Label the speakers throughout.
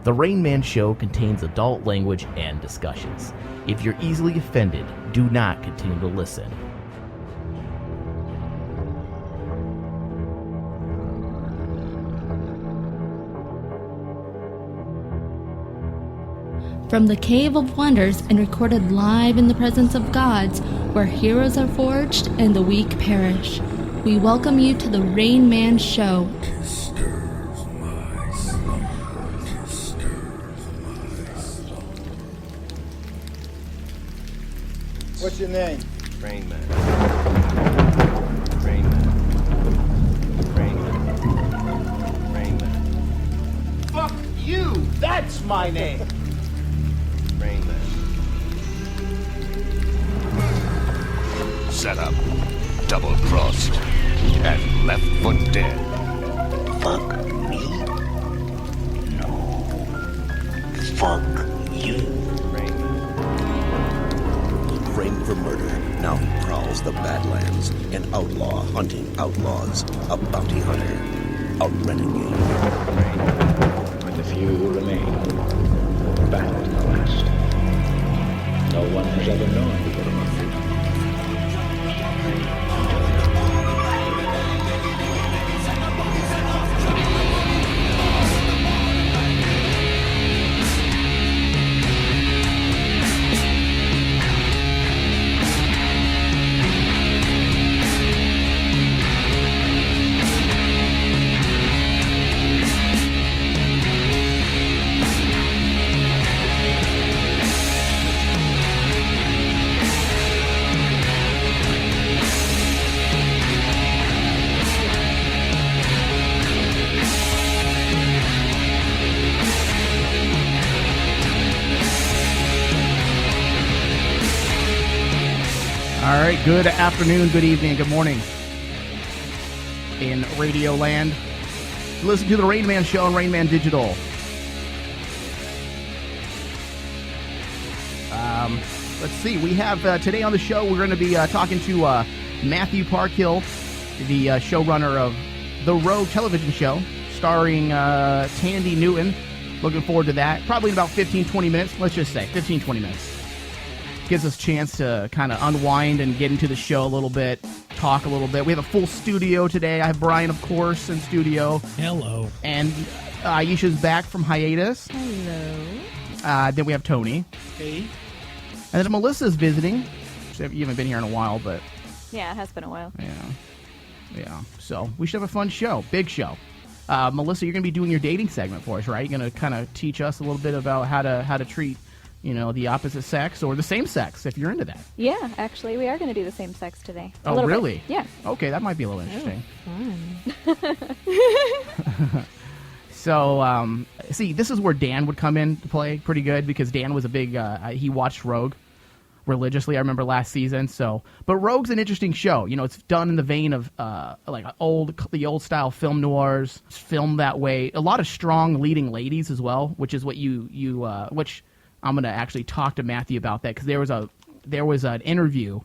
Speaker 1: The Rain Man Show contains adult language and discussions. If you're easily offended, do not continue to listen.
Speaker 2: From the Cave of Wonders and recorded live in the presence of gods, where heroes are forged and the weak perish, we welcome you to the Rain Man Show.
Speaker 3: What's your name?
Speaker 4: Rain Man. Rain Man. Rain Man. Rain Man.
Speaker 3: Fuck you! That's my name!
Speaker 4: Rain Man.
Speaker 5: Set up, double-crossed, and left foot dead.
Speaker 6: Fuck me? No. Fuck you.
Speaker 4: Rain Man.
Speaker 7: Framed for murder, now he prowls the Badlands, an outlaw hunting outlaws, a bounty hunter, a renegade.
Speaker 4: Rain Man.
Speaker 6: With the few who remain, the battle is the last. No one has ever known the Little Murphy.
Speaker 8: All right, good afternoon, good evening, good morning in Radio Land. Listen to the Rain Man Show on Rain Man Digital. Let's see, we have today on the show, we're going to be talking to Matthew Parkhill, the showrunner of the Routh television show, starring Tandy Newton. Looking forward to that. Probably in about 15-20 minutes, let's just say 15-20 minutes. Gives us a chance to kind of unwind and get into the show a little bit, talk a little bit. We have a full studio today. I have Brian, of course, in studio.
Speaker 9: Hello.
Speaker 8: And Aisha's back from hiatus.
Speaker 2: Hello.
Speaker 8: Then we have Tony.
Speaker 9: Hey.
Speaker 8: And then Melissa's visiting. You haven't been here in a while, but...
Speaker 10: Yeah, it has been a while.
Speaker 8: Yeah. So we should have a fun show. Big show. Melissa, you're going to be doing your dating segment for us, right? You're going to kind of teach us a little bit about how to treat... the opposite sex or the same sex, if you're into that.
Speaker 10: Yeah, actually, we are going to do the same sex today.
Speaker 8: Oh, really?
Speaker 10: Bit. Yeah.
Speaker 8: Okay, that might be a little interesting.
Speaker 2: Fun.
Speaker 8: So, see, this is where Dan would come in to play pretty good because Dan was a big, he watched Rogue religiously, I remember last season. So, but Rogue's an interesting show. It's done in the vein of like the old style film noirs. It's filmed that way. A lot of strong leading ladies as well, which is what which I'm going to actually talk to Matthew about that because there was an interview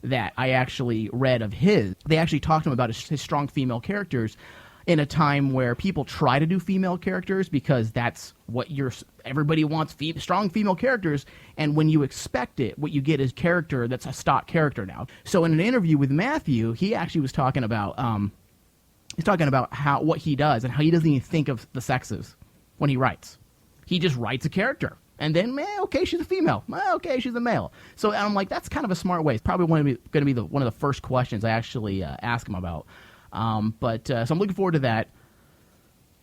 Speaker 8: that I actually read of his. They actually talked to him about his strong female characters in a time where people try to do female characters because that's what everybody wants, strong female characters, and when you expect it, what you get is character that's a stock character now. So in an interview with Matthew, he actually was talking about what he does and how he doesn't even think of the sexes when he writes. He just writes a character. And then, okay, she's a female. Okay, she's a male. So I'm like, that's kind of a smart way. It's probably going to be one of the first questions I actually ask him about. So I'm looking forward to that.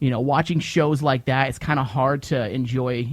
Speaker 8: Watching shows like that, it's kind of hard to enjoy,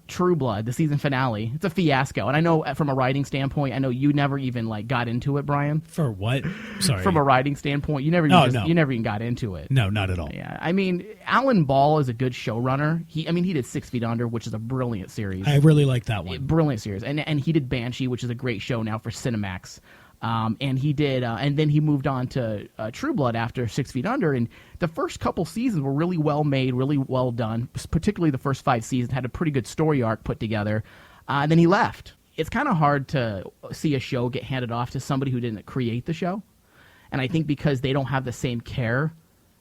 Speaker 8: True Blood, the season finale. It's a fiasco. And I know from a writing standpoint, I know you never even got into it, Brian.
Speaker 9: For what? Sorry.
Speaker 8: From a writing standpoint, you never even got into it.
Speaker 9: No, not at all.
Speaker 8: Yeah. I mean, Alan Ball is a good showrunner. He did 6 Feet Under, which is a brilliant series.
Speaker 9: I really like that one.
Speaker 8: Brilliant series. And he did Banshee, which is a great show now for Cinemax. And he did, and then he moved on to True Blood after 6 Feet Under, and the first couple seasons were really well made, really well done. Particularly the first 5 seasons had a pretty good story arc put together. And then he left. It's kind of hard to see a show get handed off to somebody who didn't create the show, and I think because they don't have the same care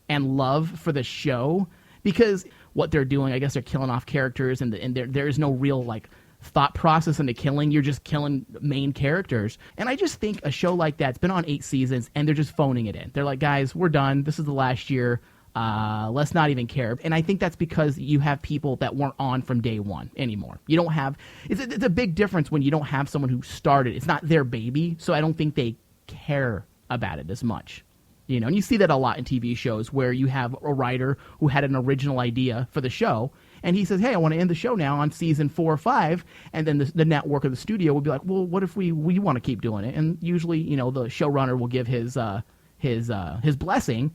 Speaker 8: and love for the show, because what they're doing. I guess they're killing off characters, and there is no real like thought process into killing. You're just killing main characters. And I just think a show like that's been on 8 seasons, and they're just phoning it in. They're like, guys, we're done. This is the last year. Let's not even care. And I think that's because you have people that weren't on from day one anymore. You don't have it's a big difference when you don't have someone who started. It's not their baby, so I don't think they care about it as much. You know, and you see that a lot in TV shows where you have a writer who had an original idea for the show, and he says, hey, I want to end the show now on season 4 or 5, and then the network or the studio will be like, well, what if we want to keep doing it? And usually, you know, the showrunner will give his blessing,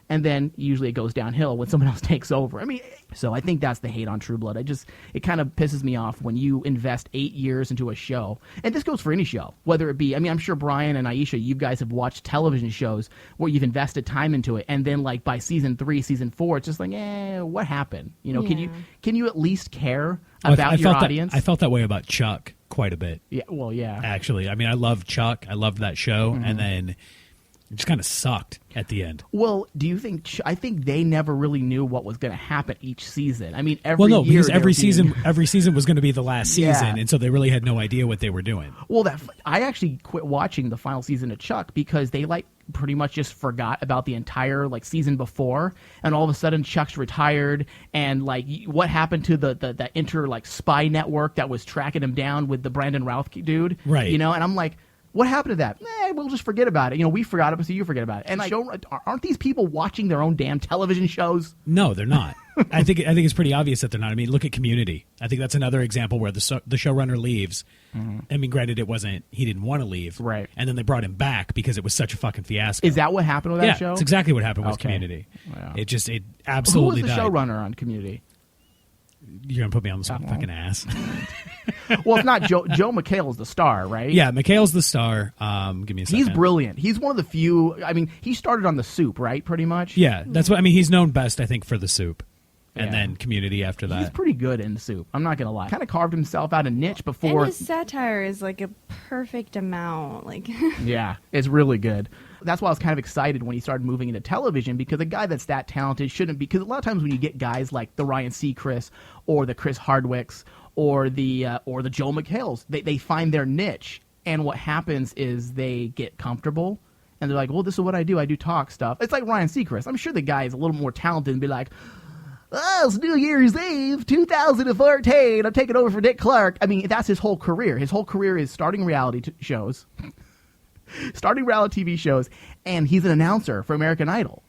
Speaker 8: and then usually it goes downhill when someone else takes over. I mean, so I think that's the hate on True Blood. It kind of pisses me off when you invest 8 years into a show. And this goes for any show, whether it be, I mean, I'm sure Brian and Aisha, you guys have watched television shows where you've invested time into it, and then like by season 3, season 4, it's just like, what happened? You know, can you at least care about your audience?
Speaker 9: I felt that way about Chuck quite a bit.
Speaker 8: Yeah, well, yeah.
Speaker 9: Actually, I mean, I love Chuck. I loved that show, and then it just kind of sucked at the end.
Speaker 8: Well, do you think? I think they never really knew what was going to happen each season. I mean, because
Speaker 9: every season was going to be the last season, and so they really had no idea what they were doing.
Speaker 8: Well, I actually quit watching the final season of Chuck because they like pretty much just forgot about the entire like season before, and all of a sudden Chuck's retired, and like what happened to the inter like spy network that was tracking him down with the Brandon Routh dude,
Speaker 9: right?
Speaker 8: You know, and I'm like, what happened to that? We'll just forget about it. You know, we forgot about it, so you forget about it. And like, aren't these people watching their own damn television shows?
Speaker 9: No, they're not. I think it's pretty obvious that they're not. I mean, look at Community. I think that's another example where the showrunner leaves. I mean, granted, he didn't want to leave,
Speaker 8: right?
Speaker 9: And then they brought him back because it was such a fucking fiasco.
Speaker 8: Is that what happened with that show?
Speaker 9: Yeah, it's exactly what happened with Community.
Speaker 8: Wow.
Speaker 9: It absolutely
Speaker 8: died. Who was the
Speaker 9: died.
Speaker 8: showrunner on Community?
Speaker 9: You're gonna put me on the spot, fucking ass.
Speaker 8: Well, it's not Joe McHale's the star, right?
Speaker 9: Yeah, McHale's the star. Give me a second.
Speaker 8: He's brilliant. He's one of the few. I mean, he started on The Soup, right? Pretty much.
Speaker 9: Yeah, that's what I mean. He's known best, I think, for The Soup, and then Community after that.
Speaker 8: He's pretty good in The Soup. I'm not gonna lie. Kind of carved himself out a niche before.
Speaker 11: And his satire is like a perfect amount. Like,
Speaker 8: yeah, it's really good. That's why I was kind of excited when he started moving into television, because a guy that's that talented shouldn't be. Because a lot of times when you get guys like the Ryan Seacrest or the Chris Hardwicks or the Joe McHales, they find their niche, and what happens is they get comfortable and they're like, well, this is what I do. I do talk stuff. It's like Ryan Seacrest. I'm sure the guy is a little more talented and be like, oh, it's New Year's Eve, 2014. I'm taking over for Dick Clark. I mean, that's his whole career. His whole career is starting reality shows. Starting reality TV shows, and he's an announcer for American Idol.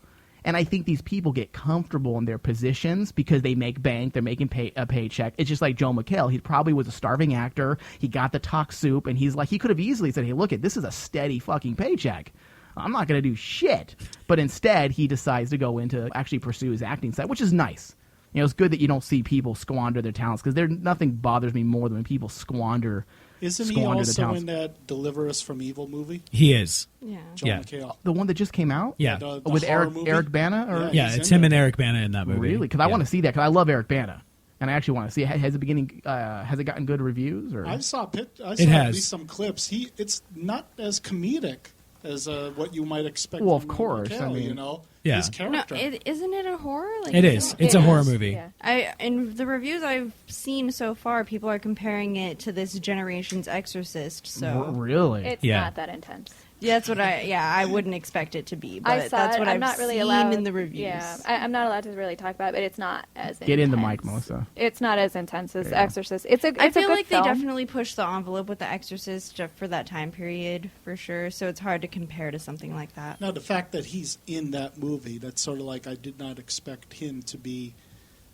Speaker 8: And I think these people get comfortable in their positions because they make bank, they're making a paycheck. It's just like Joe McHale. He probably was a starving actor. He got the talk soup, and he's like, he could have easily said, hey, look, this is a steady fucking paycheck. I'm not going to do shit. But instead, he decides to go into actually pursue his acting side, which is nice. You know, it's good that you don't see people squander their talents, because nothing bothers me more than when people squander.
Speaker 12: Isn't he also in that Deliver Us from Evil movie?
Speaker 9: He is.
Speaker 11: Yeah.
Speaker 12: Joe McHale.
Speaker 8: The one that just came out?
Speaker 9: Yeah.
Speaker 12: The
Speaker 8: with Eric Bana? Or?
Speaker 9: Yeah, it's him and Eric Bana in that movie.
Speaker 8: Really? Because I want to see that, because I love Eric Bana. And I actually want to see it. Has it gotten good reviews? Or?
Speaker 12: I saw at least some clips. It's not as comedic as what you might expect.
Speaker 8: Well, of
Speaker 12: from
Speaker 8: course.
Speaker 12: McHale,
Speaker 8: I mean,
Speaker 12: you know,
Speaker 9: yeah.
Speaker 12: his character.
Speaker 11: No, isn't it a horror? Like,
Speaker 9: it is. It's a horror movie.
Speaker 11: Yeah. In the reviews I've seen so far, people are comparing it to this generation's Exorcist. So
Speaker 8: really,
Speaker 10: it's not that intense.
Speaker 11: Yeah, that's what I wouldn't expect it to be, but that's what
Speaker 10: I'm
Speaker 11: I've
Speaker 10: not really
Speaker 11: seen
Speaker 10: allowed,
Speaker 11: in the reviews.
Speaker 10: Yeah, I'm not allowed to really talk about it, but it's not as
Speaker 8: Get in the mic, Melissa.
Speaker 10: It's not as intense as Exorcist. I feel
Speaker 11: like
Speaker 10: film.
Speaker 11: they definitely pushed the envelope with The Exorcist for that time period, for sure, so it's hard to compare to something like that.
Speaker 12: Now, the fact that he's in that movie, that's sort of like I did not expect him to be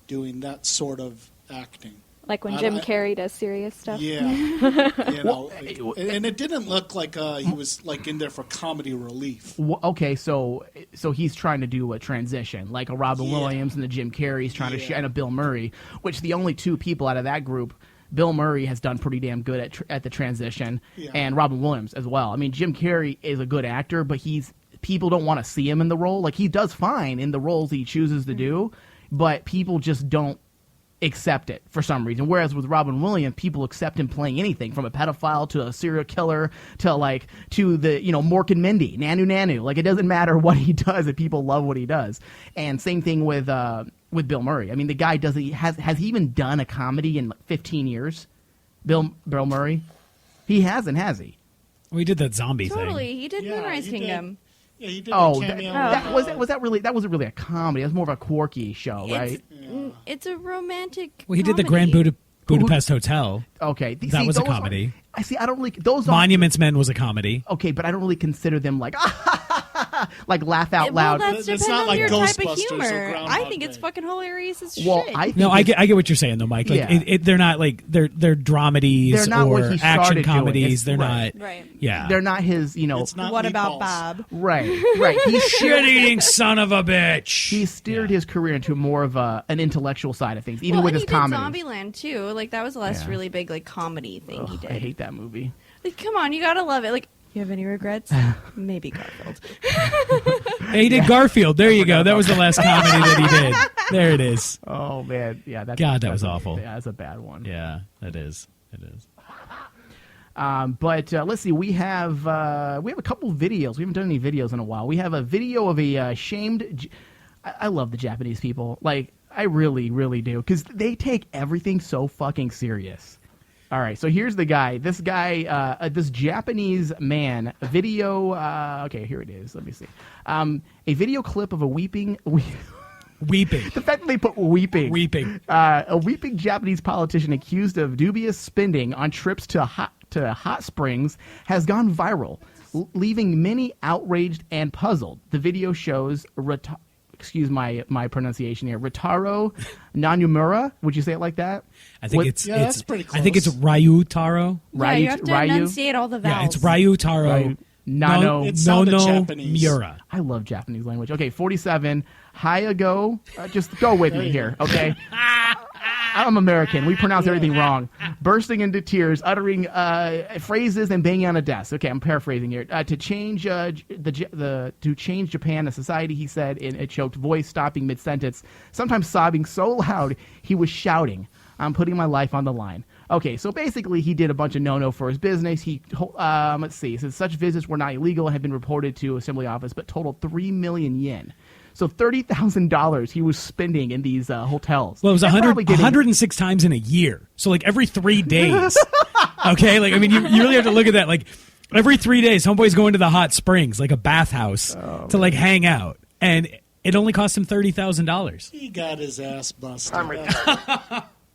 Speaker 12: doing that sort of acting.
Speaker 10: Like when Jim Carrey does serious stuff.
Speaker 12: Yeah. You know, and it didn't look like he was like in there for comedy relief.
Speaker 8: Okay, so he's trying to do a transition, like a Robin Williams and the Jim Carrey's trying to and a Bill Murray, which the only two people out of that group, Bill Murray has done pretty damn good at the transition, and Robin Williams as well. I mean, Jim Carrey is a good actor, but people don't want to see him in the role. Like, he does fine in the roles he chooses to do, but people just don't accept it for some reason. Whereas with Robin Williams, people accept him playing anything from a pedophile to a serial killer to the, you know, Mork and Mindy, Nanu. Like, it doesn't matter what he does, and people love what he does. And same thing with with Bill Murray. I mean, the guy doesn't has he even done a comedy in like 15 years? Bill Murray, he hasn't, has he?
Speaker 9: Well, he did that zombie
Speaker 11: Totally,
Speaker 9: thing.
Speaker 11: he did Moonrise Kingdom.
Speaker 12: Yeah, he did.
Speaker 8: Oh,
Speaker 12: a cameo.
Speaker 8: that wasn't really a comedy. It was more of a quirky show, right?
Speaker 11: It's a romantic.
Speaker 9: Well, he did the
Speaker 11: comedy.
Speaker 9: Grand Budapest Hotel.
Speaker 8: Okay,
Speaker 9: That was a comedy.
Speaker 8: I see. I don't really those.
Speaker 9: Monuments Men was a comedy.
Speaker 8: Okay, but I don't really consider them like like laugh out loud.
Speaker 11: Well, that's
Speaker 12: It's
Speaker 11: depending
Speaker 12: not
Speaker 11: on
Speaker 12: like
Speaker 11: your type of
Speaker 12: Ghostbusters or
Speaker 11: humor.
Speaker 12: Groundhog
Speaker 11: I think it's
Speaker 12: Day.
Speaker 11: fucking hilarious as
Speaker 8: Well,
Speaker 11: shit.
Speaker 8: I think
Speaker 9: No, I get what you're saying though, Mike. Like
Speaker 8: Yeah.
Speaker 9: they're not like they're dramedies
Speaker 8: They're not
Speaker 9: or
Speaker 8: what he
Speaker 9: action
Speaker 8: started doing.
Speaker 9: comedies.
Speaker 8: It's-
Speaker 9: They're
Speaker 8: right.
Speaker 9: not.
Speaker 11: Right.
Speaker 9: Yeah.
Speaker 8: They're not his.
Speaker 12: It's not
Speaker 11: What about
Speaker 12: Meatballs.
Speaker 11: Bob?
Speaker 8: Right. He's
Speaker 9: Shit-eating son of a bitch.
Speaker 8: He steered his career into more of an intellectual side of things, even
Speaker 11: Well,
Speaker 8: with
Speaker 11: and
Speaker 8: his
Speaker 11: he
Speaker 8: comedy.
Speaker 11: did Zombieland too. Like that was the last
Speaker 8: Yeah.
Speaker 11: really big like comedy thing he did.
Speaker 8: I hate that movie.
Speaker 11: Like, come on, you gotta love it. Like, you have any regrets? Maybe Garfield.
Speaker 9: Hey, he did Garfield. There you go. That was the last comedy that he did. There it is.
Speaker 8: Oh man, yeah.
Speaker 9: God, that was awful.
Speaker 8: Yeah, that's a bad one.
Speaker 9: Yeah, that is. It is.
Speaker 8: But let's see. We have a couple videos. We haven't done any videos in a while. We have a video of a shamed. I love the Japanese people. Like I really, really do, because they take everything so fucking serious. All right, so here's the guy. This guy, this Japanese man. A video. Okay, here it is. Let me see. A video clip of a weeping.
Speaker 9: Weeping.
Speaker 8: The fact that they put weeping.
Speaker 9: Weeping.
Speaker 8: A weeping Japanese politician accused of dubious spending on trips to hot springs has gone viral, leaving many outraged and puzzled. The video shows, excuse my pronunciation here, Ritaro Nanumura. Would you say it like that?
Speaker 9: I think
Speaker 12: that's pretty close.
Speaker 9: I think it's Ryu Taro.
Speaker 11: Yeah, you have to enunciate all the vowels.
Speaker 9: Yeah, it's Ryu Taro.
Speaker 8: Nano.
Speaker 12: It sounded Japanese.
Speaker 9: Miura.
Speaker 8: I love Japanese language. Okay, 47. Hayago. Just go with me here, okay? I'm American. We pronounce everything wrong. Bursting into tears, uttering phrases and banging on a desk. Okay, I'm paraphrasing here. To change to change Japan as society, he said in a choked voice, stopping mid-sentence, sometimes sobbing so loud he was shouting, "I'm putting my life on the line." Okay, so basically he did a bunch of no-no for his business. He, let's see, says such visits were not illegal and had been reported to Assembly Office, but totaled 3 million yen. So $30,000 he was spending in these hotels.
Speaker 9: Well, it was
Speaker 8: And probably
Speaker 9: 106 times in a year. So like every 3 days. Okay, like I mean, you really have to look at that. Like every 3 days, homeboy's going to the hot springs, like a bathhouse, to like hang out, and it only cost him $30,000.
Speaker 12: He got his ass busted.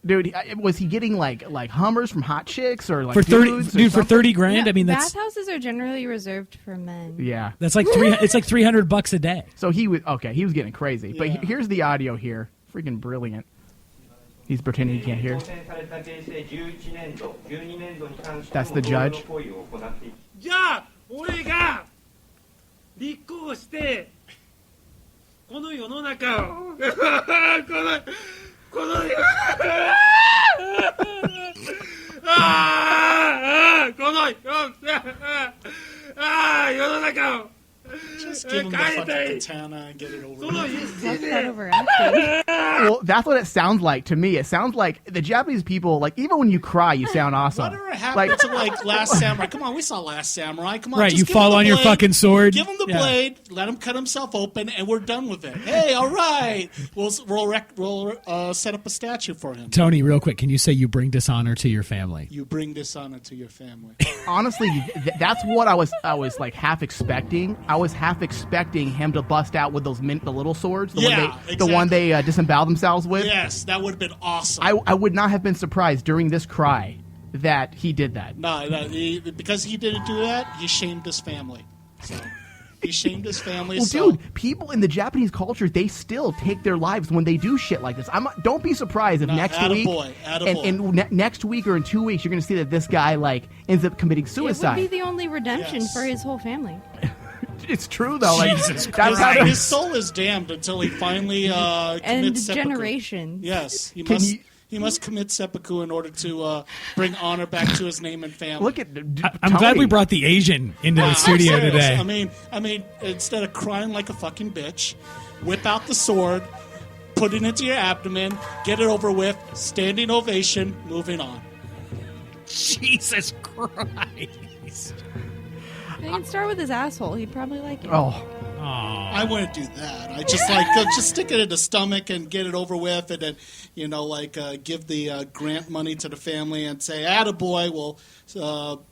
Speaker 8: Dude, was he getting like Hummers from hot chicks or like
Speaker 9: For 30,
Speaker 8: dudes or
Speaker 9: dude, for
Speaker 8: something?
Speaker 9: 30 grand. I mean, that's
Speaker 11: bathhouses are generally reserved for men.
Speaker 8: Yeah,
Speaker 9: that's like it's like $300 a day.
Speaker 8: So he was he was getting crazy. But here's the audio here. Freaking brilliant. He's pretending he can't hear. That's the judge.
Speaker 13: じゃあ俺が立候補してこの世の中をこの世の中を
Speaker 12: Just give him the fucking katana and get it over with.
Speaker 8: Well, that's what it sounds like to me. It sounds like the Japanese people, like even when you cry, you sound awesome.
Speaker 12: Whatever happened to like Last Samurai? Come on, we saw Last Samurai. Come on,
Speaker 9: Right,
Speaker 12: just
Speaker 9: you
Speaker 12: give
Speaker 9: fall
Speaker 12: him the
Speaker 9: on your
Speaker 12: blade,
Speaker 9: fucking sword.
Speaker 12: Give him the
Speaker 9: Yeah.
Speaker 12: blade. Let him cut himself open, and we're done with it. Hey, all right, we'll set up a statue for him.
Speaker 9: Tony, real quick, can you say you bring dishonor to your family?
Speaker 12: You bring dishonor to your family.
Speaker 8: Honestly, that's what I was like half expecting. I was half expecting him to bust out with those the little swords, the one they disembowel themselves with.
Speaker 12: Yes, that would have been awesome.
Speaker 8: I would not have been surprised during this cry that he did that.
Speaker 12: No, because he didn't do that, he shamed his family. So he shamed his family.
Speaker 8: Well,
Speaker 12: so.
Speaker 8: dude, people in the Japanese culture, they still take their lives when they do shit like this. Don't be surprised if next week, next week or in 2 weeks, you're going to see that this guy like ends up committing suicide.
Speaker 11: It would be the only redemption for his whole family.
Speaker 8: It's true though. Like,
Speaker 9: Jesus
Speaker 8: that's
Speaker 9: Christ.
Speaker 8: how
Speaker 12: His soul is damned until he finally commits seppuku.
Speaker 11: Generations.
Speaker 12: Yes, he must commit seppuku in order to bring honor back to his name and family.
Speaker 8: Look at.
Speaker 9: I'm glad we brought the Asian into the studio
Speaker 12: serious.
Speaker 9: today.
Speaker 12: I mean, instead of crying like a fucking bitch, whip out the sword, put it into your abdomen, get it over with, standing ovation, moving on.
Speaker 9: Jesus Christ.
Speaker 11: You can start with his asshole. He'd probably like it.
Speaker 8: Oh,
Speaker 12: I wouldn't do that. I just just stick it in the stomach and get it over with, and then give the grant money to the family and say, "Attaboy, we'll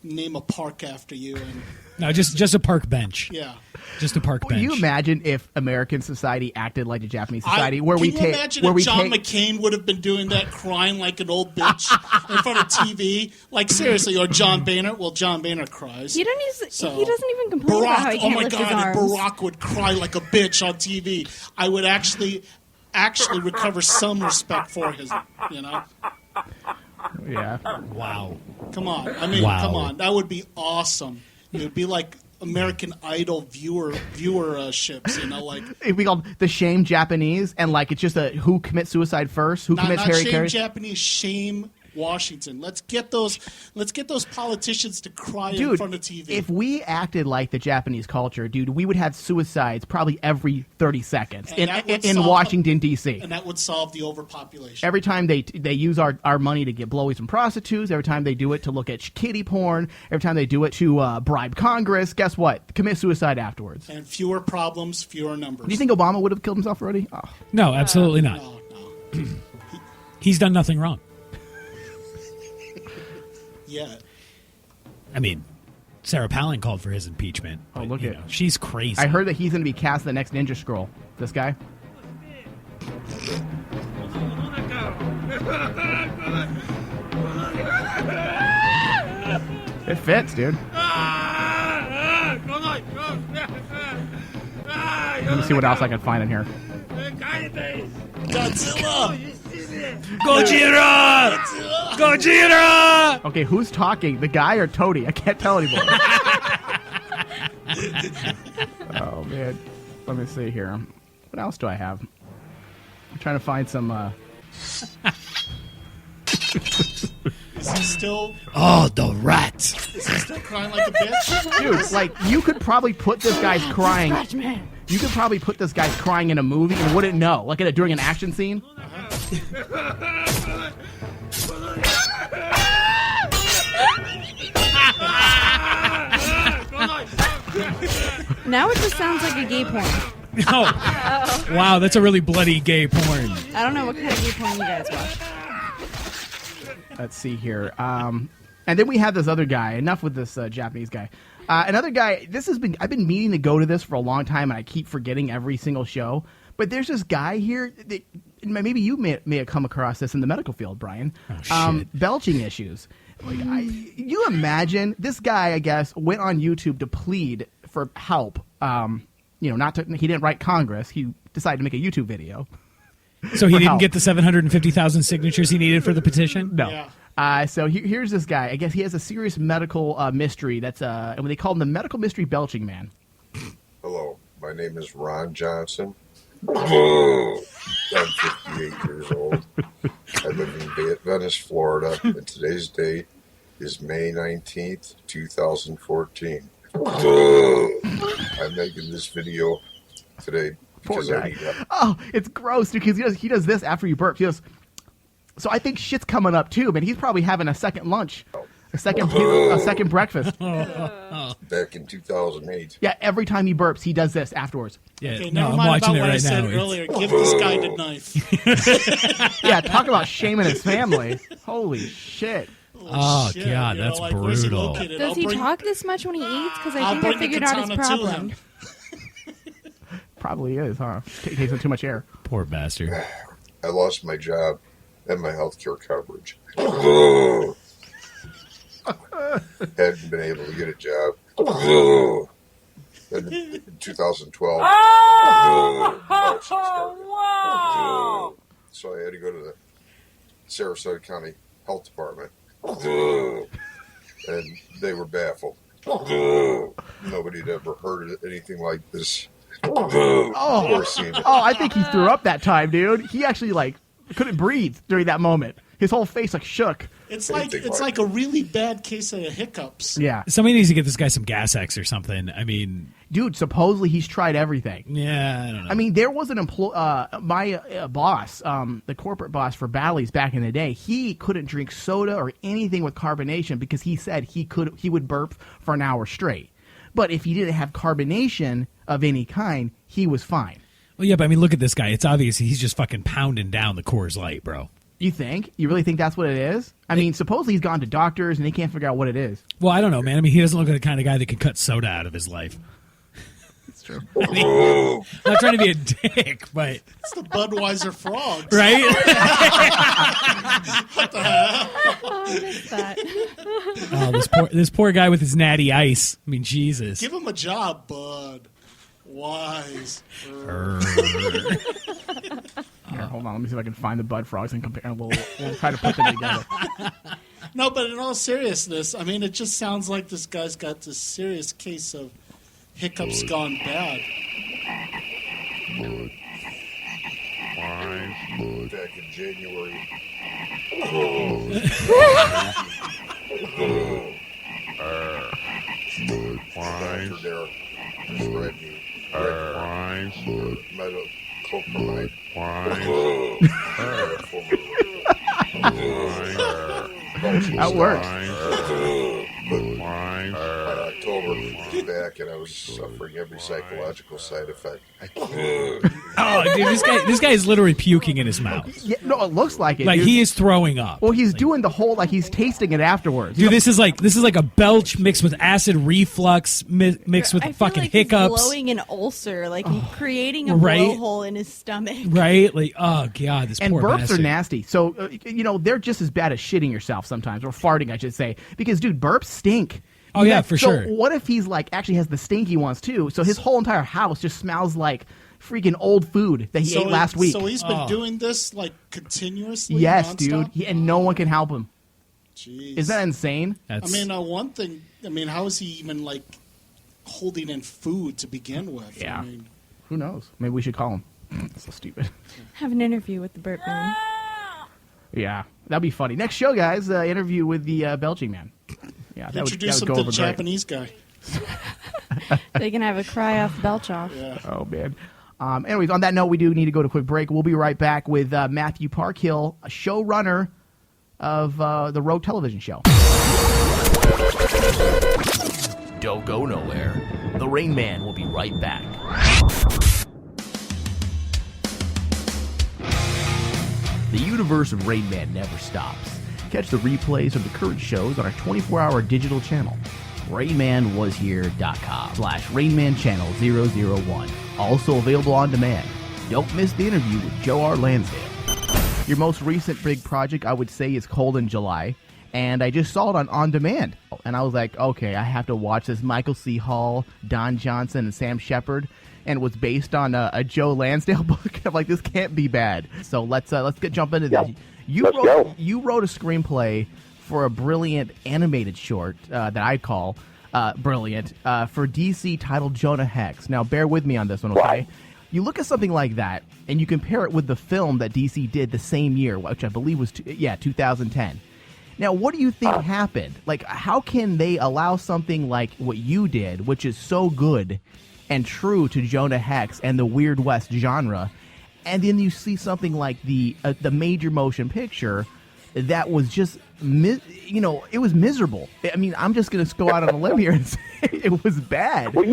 Speaker 12: name a park after you." And
Speaker 9: No, just a park bench.
Speaker 12: yeah.
Speaker 9: Just a park bench.
Speaker 8: Can you imagine if American society acted like a Japanese society,
Speaker 12: Can you imagine if John McCain would have been doing that, crying like an old bitch in front of TV? Like, seriously, or John Boehner? Well, John Boehner cries.
Speaker 11: He doesn't even complain about how he can't lift his arms.
Speaker 12: If Barack would cry like a bitch on TV, I would actually recover some respect for his,
Speaker 8: Yeah.
Speaker 9: Wow.
Speaker 12: Come on. I mean, come on. That would be awesome. It would be like American Idol viewerships,
Speaker 8: It'd be called The Shame Japanese, and it's just who commits suicide first, who commits
Speaker 12: not
Speaker 8: Harry
Speaker 12: shame
Speaker 8: Carey.
Speaker 12: Japanese, shame Washington. Let's get those politicians to cry in front of TV.
Speaker 8: If we acted like the Japanese culture, dude, we would have suicides probably every 30 seconds in Washington, D.C.
Speaker 12: And that would solve the overpopulation.
Speaker 8: Every time they use our money to get blowies from prostitutes, every time they do it to look at kiddie porn, every time they do it to bribe Congress, guess what? Commit suicide afterwards.
Speaker 12: And fewer problems, fewer numbers.
Speaker 8: Do you think Obama would have killed himself already? Oh.
Speaker 9: No, absolutely not.
Speaker 12: No.
Speaker 9: He's done nothing wrong.
Speaker 12: Yeah.
Speaker 9: I mean, Sarah Palin called for his impeachment.
Speaker 8: Oh, look at
Speaker 9: she's crazy.
Speaker 8: I heard that he's going to be cast in the next Ninja Scroll. This guy. It fits, dude. Let me see what else I can find in here.
Speaker 12: Godzilla!
Speaker 9: Gojira! Gojira!
Speaker 8: Okay, who's talking? The guy or Toady? I can't tell anymore. Oh, man. Let me see here. What else do I have? I'm trying to find some...
Speaker 12: Is he still...
Speaker 9: Oh, the rat!
Speaker 12: Is he still crying like a bitch?
Speaker 8: Dude, you could probably put this guy's crying... You could probably put this guy's crying in a movie and wouldn't know. During an action scene.
Speaker 11: Now it just sounds like a gay porn.
Speaker 9: Oh. Wow, that's a really bloody gay porn.
Speaker 11: I don't know what kind of gay porn you guys watch.
Speaker 8: Let's see here. And then we have this other guy. Enough with this Japanese guy. Another guy, I've been meaning to go to this for a long time, and I keep forgetting every single show. But there's this guy here, that, maybe you may have come across this in the medical field, Brian.
Speaker 9: Oh, shit.
Speaker 8: Belching issues. You imagine, this guy, I guess, went on YouTube to plead for help. He didn't write Congress. He decided to make a YouTube video.
Speaker 9: So he didn't get the 750,000 signatures he needed for the petition?
Speaker 8: No.
Speaker 12: Yeah.
Speaker 8: So here's this guy. I guess he has a serious medical mystery. That's and they call him the medical mystery belching man.
Speaker 14: Hello, my name is Ron Johnson. I'm 58 years old. I live in Venice, Florida, and today's date is May 19th, 2014. I'm making this video today because I need help.
Speaker 8: Oh, it's gross because he does this after you burp. He goes. So I think shit's coming up too, man. He's probably having a second lunch, a second breakfast.
Speaker 14: Back in 2008.
Speaker 8: Yeah, every time he burps, he does this afterwards.
Speaker 9: Yeah,
Speaker 12: Okay,
Speaker 9: no,
Speaker 12: never
Speaker 9: I'm
Speaker 12: mind
Speaker 9: watching
Speaker 12: about
Speaker 9: it
Speaker 12: what I
Speaker 9: right
Speaker 12: said
Speaker 9: now.
Speaker 12: earlier. Give this guy the knife.
Speaker 8: Yeah, talk about shaming his family. Holy shit.
Speaker 9: Oh,
Speaker 12: shit,
Speaker 9: God,
Speaker 12: you know,
Speaker 9: that's
Speaker 12: like, where's he
Speaker 9: brutal.
Speaker 12: located?
Speaker 11: Does
Speaker 12: I'll
Speaker 11: he
Speaker 12: bring-
Speaker 11: talk this much when he eats? Because
Speaker 12: I'll
Speaker 11: I think I
Speaker 12: bring the
Speaker 11: figured out his
Speaker 12: katana to
Speaker 11: problem.
Speaker 12: him.
Speaker 8: Probably is, huh? Takes in too much air.
Speaker 9: Poor bastard.
Speaker 14: I lost my job and my health care coverage. Hadn't been able to get a job. And in 2012. So I had to go to the Sarasota County Health Department. And they were baffled. Nobody had ever heard of anything like this. Or seen it.
Speaker 8: I think he threw up that time, dude. He actually couldn't breathe during that moment. His whole face shook.
Speaker 12: It's like a really bad case of hiccups.
Speaker 8: Yeah.
Speaker 9: Somebody needs to get this guy some Gas X or something. I mean,
Speaker 8: dude, supposedly he's tried everything.
Speaker 9: Yeah, I don't know.
Speaker 8: I mean, there was an my boss, the corporate boss for Bally's back in the day. He couldn't drink soda or anything with carbonation because he said he would burp for an hour straight. But if he didn't have carbonation, of any kind, he was fine.
Speaker 9: Well, yeah, but I mean, look at this guy. It's obvious he's just fucking pounding down the Coors Light, bro.
Speaker 8: You think? You really think that's what it is? I mean, supposedly he's gone to doctors and they can't figure out what it is.
Speaker 9: Well, I don't know, man. I mean, he doesn't look like the kind of guy that can cut soda out of his life.
Speaker 8: It's true.
Speaker 9: I mean, I'm not trying to be a dick, but...
Speaker 12: It's the Budweiser frogs.
Speaker 9: Right?
Speaker 12: What the hell?
Speaker 10: Oh, I missed that.
Speaker 9: Oh, this poor guy with his natty ice. I mean, Jesus.
Speaker 12: Give him a job, Bud. Wise.
Speaker 8: Here, hold on. Let me see if I can find the Bud Frogs and compare. We'll try to put them together.
Speaker 12: No, but in all seriousness, I mean, it just sounds like this guy's got this serious case of hiccups gone bad.
Speaker 14: Back in January. Doctor there prescribed me metoclopramide.
Speaker 8: That works.
Speaker 14: By October, he's back, and I was suffering every psychological side effect.
Speaker 9: Oh, dude, this guy is literally puking in his mouth.
Speaker 8: Yeah, no, it looks like it.
Speaker 9: Like,
Speaker 8: dude.
Speaker 9: he is throwing up.
Speaker 8: Well, he's doing the whole, like, he's tasting it afterwards.
Speaker 9: Dude, this is like a belch mixed with acid reflux mixed with
Speaker 11: I feel
Speaker 9: fucking
Speaker 11: like
Speaker 9: hiccups.
Speaker 11: He's blowing an ulcer, like creating a
Speaker 9: Right?
Speaker 11: blowhole in his stomach.
Speaker 9: Right? Like, oh, God, this
Speaker 8: And
Speaker 9: poor
Speaker 8: burps
Speaker 9: bastard.
Speaker 8: are nasty. So, they're just as bad as shitting yourself sometimes, or farting, I should say. Because, dude, burps stink.
Speaker 9: Oh, yeah, for sure.
Speaker 8: So what if he's, like, actually has the stinky ones, too? So his whole entire house just smells like freaking old food that he ate last week.
Speaker 12: So he's been doing this, like, continuously?
Speaker 8: Yes,
Speaker 12: nonstop?
Speaker 8: dude. And no one can help him.
Speaker 12: Jeez.
Speaker 8: Is that insane?
Speaker 12: I mean, one thing, how is he even, like, holding in food to begin with?
Speaker 8: Yeah.
Speaker 12: I mean,
Speaker 8: Who knows? Maybe we should call him. So stupid.
Speaker 11: Have an interview with the burp man.
Speaker 8: Yeah, that'd be funny. Next show, guys, interview with the belching man. Yeah, that
Speaker 12: introduce
Speaker 8: would
Speaker 12: him
Speaker 8: go
Speaker 12: to the
Speaker 8: over great.
Speaker 12: Japanese guy.
Speaker 11: They can have a cry off belch off.
Speaker 12: Yeah.
Speaker 8: Oh, man. Anyways, on that note, we do need to go to a quick break. We'll be right back with Matthew Parkhill, a showrunner of the Routh television show.
Speaker 1: Don't go nowhere. The Rain Man will be right back. The universe of Rain Man never stops. Catch the replays of the current shows on our 24-hour digital channel. RainManWasHere.com/RainManChannel001. Also available on demand. Don't miss the interview with Joe R. Lansdale. Your most recent big project, I would say, is Cold in July. And I just saw it on demand. And I was like, okay, I have to watch this. Michael C. Hall, Don Johnson, and Sam Shepard. And it was based on a Joe Lansdale book. I'm like, this can't be bad. So let's jump into this. You wrote a screenplay for a brilliant animated short that I call brilliant for DC titled Jonah Hex. Now, bear with me on this one, okay?
Speaker 15: Right.
Speaker 8: You look at something like that, and you compare it with the film that DC did the same year, which I believe was 2010. Now, what do you think happened? Like, how can they allow something like what you did, which is so good and true to Jonah Hex and the Weird West genre, and then you see something like the major motion picture that was just, it was miserable. I mean, I'm just going to go out on a limb here and say it was bad.
Speaker 15: Well,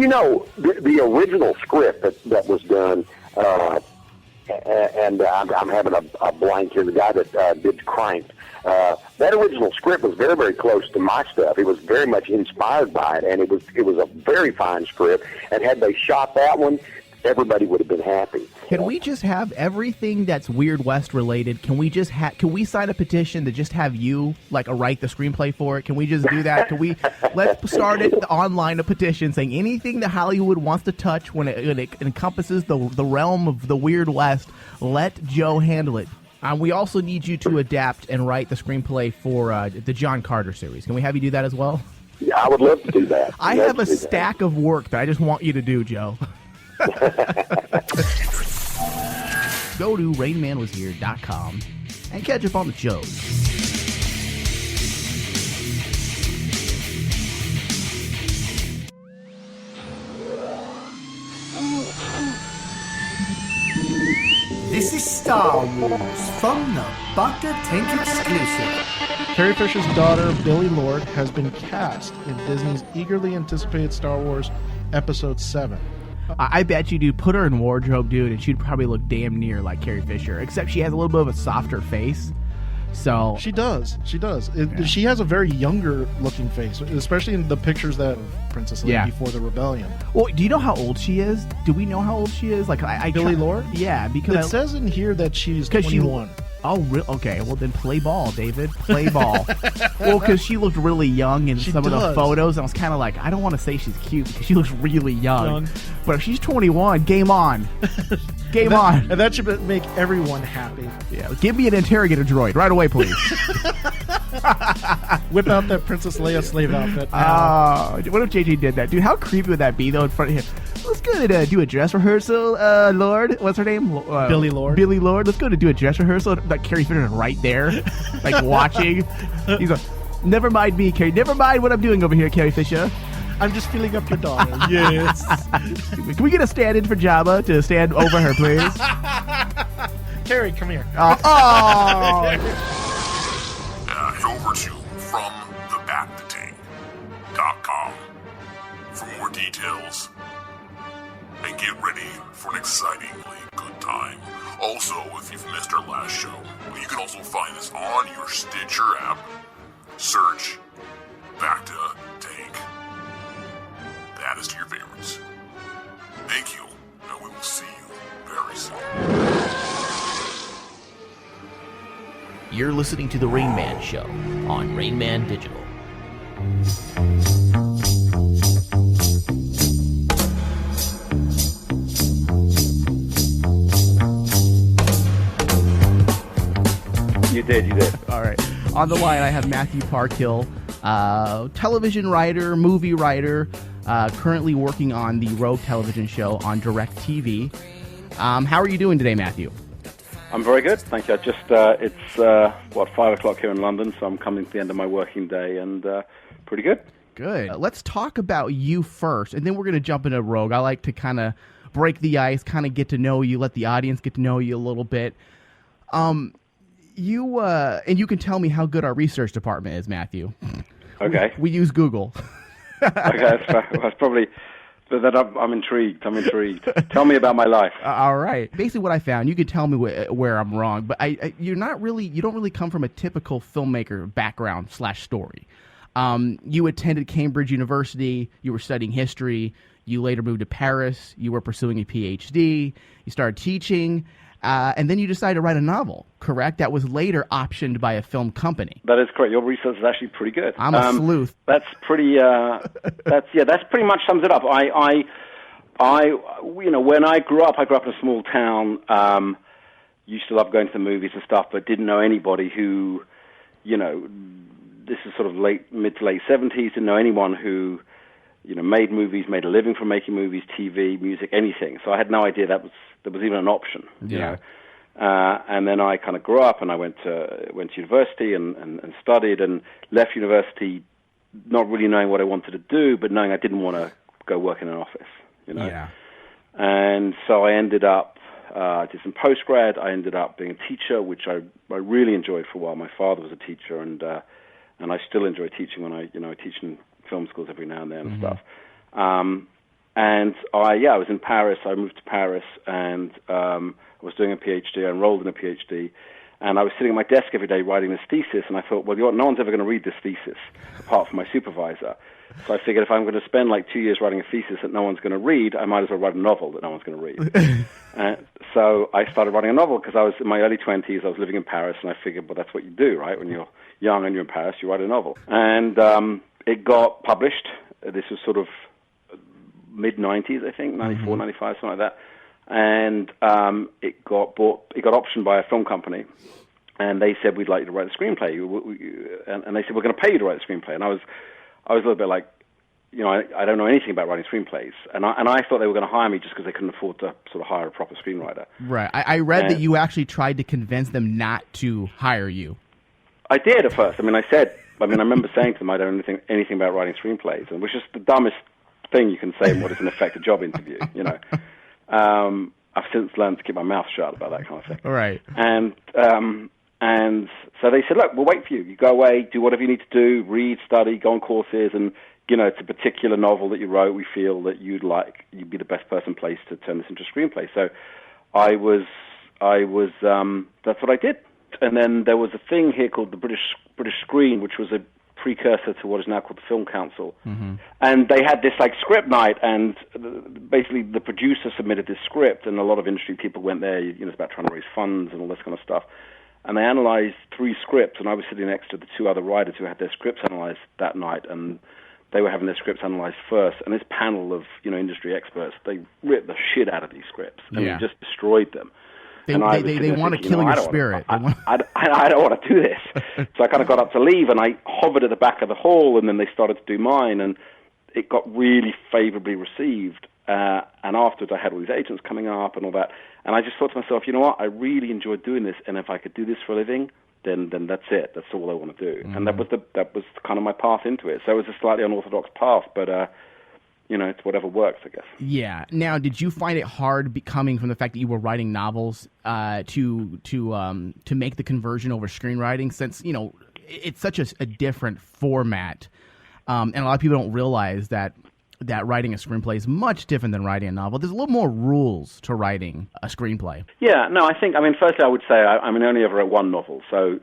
Speaker 15: the original script that was done, and I'm having a blank here, the guy that did Cranked, that original script was very, very close to my stuff. It was very much inspired by it, and it was a very fine script. And had they shot that one, everybody would have been happy.
Speaker 8: Can we just have everything that's Weird West related? Can we just can we sign a petition to just have you write the screenplay for it? Can we just do that? Can we let's start it online, a petition saying anything that Hollywood wants to touch when it encompasses the realm of the Weird West, let Joe handle it. We also need you to adapt and write the screenplay for the John Carter series. Can we have you do that as well?
Speaker 15: Yeah, I would love to do that.
Speaker 8: I have a stack of work that I just want you to do, Joe. Go to RainManWasHere.com and catch up on the shows.
Speaker 16: This is Star Wars from the Bacta Tank exclusive.
Speaker 17: Carrie Fisher's daughter, Billie Lourd, has been cast in Disney's eagerly anticipated Star Wars Episode 7.
Speaker 8: I bet you, dude, put her in wardrobe, dude, and she'd probably look damn near like Carrie Fisher, except she has a little bit of a softer face. So
Speaker 17: she does. She has a very younger looking face, especially in the pictures that Princess Leia before the rebellion.
Speaker 8: Well, do you know how old she is? Do we know how old she is? Like,
Speaker 17: Billy Lord?
Speaker 8: Yeah, because
Speaker 17: it says in here that she's 21.
Speaker 8: Okay, well then play ball, David. Play ball. Well, because she looked really young in some of the photos, and I was kind of like, I don't want to say she's cute because she looks really young. But if she's 21, game on. Game on.
Speaker 17: And that should make everyone happy.
Speaker 8: Yeah, give me an interrogator droid right away, please.
Speaker 17: Whip out that Princess Leia slave outfit.
Speaker 8: What if JJ did that? Dude, how creepy would that be, though, in front of him? Let's go to do a dress rehearsal, Lord. What's her name?
Speaker 17: Billy Lord.
Speaker 8: Billy Lord. Let's go to do a dress rehearsal. Like, Carrie Fisher is right there, like, watching. He's like, never mind me, Carrie. Never mind what I'm doing over here, Carrie Fisher.
Speaker 17: I'm just filling up your daughter. Yes.
Speaker 8: Can we get a stand-in for Jabba to stand over her, please?
Speaker 17: Carrie, come here.
Speaker 18: And over to FromTheBackToTank.com for more details. And get ready for an excitingly good time. Also, if you've missed our last show, you can also find us on your Stitcher app. Search Back to Tank. Add us to your favorites. Thank you, and we will see you very soon.
Speaker 19: You're listening to The Rain Man Show on Rain Man Digital.
Speaker 20: You did.
Speaker 8: All right. On the line, I have Matthew Parkhill, television writer, movie writer, currently working on the Rogue television show on DirecTV. How are you doing today, Matthew?
Speaker 20: I'm very good, thank you. It's 5 o'clock here in London, so I'm coming to the end of my working day, and pretty good.
Speaker 8: Good. Let's talk about you first, and then we're going to jump into Rogue. I like to kind of break the ice, kind of get to know you, let the audience get to know you a little bit. You and you can tell me how good our research department is, Matthew.
Speaker 20: Okay.
Speaker 8: We use Google.
Speaker 20: Okay, that's probably. That I'm intrigued. Tell me about my life.
Speaker 8: All right. Basically, what I found, you could tell me where I'm wrong, but you don't really come from a typical filmmaker background / story. You attended Cambridge University. You were studying history. You later moved to Paris. You were pursuing a PhD. You started teaching. And then you decided to write a novel, correct? That was later optioned by a film company.
Speaker 20: That is correct. Your research is actually pretty good.
Speaker 8: I'm a sleuth.
Speaker 20: That's pretty. That's pretty much sums it up. I when I grew up in a small town. Used to love going to the movies and stuff, but didn't know anybody who, this is sort of mid to late 70s. Didn't know anyone who, made movies, made a living from making movies, TV, music, anything. So I had no idea there was even an option.
Speaker 8: Yeah.
Speaker 20: And then I kind of grew up, and I went to university and studied, and left university not really knowing what I wanted to do, but knowing I didn't want to go work in an office.
Speaker 8: Yeah.
Speaker 20: And so I ended up did some postgrad. I ended up being a teacher, which I really enjoyed for a while. My father was a teacher, and I still enjoy teaching when I teach in film schools every now and then and stuff. And I was in Paris. I moved to Paris, and I was doing a PhD. I enrolled in a PhD, and I was sitting at my desk every day writing this thesis, and I thought, well, no one's ever going to read this thesis apart from my supervisor. So I figured if I'm going to spend 2 years writing a thesis that no one's going to read, I might as well write a novel that no one's going to read. So I started writing a novel because I was in my early 20s. I was living in Paris, and I figured, well, that's what you do, right? When you're young and you're in Paris, you write a novel. And it got published. This was sort of mid-90s, I think, 94, 95, something like that. And it got optioned by a film company, and they said, we'd like you to write a screenplay. And they said, we're going to pay you to write a screenplay. And I was a little bit like, I don't know anything about writing screenplays. And I thought they were going to hire me just because they couldn't afford to sort of hire a proper screenwriter.
Speaker 8: Right. I read that you actually tried to convince them not to hire you.
Speaker 20: I did at first. I remember saying to them, I don't know anything about writing screenplays, and which is the dumbest thing you can say in what is in effect a job interview. I've since learned to keep my mouth shut about that kind of thing.
Speaker 8: Right.
Speaker 20: And so they said, look, we'll wait for you. You go away, do whatever you need to do, read, study, go on courses, and it's a particular novel that you wrote. We feel that you'd be the best person placed to turn this into a screenplay. So I was that's what I did. And then there was a thing here called the British Screen, which was a precursor to what is now called the Film Council.
Speaker 8: Mm-hmm.
Speaker 20: And they had this like script night, and basically the producer submitted this script, and a lot of industry people went there. It's about trying to raise funds and all this kind of stuff. And they analyzed 3 scripts, and I was sitting next to the 2 other writers who had their scripts analyzed that night, and they were having their scripts analyzed first. And this panel of industry experts, they ripped the shit out of these scripts and just destroyed them.
Speaker 8: They want to kill your spirit.
Speaker 20: I don't want to do this. So I kind of got up to leave, and I hovered at the back of the hall, and then they started to do mine, and it got really favorably received. And afterwards, I had all these agents coming up and all that. And I just thought to myself, you know what? I really enjoyed doing this, and if I could do this for a living, then that's it. That's all I want to do. Mm-hmm. And that was kind of my path into it. So it was a slightly unorthodox path, but it's whatever works, I guess.
Speaker 8: Yeah. Now, did you find it hard coming from the fact that you were writing novels to make the conversion over screenwriting? Since it's such a different format, and a lot of people don't realize that writing a screenplay is much different than writing a novel. There's a little more rules to writing a screenplay.
Speaker 20: Yeah. No, I think. Firstly, I would say I only ever wrote one novel, so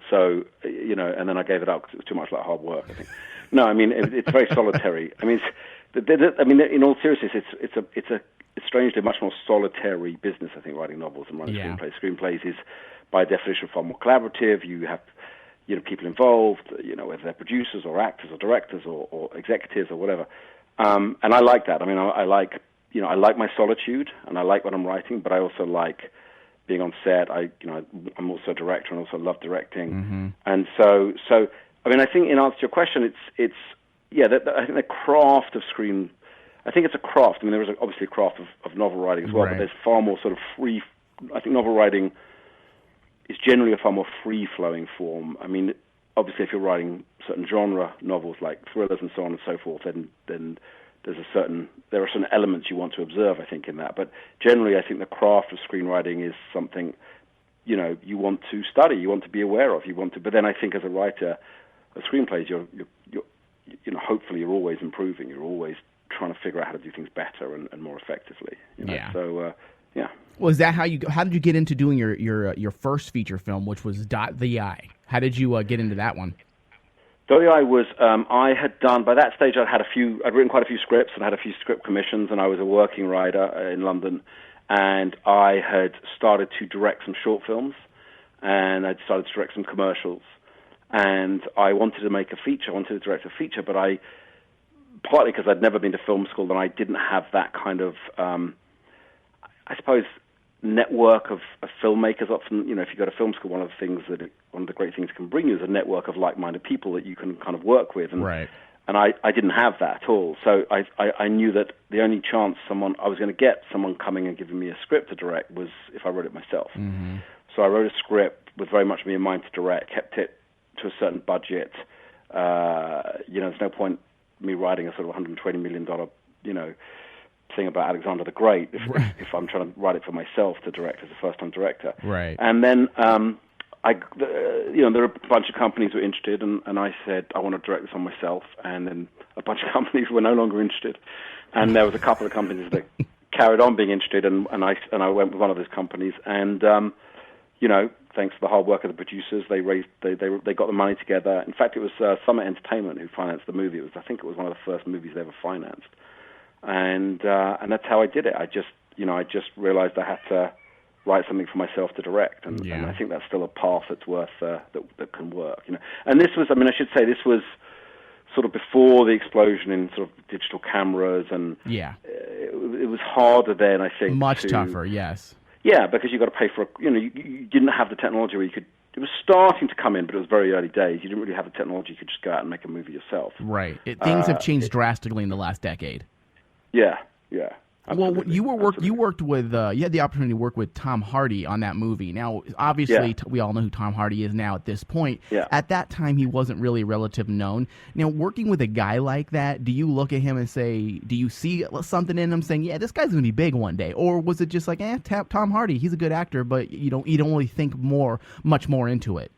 Speaker 20: and then I gave it up because it was too much like hard work, I think. No, it's very solitary. In all seriousness, it's strangely much more solitary business, I think, writing novels and writing screenplays. Screenplays is, by definition, far more collaborative. You have, people involved, whether they're producers or actors or directors or executives or whatever. And I like that. I like my solitude, and I like what I'm writing, but I also like being on set. I'm also a director and also love directing.
Speaker 8: Mm-hmm.
Speaker 20: And so I think in answer to your question, it's I think the craft of screen, I think it's a craft. There is obviously a craft of novel writing as well,
Speaker 8: right.
Speaker 20: But there's far more sort of free. I think novel writing is generally a far more free-flowing form. Obviously, if you're writing certain genre novels like thrillers and so on and so forth, then there are certain elements you want to observe, I think, in that. But generally, I think the craft of screenwriting is something you want to study, you want to be aware of, But then I think as a writer of screenplays, you're hopefully you're always improving. You're always trying to figure out how to do things better and more effectively.
Speaker 8: Yeah.
Speaker 20: So, yeah.
Speaker 8: Was that how did you get into doing your first feature film, which was Dot the Eye? How did you get into that one?
Speaker 20: Dot the Eye was, I had done, by that stage I'd written quite a few scripts and had a few script commissions, and I was a working writer in London, and I had started to direct some short films, and I'd started to direct some commercials. And I wanted to make a feature. I wanted to direct a feature, but partly because I'd never been to film school, and I didn't have that kind of, I suppose, network of filmmakers. Often, if you go to film school, one of the great things it can bring you is a network of like-minded people that you can kind of work with. And,
Speaker 8: right.
Speaker 20: And I didn't have that at all. So I knew that the only chance I was going to get someone coming and giving me a script to direct was if I wrote it myself.
Speaker 8: Mm-hmm.
Speaker 20: So I wrote a script with very much me in mind to direct, kept it to a certain budget. There's no point me writing a sort of $120 million, thing about Alexander the Great if I'm trying to write it for myself to direct as a first-time director.
Speaker 8: Right.
Speaker 20: And then there were a bunch of companies who were interested, and I said I want to direct this on myself. And then a bunch of companies were no longer interested, and there was a couple of companies that carried on being interested, and I went with one of those companies, and thanks to the hard work of the producers, they got the money together. In fact, it was Summit Entertainment who financed the movie. I think it was one of the first movies they ever financed, and that's how I did it. I just realized I had to write something for myself to direct, and I think that's still a path that's worth that can work. And this was, I should say, this was sort of before the explosion in sort of digital cameras, and it was harder then. I think
Speaker 8: much tougher. Yes.
Speaker 20: Yeah, because you got to pay for you didn't have the technology where you could. It was starting to come in, but it was very early days. You didn't really have the technology. You could just go out and make a movie yourself.
Speaker 8: Right. Things have changed drastically in the last decade.
Speaker 20: Yeah.
Speaker 8: Absolutely. Well, you worked with you had the opportunity to work with Tom Hardy on that movie. Now, obviously, we all know who Tom Hardy is now at this point.
Speaker 20: Yeah.
Speaker 8: At that time, he wasn't really relative known. Now, working with a guy like that, do you look at him and say, do you see something in him saying, yeah, this guy's going to be big one day? Or was it just like, Tom Hardy, he's a good actor, but you don't really think much more into it?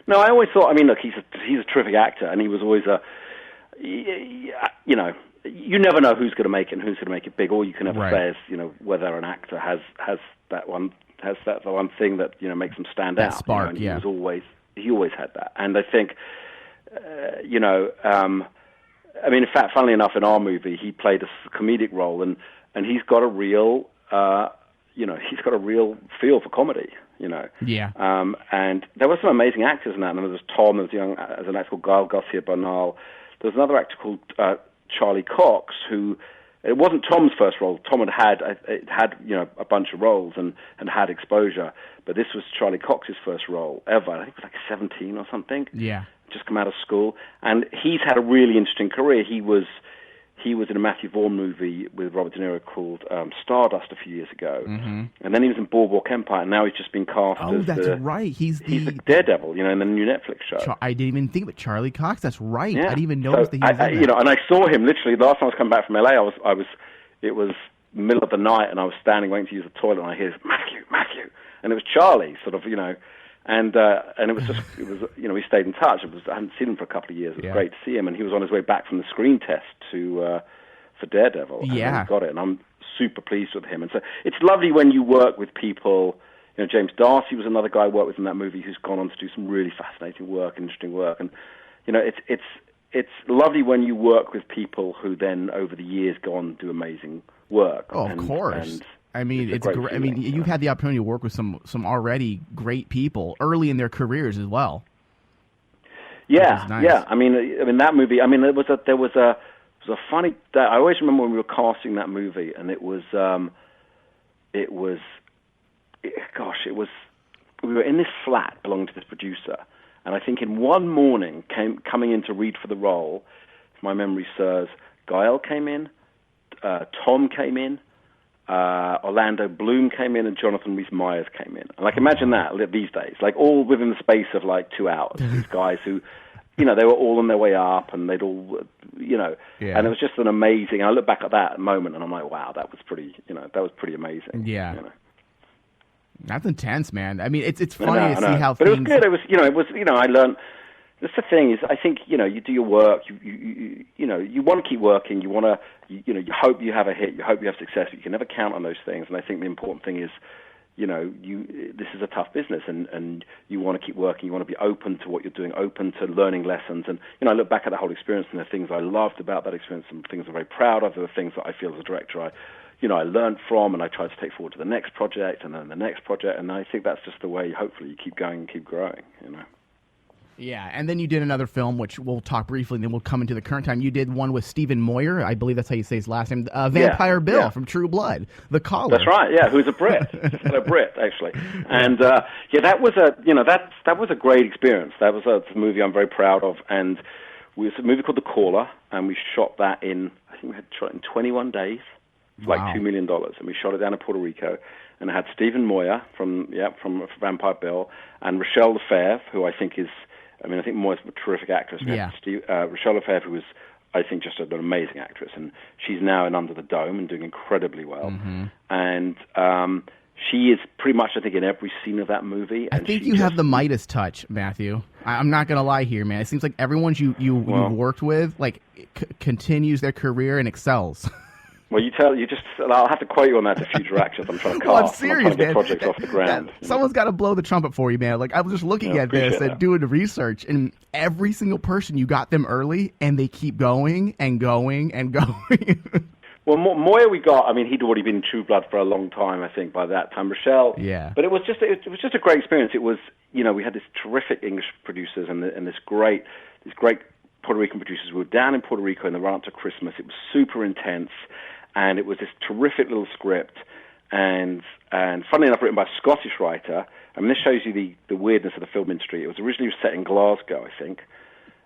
Speaker 20: No, I always thought, look, he's a terrific actor, and he was always you know, you never know who's going to make it and who's going to make it big. All you can ever say is, you know, whether an actor has that one thing that, you know, makes them stand out.
Speaker 8: Spark,
Speaker 20: you know, he always had that. And I think, you know, I mean, in fact, funnily enough, in our movie, he played a comedic role, and he's got a real, you know, he's got a real feel for comedy. You know, and there were some amazing actors in that. And there was Tom, there's an actor called Gael Garcia Bernal. There was another actor called Charlie Cox, who it wasn't Tom's first role. Tom had you know, a bunch of roles and had exposure, but this was Charlie Cox's first role ever. I think it was like 17 or something.
Speaker 8: Yeah,
Speaker 20: just come out of school, and he's had a really interesting career. He was in a Matthew Vaughn movie with Robert De Niro called Stardust a few years ago, and then he was in Boardwalk Empire, and now he's just been cast as
Speaker 8: that's right. He's the
Speaker 20: Daredevil, you know, in the new Netflix show.
Speaker 8: I didn't even think of it. Charlie Cox. That's right.
Speaker 20: Yeah.
Speaker 8: I didn't even notice that he was in that.
Speaker 20: You know, and I saw him literally the last time I was coming back from LA. It was middle of the night, and I was standing waiting to use the toilet, and I hear Matthew, and it was Charlie, sort of, you know. And it was you know, we stayed in touch. I hadn't seen him for a couple of years. It was great to see him, and he was on his way back from the screen test for Daredevil. And he got it, and I'm super pleased with him. And so it's lovely when you work with people. You know, James Darcy was another guy I worked with in that movie who's gone on to do some really fascinating work, interesting work. And you know, it's lovely when you work with people who then over the years go on and do amazing work.
Speaker 8: Oh, of course. I mean, it's great. I mean, you've had the opportunity to work with some already great people early in their careers as well.
Speaker 20: Yeah,
Speaker 8: nice.
Speaker 20: Yeah. I mean, that movie. I mean, there was a funny. I always remember when we were casting that movie, and it was. We were in this flat belonging to this producer, and I think in one morning coming in to read for the role, if my memory serves, Gael came in, Tom came in. Orlando Bloom came in, and Jonathan Rhys Meyers came in. And like, imagine that these days, like all within the space of like 2 hours. These guys who, you know, they were all on their way up, and they'd all, you know, and it was just an amazing. I look back at that moment, and I'm like, wow, that was pretty amazing.
Speaker 8: Yeah,
Speaker 20: you know?
Speaker 8: That's intense, man. I mean, it's funny to see how.
Speaker 20: But it was good. It was I learned. That's the thing is, I think, you know, you do your work. You know, you want to keep working. You want to, you know, you hope you have a hit. You hope you have success. But you can never count on those things. And I think the important thing is, you know, this is a tough business, and you want to keep working. You want to be open to what you're doing, open to learning lessons. And you know, I look back at the whole experience, and the things I loved about that experience, and things I'm very proud of. There were things that I feel as a director I learned from, and I tried to take forward to the next project, and then the next project. And I think that's just the way. Hopefully, you keep going and keep growing. You know.
Speaker 8: Yeah, and then you did another film, which we'll talk briefly, and then we'll come into the current time. You did one with Stephen Moyer, I believe that's how you say his last name, Vampire Bill from True Blood, The Caller.
Speaker 20: That's right, yeah, who's a Brit, a Brit actually, and that was a great experience. That was a movie I'm very proud of, and it was a movie called The Caller, and we shot that I think we had shot it in 21 days, for like $2 million, and we shot it down in Puerto Rico. And it had Stephen Moyer from Vampire Bill, and Rochelle Lefebvre, who I think is. I mean, I think Moyer's a terrific actress. Rochelle Lefebvre, who was, I think, just an amazing actress, and she's now in Under the Dome and doing incredibly well.
Speaker 8: Mm-hmm.
Speaker 20: And she is pretty much, I think, in every scene of that movie.
Speaker 8: I think you have the Midas touch, Matthew. I'm not going to lie here, man. It seems like everyone you've worked with, like, continues their career and excels.
Speaker 20: Well, I'll have to quote you on that to future actors. I'm trying to cast.
Speaker 8: I'm serious,
Speaker 20: I'm trying to get
Speaker 8: man.
Speaker 20: projects off the ground.
Speaker 8: Someone's got to blow the trumpet for you, man. Like, I was just looking at this and doing the research, and every single person, you got them early, and they keep going and going and going.
Speaker 20: Well, Moyer he'd already been in True Blood for a long time, I think, by that time. Rochelle, but it was just a great experience. It was, you know, we had this terrific English producers and this great Puerto Rican producers. We were down in Puerto Rico in the run-up to Christmas. It was super intense. And it was this terrific little script, and funnily enough, written by a Scottish writer. I mean, this shows you the weirdness of the film industry. It was originally set in Glasgow, I think,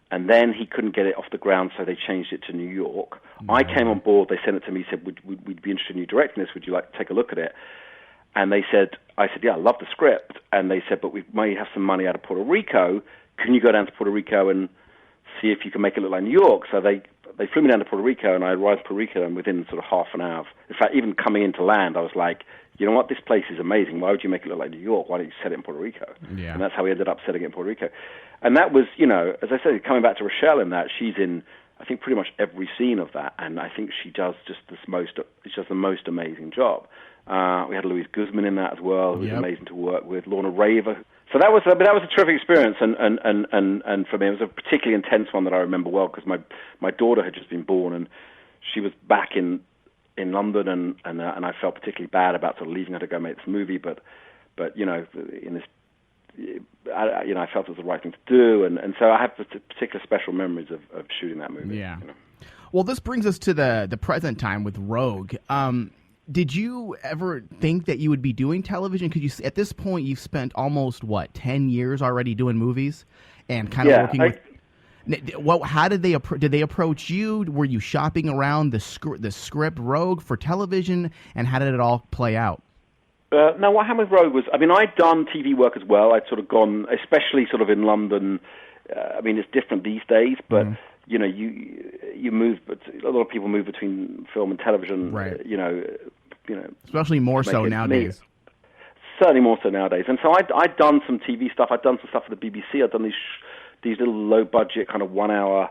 Speaker 20: and then he couldn't get it off the ground, so they changed it to New York. Mm-hmm. I came on board. They sent it to me, said, "We'd be interested in you directing this. Would you like to take a look at it?" And I said, "Yeah, I love the script." And they said, "But we may have some money out of Puerto Rico. Can you go down to Puerto Rico and see if you can make it look like New York?" So they flew me down to Puerto Rico, and I arrived in Puerto Rico, and within sort of half an hour, in fact, even coming into land, I was like, you know what, this place is amazing. Why would you make it look like New York? Why don't you set it in Puerto Rico?
Speaker 8: Yeah.
Speaker 20: And that's how we ended up setting it in Puerto Rico. And that was, you know, as I said, coming back to Rochelle in that, she's in I think pretty much every scene of that, and I think she does just the most amazing job. We had Louise Guzman in that as well, who was amazing to work with. Lorna Raver. So that was a terrific experience, and for me it was a particularly intense one that I remember well because my daughter had just been born and she was back in London, and I felt particularly bad about sort of leaving her to go make this movie, but in this. I felt it was the right thing to do, and so I have particular special memories of shooting that movie.
Speaker 8: Yeah. Well, this brings us to the present time with Rogue. Did you ever think that you would be doing television? Because at this point, you've spent almost 10 years already doing movies, and kind of working with. Well, how did they approach you? Were you shopping around the script Rogue for television, and how did it all play out?
Speaker 20: No, what happened with Rogue was, I'd done TV work as well. I'd sort of gone, especially sort of in London. It's different these days, but you move. But a lot of people move between film and television. Right.
Speaker 8: Especially more so nowadays.
Speaker 20: Certainly more so nowadays. And so I'd done some TV stuff. I'd done some stuff for the BBC. I'd done these little low budget kind of 1 hour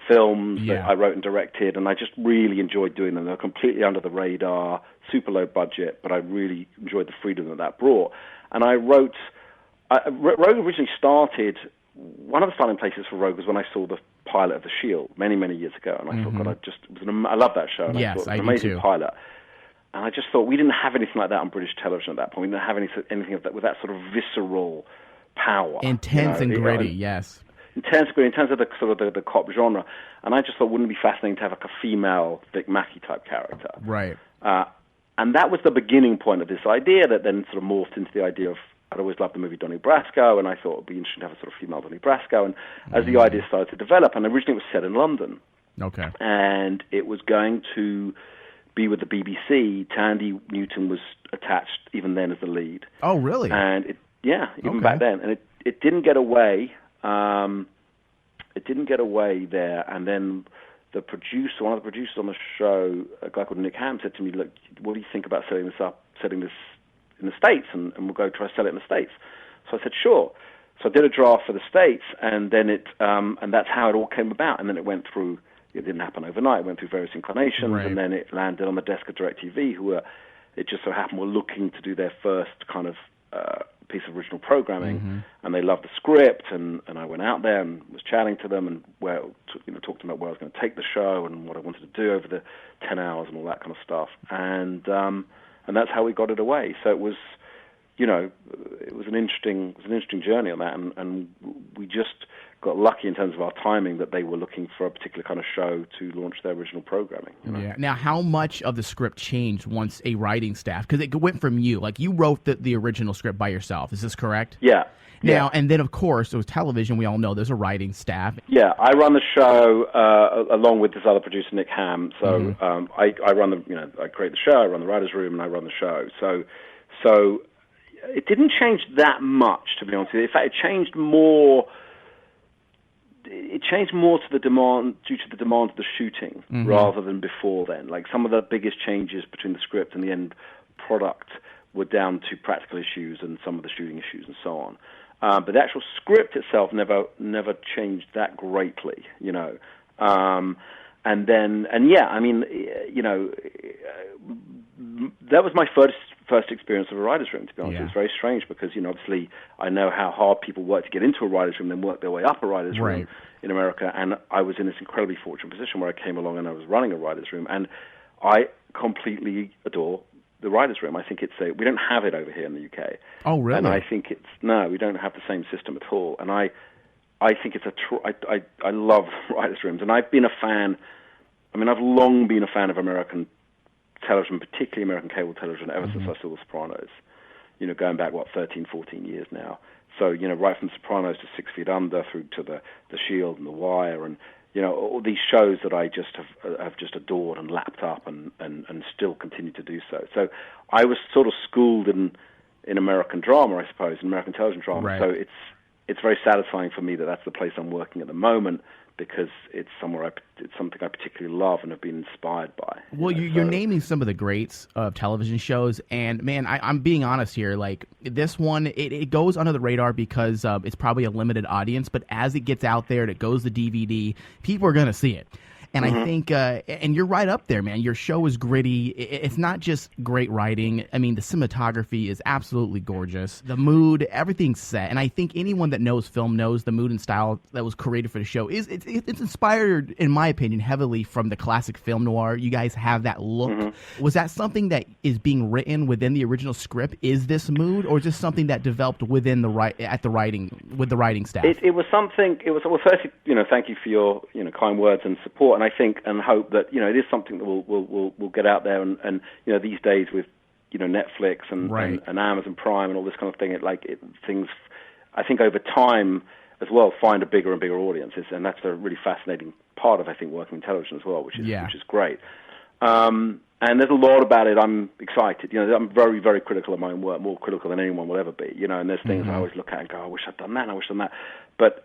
Speaker 20: films that I wrote and directed, and I just really enjoyed doing them. They were completely under the radar, super low budget, but I really enjoyed the freedom that brought. And Rogue originally started, one of the starting places for Rogue was when I saw the pilot of The Shield many, many years ago, and I thought, God, I love that show. And I thought it was an amazing pilot. And I just thought we didn't have anything like that on British television at that point. We didn't have anything of that with that sort of visceral power.
Speaker 8: Intense and gritty, yes.
Speaker 20: Intense in terms of the sort of the cop genre, and I just thought wouldn't it be fascinating to have like a female Vic Mackey type character,
Speaker 8: right?
Speaker 20: And that was the beginning point of this idea that then sort of morphed into the idea of I'd always loved the movie Donnie Brasco, and I thought it'd be interesting to have a sort of female Donnie Brasco, and as the idea started to develop, and originally it was set in London, and it was going to be with the BBC. Tandy Newton was attached even then as the lead.
Speaker 8: Oh, really?
Speaker 20: And even back then, and it didn't get away. It didn't get away there, and then one of the producers on the show, a guy called Nick Ham, said to me, "Look, what do you think about setting this in the States, and we'll go try to sell it in the States?" So I said, "Sure." So I did a draft for the States, and then and that's how it all came about. And then it went through. It didn't happen overnight. It went through various inclinations, and then it landed on the desk of DirecTV, who it just so happened were looking to do their first kind of piece of original programming, and they loved the script, and I went out there and was chatting to them and talked about where I was going to take the show and what I wanted to do over the 10 hours and all that kind of stuff, and that's how we got it away. So it was, it was an interesting journey on that, and we just got lucky in terms of our timing that they were looking for a particular kind of show to launch their original programming.
Speaker 8: Yeah. Now, how much of the script changed once a writing staff? Because it went from you, like you wrote the original script by yourself. Is this correct?
Speaker 20: Yeah.
Speaker 8: Now, and then of course, it was television. We all know there's a writing staff.
Speaker 20: Yeah, I run the show along with this other producer, Nick Ham. So I run I create the show, I run the writers' room, and I run the show. So it didn't change that much, to be honest with you. In fact, it changed more. It changed more to the demand due to the demand of the shooting rather than before then. Like some of the biggest changes between the script and the end product were down to practical issues and some of the shooting issues and so on. But the actual script itself never changed that greatly, that was my first experience of a writer's room, to be honest. Yeah. It's very strange because, obviously I know how hard people work to get into a writer's room, then work their way up a writer's room in America, and I was in this incredibly fortunate position where I came along and I was running a writer's room, and I completely adore the writers' room. I think we don't have it over here in the UK.
Speaker 8: Oh, really?
Speaker 20: And I think we don't have the same system at all. And I think it's I love writers' rooms, and I've been a fan. I've long been a fan of American television, particularly American cable television, ever since I saw The Sopranos. Going back 13, 14 years now. So right from The Sopranos to 6 Feet Under through to the Shield and The Wire, and all these shows that I just have just adored and lapped up and still continue to do so. So I was sort of schooled in American drama, I suppose, in American television drama. Right. So it's very satisfying for me that that's the place I'm working at the moment, because it's something I particularly love and have been inspired by.
Speaker 8: Well, you're naming some of the greats of television shows, and man, I'm being honest here. Like this one, it goes under the radar because it's probably a limited audience, but as it gets out there and it goes to DVD, people are going to see it. And I think, and you're right up there, man. Your show is gritty. It's not just great writing. I mean, the cinematography is absolutely gorgeous. The mood, everything's set. And I think anyone that knows film knows the mood and style that was created for the show is it's inspired, in my opinion, heavily from the classic film noir. You guys have that look. Was that something that is being written within the original script? Is this mood, or is this something that developed within the writing staff?
Speaker 20: It was something. It was, well, firstly, thank you for your kind words and support, and I think and hope that it is something that will get out there, and these days with Netflix and Amazon Prime and all this kind of thing, things I think over time as well find a bigger and bigger audience, and that's a really fascinating part of, I think, working in television as well, which is great. And there's a lot about it. I'm excited. I'm very, very critical of my own work, more critical than anyone will ever be. And there's things I always look at and go, I wish I'd done that, and I wish I'd done that. But,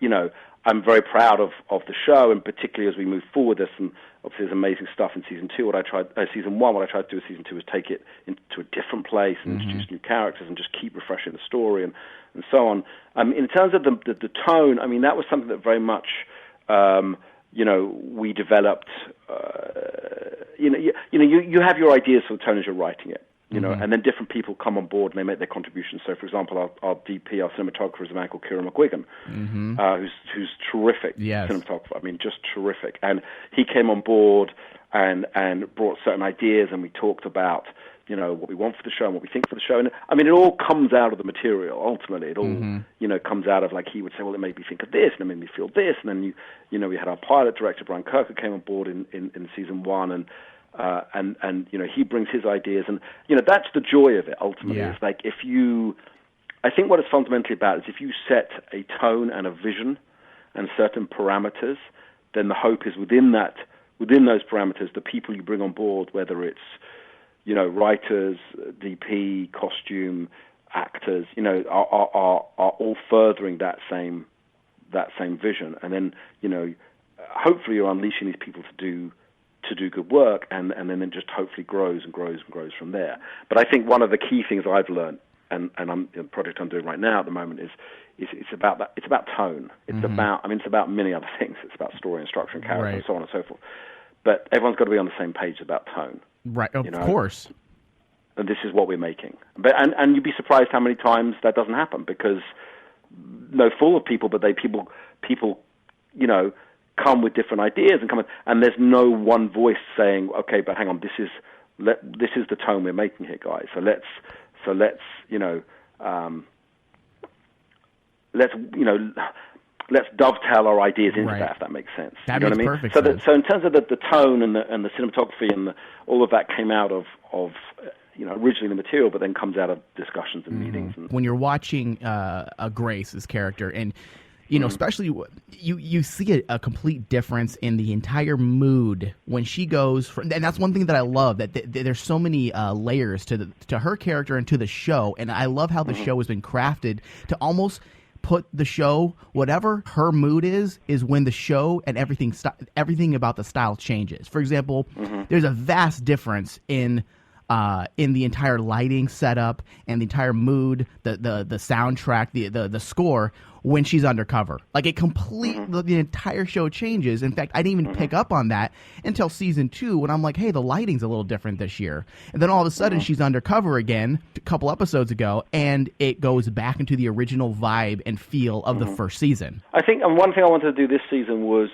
Speaker 20: I'm very proud of the show, and particularly as we move forward, obviously there's amazing stuff in season 1. What I tried to do with season 2 was take it into a different place and introduce new characters and just keep refreshing the story and so on. In terms of the tone, I mean, that was something that very much, we developed. You have your ideas for the tone as you're writing it, and then different people come on board and they make their contributions. So, for example, our DP, our cinematographer, is a man called Kieran McGuigan, who's terrific cinematographer. I mean, just terrific. And he came on board and brought certain ideas, and we talked about what we want for the show and what we think for the show. And I mean, it all comes out of the material. Ultimately, it all comes out of, like, he would say, well, it made me think of this, and it made me feel this, and then we had our pilot director Brian Kirk, who came on board in season 1, and he brings his ideas, and that's the joy of it. Ultimately, it's like I think what it's fundamentally about is if you set a tone and a vision and certain parameters, then the hope is within those parameters, the people you bring on board, whether it's writers, DP, costume, actors, are all furthering that same vision, and then hopefully you're unleashing these people to do good work, and then it just hopefully grows and grows and grows from there. But I think one of the key things I've learned, and the project I'm doing right now at the moment is it's about that. It's about tone. It's it's about many other things. It's about story and structure and character and so on and so forth. But everyone's got to be on the same page about tone.
Speaker 8: Right, of course.
Speaker 20: And this is what we're making. But and you'd be surprised how many times that doesn't happen, because no full of people, but people come with different ideas and there's no one voice saying, okay, but hang on, this is the tone we're making here, guys. So let's dovetail our ideas into that, if that makes sense.
Speaker 8: That makes perfect
Speaker 20: sense. So in terms of the tone and the cinematography and all of that came out of originally the material, but then comes out of discussions and meetings.
Speaker 8: When you're watching Grace's character, and especially you see a complete difference in the entire mood when she goes from, and that's one thing that I love, that there's so many layers to her character and to the show, and I love how the show has been crafted to almost put the show, whatever her mood is when the show and everything about the style changes. For example, there's a vast difference in the entire lighting setup and the entire mood, the soundtrack, the score when she's undercover. Like, it the entire show changes. In fact, I didn't even pick up on that until season 2, when I'm like, hey, the lighting's a little different this year. And then all of a sudden she's undercover again a couple episodes ago, and it goes back into the original vibe and feel of the first season.
Speaker 20: I think, and one thing I wanted to do this season was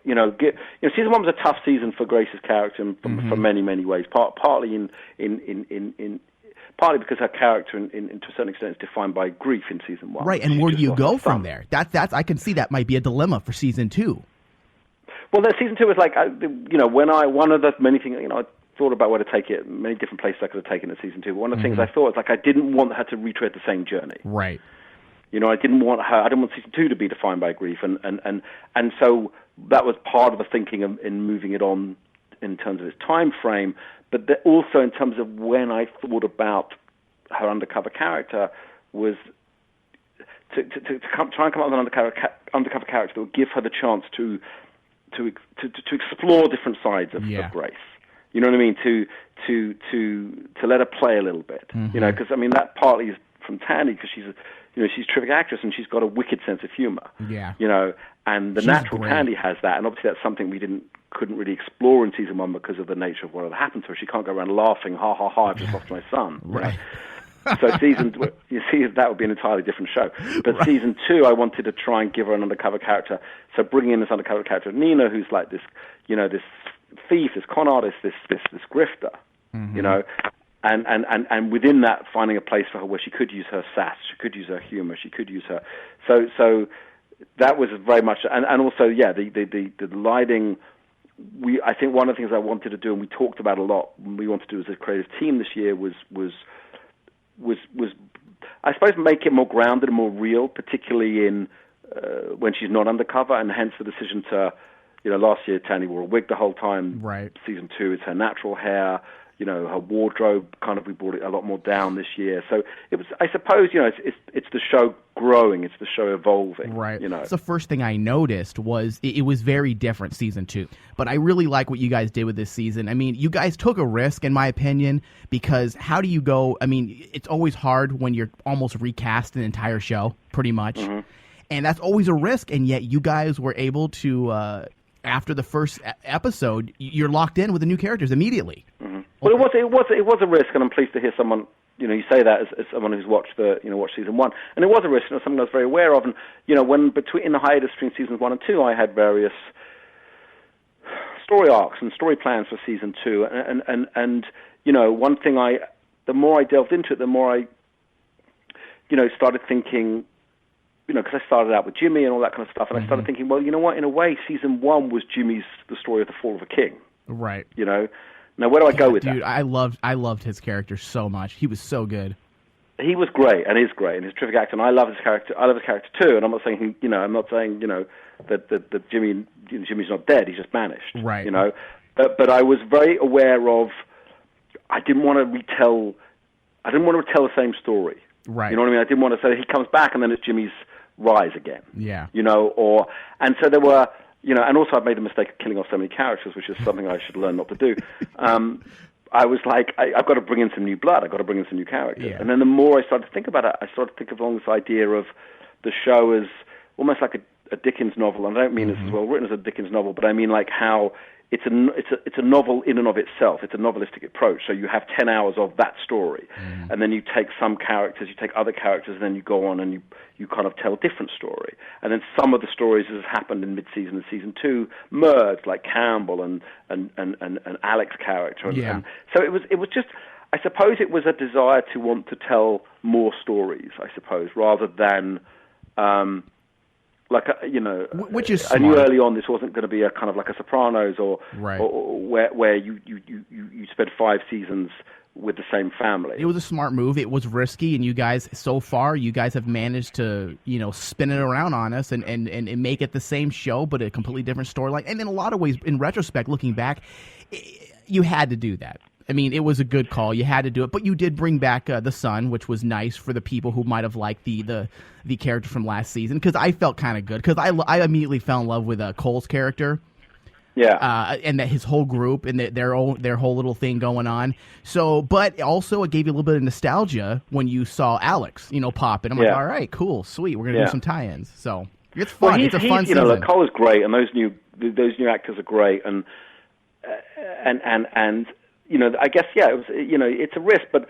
Speaker 20: season 1 was a tough season for Grace's character for many, many ways. Partly partly because her character, to a certain extent, is defined by grief in season 1.
Speaker 8: Right, and where do you go from there? That's I can see that might be a dilemma for season 2.
Speaker 20: Well, season 2 was like, one of the many things, I thought about where to take it, many different places I could have taken it in season 2. But one of the things I thought was, like, I didn't want her to retread the same journey.
Speaker 8: Right.
Speaker 20: I didn't want season 2 to be defined by grief, and so that was part of the thinking in moving it on in terms of its time frame, but also in terms of when I thought about her undercover character was to try and come up with an undercover character that would give her the chance to explore different sides of Grace. You know what I mean? To let her play a little bit. Because that partly is from Tandy, because she's a terrific actress and she's got a wicked sense of humor.
Speaker 8: Yeah.
Speaker 20: And the
Speaker 8: She's
Speaker 20: natural
Speaker 8: great.
Speaker 20: Candy has that, and obviously that's something we couldn't really explore in season 1 because of the nature of what had happened to her. She can't go around laughing, ha ha ha, I've just lost my son.
Speaker 8: Right.
Speaker 20: So you see, that would be an entirely different show. But season 2, I wanted to try and give her an undercover character. So bringing in this undercover character, Nina, who's like this, this thief, this con artist, this grifter, and within that, finding a place for her where she could use her sass, she could use her humor, she could use her. So that was very much, and also, the lighting. I think one of the things I wanted to do, and we talked about a lot, we wanted to do as a creative team this year was I suppose make it more grounded and more real, particularly in when she's not undercover, and hence the decision to, last year Tanny wore a wig the whole time.
Speaker 8: Right.
Speaker 20: Season 2, it's her natural hair. Her wardrobe we brought it a lot more down this year. So it was, I suppose, it's the show growing, it's the show evolving.
Speaker 8: Right. That's the first thing I noticed was it was very different season 2. But I really like what you guys did with this season. I mean, you guys took a risk, in my opinion, because how do you go? I mean, it's always hard when you're almost recast an entire show, pretty much, and that's always a risk. And yet, you guys were able to. After the first episode, you're locked in with the new characters immediately.
Speaker 20: Well, it was a risk, and I'm pleased to hear someone, you say that as someone who's watched watched season 1, and it was a risk, something I was very aware of. And when in the hiatus between seasons 1 and 2, I had various story arcs and story plans for season 2, and one thing the more I delved into it, the more I, started thinking. Because I started out with Jimmy and all that kind of stuff, and I started thinking, well, you know what? In a way, season 1 was the story of the fall of a king.
Speaker 8: Right.
Speaker 20: Now where do I go with
Speaker 8: dude,
Speaker 20: that?
Speaker 8: I loved his character so much. He was so good.
Speaker 20: He was great and is great, and he's a terrific actor. And I love his character. I love his character too. And I'm not saying that Jimmy's not dead. He's just vanished.
Speaker 8: Right.
Speaker 20: But I was very aware of. I didn't want to retell the same story.
Speaker 8: Right.
Speaker 20: You know what I mean? I didn't want to say he comes back and then it's Jimmy's rise again.
Speaker 8: Yeah.
Speaker 20: And so there were, and also I've made the mistake of killing off so many characters, which is something I should learn not to do. I was like, I've got to bring in some new blood. I've got to bring in some new characters.
Speaker 8: Yeah.
Speaker 20: And then the more I started to think about it, I started to think along this idea of the show as almost like a Dickens novel. And I don't mean it's as well written as a Dickens novel, but I mean like how it's a novel in and of itself. It's a novelistic approach. So you have 10 hours of that story, and then you take some characters, you take other characters, and then you go on and you kind of tell a different story. And then some of the stories that have happened in mid-season and season 2 merged, like Campbell and Alec's character. And so it was just, I suppose it was a desire to want to tell more stories, I suppose, rather than
Speaker 8: which is
Speaker 20: I knew
Speaker 8: smart.
Speaker 20: early on this wasn't going to be a kind of like a Sopranos or where you spent 5 seasons with the same family.
Speaker 8: It was a smart move. It was risky, and you guys have managed to spin it around on us and make it the same show but a completely different storyline. And in a lot of ways, in retrospect, looking back, you had to do that. I mean, it was a good call. You had to do it, but you did bring back the son, which was nice for the people who might have liked the character from last season. Because I felt kind of good because I immediately fell in love with Cole's character.
Speaker 20: Yeah,
Speaker 8: and that his whole group and their whole little thing going on. So, but also it gave you a little bit of nostalgia when you saw Alex, pop, and I'm like, all right, cool, sweet, we're gonna do some tie-ins. So it's fun. It's a fun season.
Speaker 20: Cole is great, and those new actors are great, and I guess it was it's a risk, but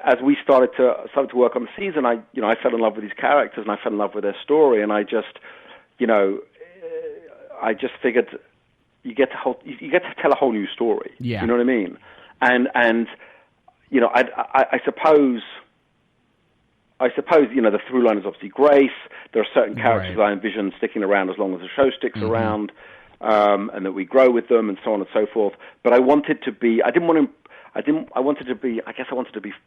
Speaker 20: as we started to work on the season, I fell in love with these characters and I fell in love with their story, and I just figured you get to tell a whole new story.
Speaker 8: Yeah.
Speaker 20: You know what I mean? And I suppose the through line is obviously Grace. There are certain characters I envision sticking around as long as the show sticks around. And that we grow with them, and so on and so forth. But I wanted to be. I wanted to be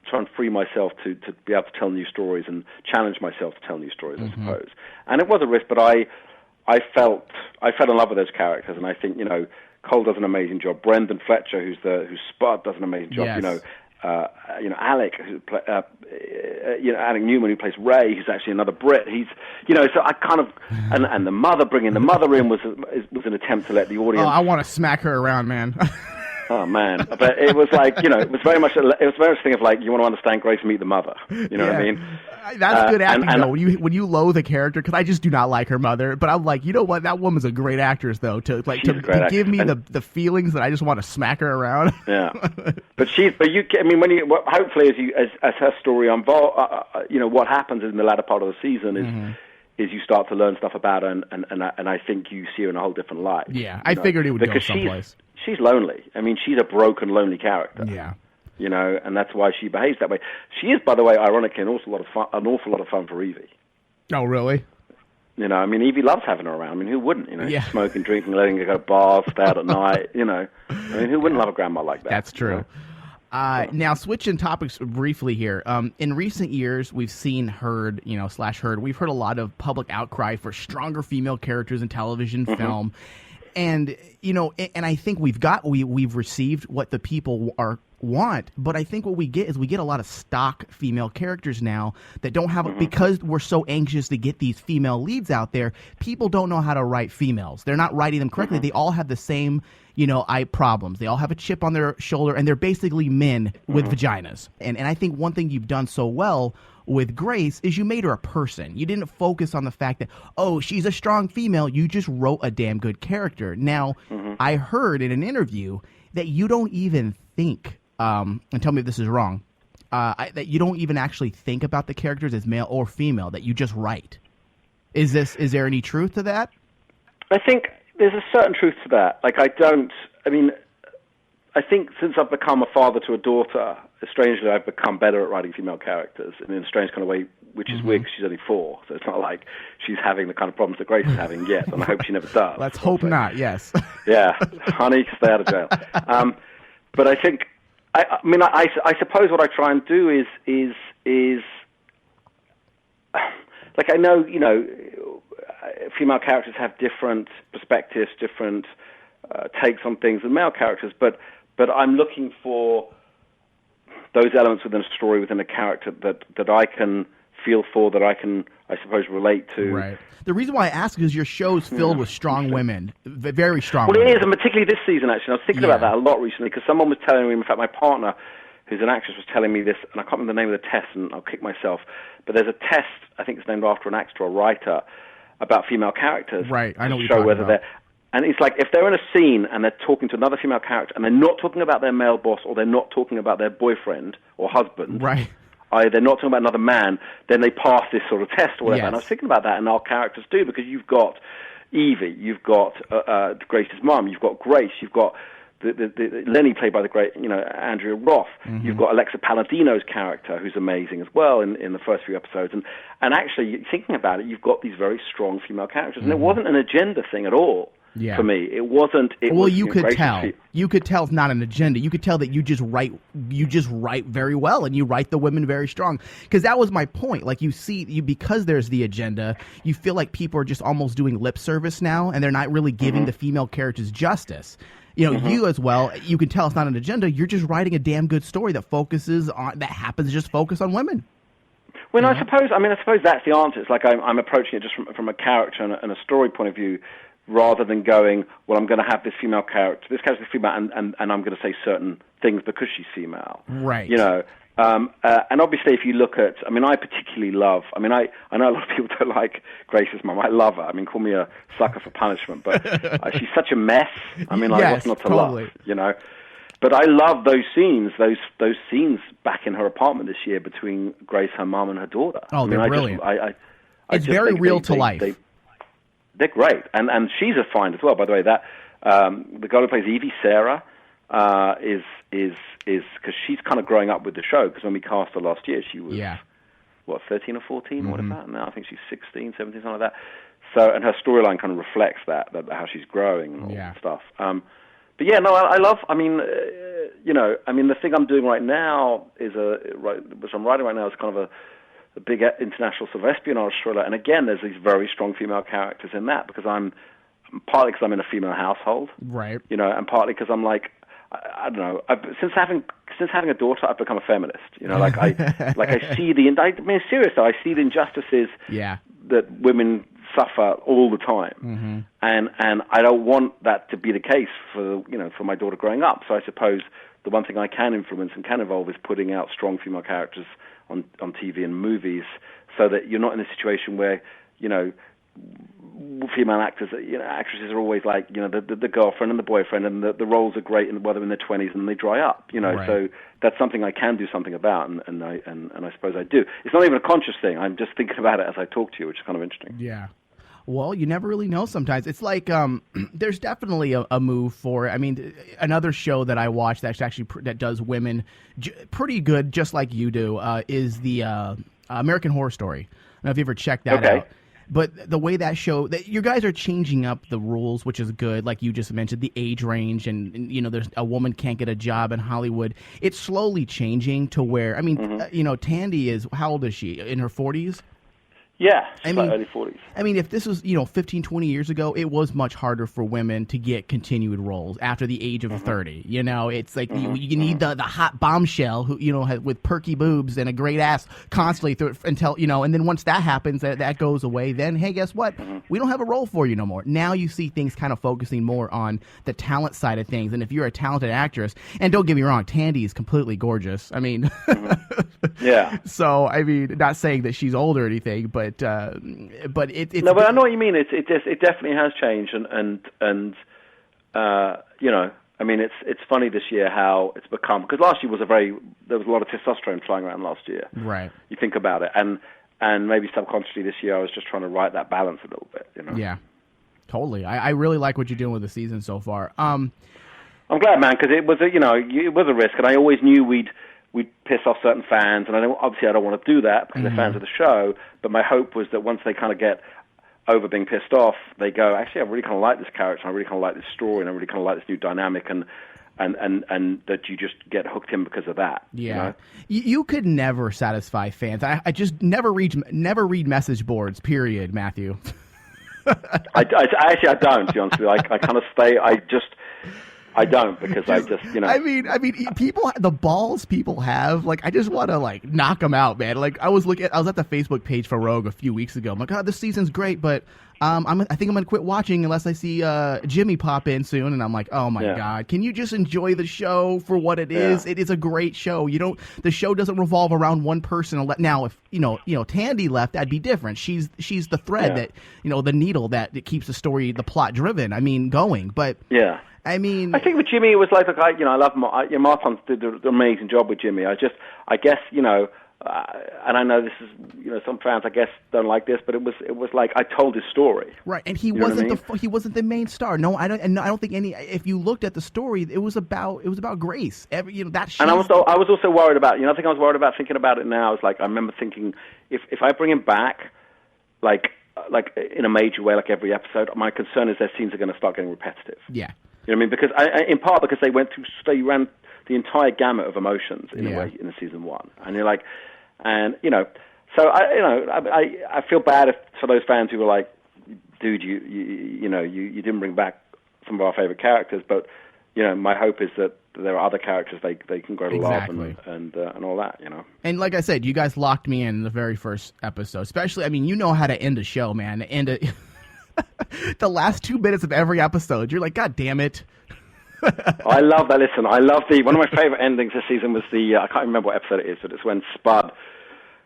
Speaker 20: trying to free myself to be able to tell new stories and challenge myself to tell new stories. I suppose. And it was a risk, but I fell in love with those characters, and I think Cole does an amazing job. Brendan Fletcher, who's Spud, does an amazing job.
Speaker 8: Yes.
Speaker 20: Alec, Alec Newman, who plays Ray, who's actually another Brit. He's, so I kind of, and the mother, bringing the mother in was an attempt to let the audience.
Speaker 8: Oh, I want to smack her around, man.
Speaker 20: Oh man! But it was like, it was very much a thing of like, you want to understand Grace, meet the mother. You know what I mean?
Speaker 8: That's good acting, though. When you loathe a character, because I just do not like her mother, but I'm like, you know what? That woman's a great actress, though. To give me the feelings that I just want to smack her around.
Speaker 20: Yeah, hopefully as her story unfolds, what happens in the latter part of the season is you start to learn stuff about her, and I think you see her in a whole different light.
Speaker 8: Yeah, I figured it would go someplace.
Speaker 20: She's lonely. I mean, she's a broken, lonely character.
Speaker 8: Yeah.
Speaker 20: And that's why she behaves that way. She is, by the way, ironically, an awful lot of fun for Evie.
Speaker 8: Oh, really?
Speaker 20: I mean, Evie loves having her around. I mean, who wouldn't? Smoking, drinking, letting her go to bars, stay out at night. I mean, who wouldn't love a grandma like that?
Speaker 8: That's true. Now, switching topics briefly here. In recent years, we've seen we've heard a lot of public outcry for stronger female characters in television, film. And I think we've received what the people want, but I think what we get a lot of stock female characters now that don't have because we're so anxious to get these female leads out there. People don't know how to write females. They're not writing them correctly. They all have the same eye problems. They all have a chip on their shoulder, and they're basically men with vaginas. And I think one thing you've done so well with Grace is you made her a person. You didn't focus on the fact that, she's a strong female. You just wrote a damn good character. Now, I heard in an interview that you don't even think, and tell me if this is wrong, that you don't even actually think about the characters as male or female, that you just write. Is there any truth to that?
Speaker 20: I think there's a certain truth to that. I think since I've become a father to a daughter, strangely, I've become better at writing female characters in a strange kind of way, which is weird because she's only 4, so it's not like she's having the kind of problems that Grace is having yet, and I hope she never does.
Speaker 8: Let's hope not, yes.
Speaker 20: Yeah, honey, stay out of jail. But I think, I suppose what I try and do is like, I know, female characters have different perspectives, different takes on things than male characters, but I'm looking for those elements within a story, within a character that I can feel for, that I can, I suppose, relate to.
Speaker 8: Right. The reason why I ask is your show's filled with strong women, very strong women.
Speaker 20: Well, it is, and particularly this season, actually. I was thinking about that a lot recently, because someone was telling me, in fact, my partner, who's an actress, was telling me this, and I can't remember the name of the test, and I'll kick myself, but there's a test, I think it's named after an actor or a writer, about female characters.
Speaker 8: Right, I know what you're
Speaker 20: show
Speaker 8: talking
Speaker 20: whether
Speaker 8: about.
Speaker 20: And it's like, if they're in a scene and they're talking to another female character and they're not talking about their male boss, or they're not talking about their boyfriend or husband,
Speaker 8: right?
Speaker 20: They're not talking about another man, then they pass this sort of test or whatever.
Speaker 8: Yes.
Speaker 20: And I was thinking about that, and our characters do, because you've got Evie, you've got Grace's mum, you've got Grace, you've got the Lenny, played by the great Andrea Routh. You've got Alexa Palladino's character, who's amazing as well in the first few episodes. And actually, thinking about it, you've got these very strong female characters. And it wasn't an agenda thing at all.
Speaker 8: Yeah.
Speaker 20: For me, it wasn't.
Speaker 8: You could tell. You could tell it's not an agenda. You could tell that you just write very well, and you write the women very strong. Because that was my point. Like, because there's the agenda, you feel like people are just almost doing lip service now, and they're not really giving the female characters justice. You as well. You can tell it's not an agenda. You're just writing a damn good story that happens to just focus on women.
Speaker 20: Well, I suppose that's the answer. It's like I'm approaching it just from a character and a story point of view, rather than going, well, I'm going to have this female character, this character is female, and I'm going to say certain things because she's female.
Speaker 8: Right.
Speaker 20: And obviously, if you look at, I particularly love, I know a lot of people don't like Grace's mum. I love her. Call me a sucker for punishment, but she's such a mess. What's not to
Speaker 8: totally
Speaker 20: love, But I love those scenes, those scenes back in her apartment this year between Grace, her mum, and her daughter.
Speaker 8: Oh, they're brilliant. It's very real to life.
Speaker 20: They're great, and she's a find as well. By the way, that the girl who plays Evie, Sarah, is because she's kind of growing up with the show. Because when we cast her last year, she was 13 or 14, or whatever. Now I think she's 16, 17, something like that. So, and her storyline kind of reflects that how she's growing and all that stuff. But yeah, no, I love. The thing I'm doing right now is which I'm writing right now is kind of a big international sort of espionage thriller, and again, there's these very strong female characters in that, because partly because I'm in a female household,
Speaker 8: right?
Speaker 20: And partly because I'm like, I don't know, since having a daughter, I've become a feminist. I see seriously, I see the injustices that women suffer all the time.
Speaker 8: Mm-hmm.
Speaker 20: And I don't want that to be the case for my daughter growing up. So I suppose the one thing I can influence and can evolve is putting out strong female characters on TV and movies, so that you're not in a situation where female actresses are always like the girlfriend and the boyfriend, and the roles are great, and whether in their 20s and they dry up.
Speaker 8: Right.
Speaker 20: So that's something I can do something about, and I suppose I do. It's not even a conscious thing. I'm just thinking about it as I talk to you, which is kind of interesting.
Speaker 8: Yeah. Well, you never really know sometimes. It's like there's definitely a move for it. I mean, another show that I watch that does women pretty good, just like you do, is the American Horror Story. I don't know if you ever checked that out. But the way that show, you guys are changing up the rules, which is good. Like you just mentioned, the age range, and there's a woman can't get a job in Hollywood. It's slowly changing to where, I mean, Tandy is, how old is she? In her 40s?
Speaker 20: Yeah, early 40s.
Speaker 8: I mean, if this was, 15, 20 years ago, it was much harder for women to get continued roles after the age of 30. It's like you need the hot bombshell who, with perky boobs and a great ass constantly until, and then once that happens, that goes away, then, hey, guess what? We don't have a role for you no more. Now you see things kind of focusing more on the talent side of things. And if you're a talented actress, and don't get me wrong, Tandy is completely gorgeous. I mean,
Speaker 20: yeah.
Speaker 8: So, I mean, not saying that she's old or anything, but it's
Speaker 20: no, but I know what you mean. It definitely has changed, and I mean, it's funny this year how it's become, because last year there was a lot of testosterone flying around last year.
Speaker 8: Right.
Speaker 20: You think about it, and maybe subconsciously this year I was just trying to right that balance a little bit.
Speaker 8: Yeah, totally. I really like what you're doing with the season so far.
Speaker 20: I'm glad, man, because it was a risk, and I always knew we'd piss off certain fans, and obviously I don't want to do that because they're fans of the show, but my hope was that once they kind of get over being pissed off, they go, actually, I really kind of like this character, I really kind of like this story, and I really kind of like this new dynamic, and that you just get hooked in because of that.
Speaker 8: Yeah. You could never satisfy fans. I just never read message boards, period, Matthew.
Speaker 20: I don't, to be honest with you. I kind of stay, I don't, because I just,
Speaker 8: I mean, people, the balls people have, like, I just want to, knock them out, man. Like, I was at the Facebook page for Rogue a few weeks ago. I'm like, this season's great, but I think I'm going to quit watching unless I see Jimmy pop in soon. And I'm like, oh my God, can you just enjoy the show for what it is? It is a great show. The show doesn't revolve around one person. Now, if, Tandy left, that'd be different. She's the thread that, the needle that keeps the story, the plot driven. I mean, going, but
Speaker 20: yeah.
Speaker 8: I mean,
Speaker 20: I think with Jimmy it was like I love Marpon did an amazing job with Jimmy. I guess and I know this is some fans I guess don't like this, but it was like I told his story.
Speaker 8: Right, and he wasn't the main star. No, I don't think any. If you looked at the story, it was about Grace. And I was
Speaker 20: also worried about I think I was worried about thinking about it now. It's like I remember thinking if I bring him back, like in a major way, like every episode, my concern is their scenes are going to start getting repetitive.
Speaker 8: Yeah.
Speaker 20: You know what I mean? Because in part because they ran the entire gamut of emotions in a way in the season one, and you're like, so I feel bad for those fans who were like, dude, you didn't bring back some of our favorite characters, but my hope is that there are other characters they can grow to love and all that,
Speaker 8: And like I said, you guys locked me in the very first episode, especially. I mean, you know how to end a show, man. The last 2 minutes of every episode, you're like, God damn it.
Speaker 20: I love that. Listen, I love one of my favorite endings this season was I can't remember what episode it is, but it's when Spud,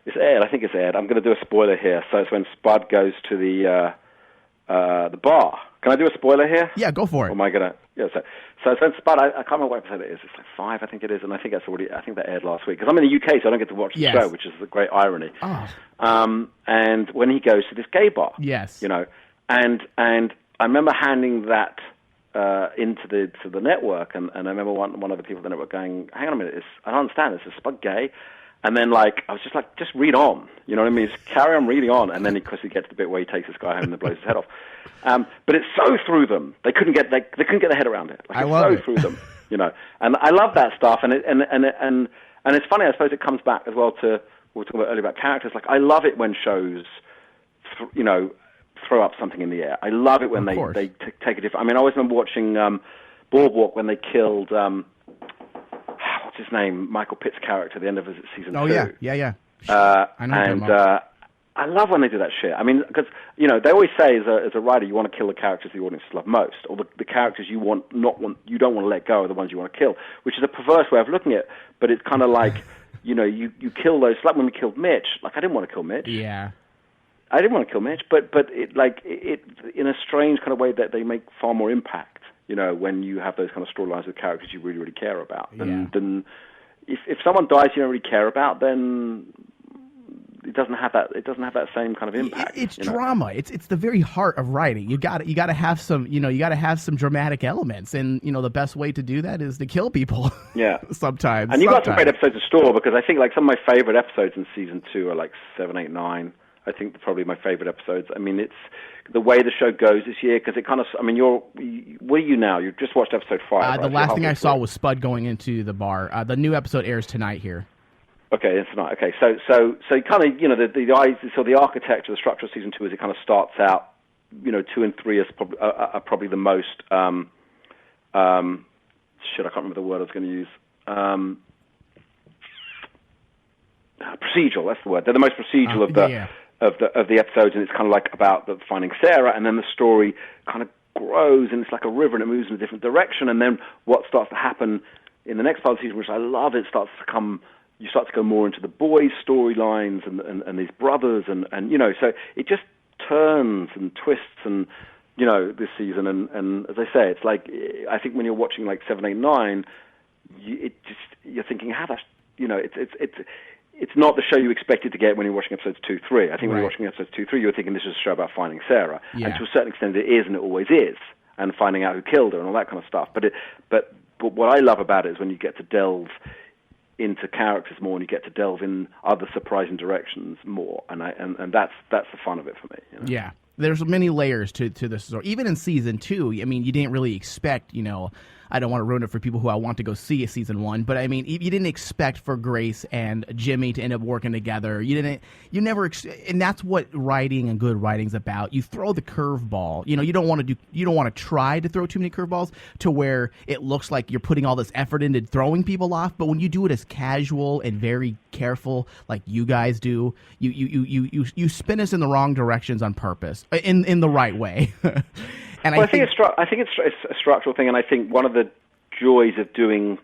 Speaker 20: it's aired, I think it's aired. I'm going to do a spoiler here. So it's when Spud goes to the bar. Can I do a spoiler here?
Speaker 8: Yeah, go for it.
Speaker 20: Or am I going to? Yeah, so it's when Spud, I can't remember what episode it is. It's like 5, I think it is, and I think that aired last week. Because I'm in the UK, so I don't get to watch the show, which is a great irony.
Speaker 8: Oh.
Speaker 20: And when he goes to this gay bar.
Speaker 8: Yes.
Speaker 20: And I remember handing that into the network, and I remember one of the people at the network going, hang on a minute, I don't understand, is Spud gay? And then I was just like, just read on, you know what I mean? Just carry on reading on, and then of course he gets to the bit where he takes this guy home and blows his head off. But it's so through them, they couldn't get their head around it.
Speaker 8: I love it.
Speaker 20: Through them, and I love that stuff, and it's funny, I suppose it comes back as well to we were talking about earlier about characters. Like I love it when shows, throw up something in the air. I love it when they take a different. I mean, I always remember watching Boardwalk when they killed what's his name, Michael Pitt's character at the end of season 2.
Speaker 8: Oh yeah.
Speaker 20: I know. I love when they do that shit. I mean, because they always say as a writer, you want to kill the characters the audience love most, or the characters you don't want to let go are the ones you want to kill, which is a perverse way of looking at it. But it's kind of like, you kill those. Like when we killed Mitch, like I didn't want to kill Mitch.
Speaker 8: Yeah.
Speaker 20: I didn't want to kill Mitch, but it in a strange kind of way that they make far more impact. When you have those kind of storylines with characters you really, really care about. Than if someone dies you don't really care about, then it doesn't have that same kind of impact.
Speaker 8: It's drama. It's the very heart of writing. You got to have some dramatic elements, and the best way to do that is to kill people.
Speaker 20: Yeah,
Speaker 8: sometimes.
Speaker 20: And you got some great episodes to store, because I think like some of my favorite episodes in season 2 are like 7, 8, 9. I think they're probably my favorite episodes. I mean, it's the way the show goes this year, because it kind of. I mean, where are you now? You've just watched episode 5. Right?
Speaker 8: The last thing I saw was Spud going into the bar. The new episode airs tonight here.
Speaker 20: Okay, it's not okay. So kind of the architecture, the structure of season 2 is it kind of starts out, 2 and 3 are probably the most I can't remember the word I was going to use. Procedural. That's the word. They're the most procedural of the episodes, and it's kind of like about finding Sarah, and then the story kind of grows, and it's like a river, and it moves in a different direction, and then what starts to happen in the next part of the season, which I love, you start to go more into the boys' storylines and these brothers, and so it just turns and twists, and this season, and as I say, it's like, I think when you're watching like 7, 8, 9, you're thinking, how that's, it's not the show you expected to get when you're watching episodes 2, 3. I think when you're watching episodes 2, 3, you're thinking this is a show about finding Sarah, and to a certain extent it is, and it always is, and finding out who killed her and all that kind of stuff. But what I love about it is when you get to delve into characters more, and you get to delve in other surprising directions more, and that's the fun of it for me.
Speaker 8: Yeah, there's many layers to this story. Even in season 2, I mean, you didn't really expect, I don't want to ruin it for people who I want to go see season 1, but I mean, you didn't expect for Grace and Jimmy to end up working together. And that's what writing and good writing's about. You throw the curveball. You don't want to try to throw too many curveballs to where it looks like you're putting all this effort into throwing people off. But when you do it as casual and very careful, like you guys do, you spin us in the wrong directions on purpose, in the right way. And
Speaker 20: I think it's a structural thing, and I think one of the joys of doing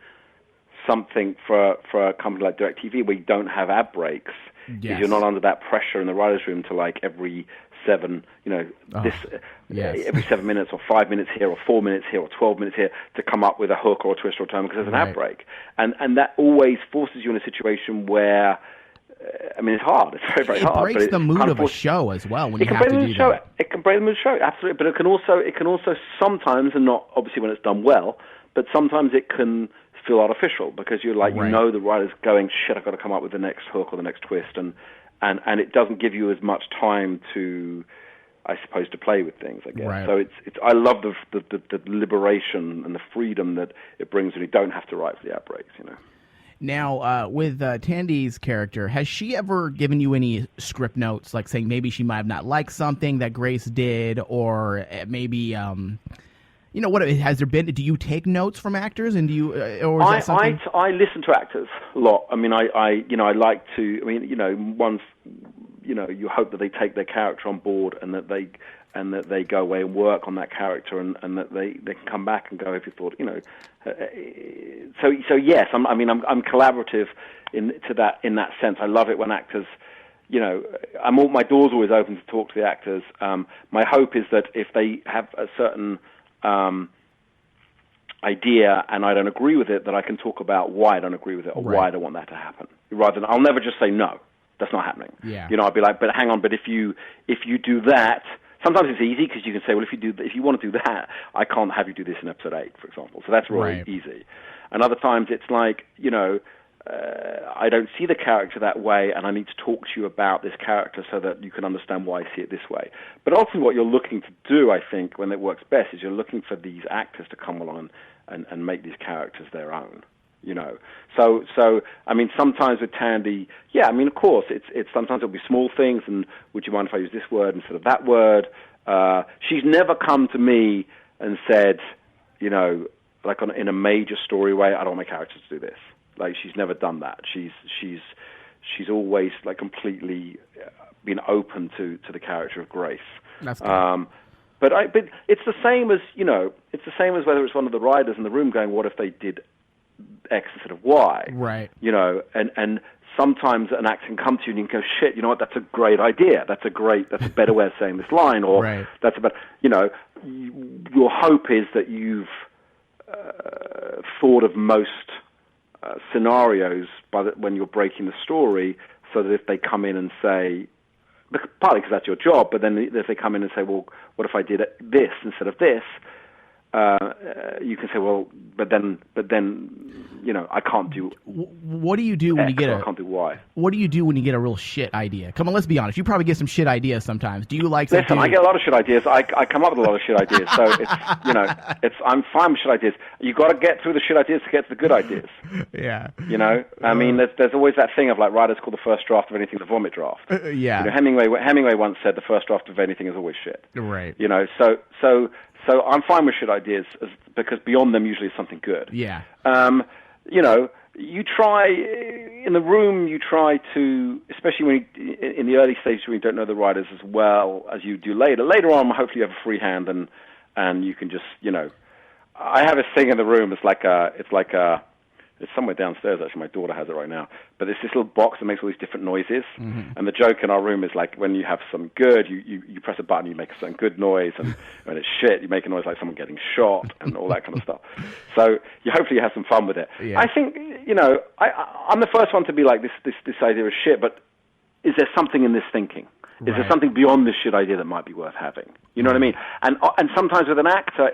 Speaker 20: something for a company like DirecTV where you don't have ad breaks is you're not under that pressure in the writers' room to like every 7, every 7 minutes or 5 minutes here or 4 minutes here or 12 minutes here to come up with a hook or a twist or a turn because there's an ad break, and that always forces you in a situation where. I mean, it's hard. It's very, very hard.
Speaker 8: It breaks the mood of a show as well when you have to do that.
Speaker 20: It can break the mood of the show, absolutely. But it can also sometimes, and not obviously when it's done well, but sometimes it can feel artificial because you're like, the writer's going, shit, I've got to come up with the next hook or the next twist, and it doesn't give you as much time to, I suppose, to play with things, I guess.
Speaker 8: Right.
Speaker 20: So I love the liberation and the freedom that it brings when you don't have to write for the ad breaks,
Speaker 8: Now, with Tandy's character, has she ever given you any script notes, like saying maybe she might have not liked something that Grace did, or maybe, what has there been? Do you take notes from actors, and do you, or is that something?
Speaker 20: I listen to actors a lot. I mean, I like to. I mean, once, you hope that they take their character on board, and that they go away and work on that character, and that they can come back and go, if you thought, So yes, I'm collaborative in that sense. I love it when actors, my door's always open to talk to the actors. My hope is that if they have a certain idea and I don't agree with it, that I can talk about why I don't agree with it or why I don't want that to happen. Rather than I'll never just say no, that's not happening.
Speaker 8: Yeah.
Speaker 20: I'd be like, but hang on, but if you do that. Sometimes it's easy because you can say, well, if you want to do that, I can't have you do this in episode 8, for example. So that's really easy. And other times it's like, I don't see the character that way, and I need to talk to you about this character so that you can understand why I see it this way. But ultimately what you're looking to do, I think, when it works best, is you're looking for these actors to come along and make these characters their own. So I mean, sometimes with Tandy, of course, it's sometimes it'll be small things, and would you mind if I use this word instead of that word? She's never come to me and said, like in a major story way, I don't want my characters to do this. Like, she's never done that. She's always like completely been open to the character of Grace.
Speaker 8: That's good.
Speaker 20: But it's the same as it's the same as whether it's one of the writers in the room going, what if they did X instead of Y?
Speaker 8: Right.
Speaker 20: And sometimes an actor can come to you and you can go, shit, you know what? That's a great idea. That's a better way of saying this line, or
Speaker 8: right.
Speaker 20: That's about your hope is that you've thought of most scenarios when you're breaking the story, so that if they come in and say, partly because that's your job, but then if they come in and say, well, what if I did this instead of this? You can say, well, but then, I can't do.
Speaker 8: What do you do when
Speaker 20: X,
Speaker 8: you get
Speaker 20: I can't do Y?
Speaker 8: What do you do when you get a real shit idea? Come on, let's be honest. You probably get some shit ideas sometimes. Do you like?
Speaker 20: Listen, I get a lot of shit ideas. I come up with a lot of shit ideas. So I'm fine with shit ideas. You got to get through the shit ideas to get to the good ideas.
Speaker 8: Yeah.
Speaker 20: I mean, there's always that thing of like writers call the first draft of anything the vomit draft.
Speaker 8: Yeah.
Speaker 20: Hemingway once said the first draft of anything is always shit.
Speaker 8: Right.
Speaker 20: So I'm fine with shit ideas because beyond them usually is something good.
Speaker 8: Yeah.
Speaker 20: You try in the room. You try to, especially when in the early stages when you don't know the writers as well as you do later. Later on, hopefully you have a free hand and you can just I have a thing in the room. It's somewhere downstairs, actually. My daughter has it right now. But it's this little box that makes all these different noises.
Speaker 8: Mm-hmm.
Speaker 20: And the joke in our room is like when you have some good, you press a button, you make a certain good noise. And when it's shit, you make a noise like someone getting shot and all that kind of stuff. So hopefully you have some fun with it.
Speaker 8: Yeah.
Speaker 20: I think, I'm the first one to be like, this idea is shit, but is there something in this thinking? Is there something beyond this shit idea that might be worth having? You know what I mean? And sometimes with an actor,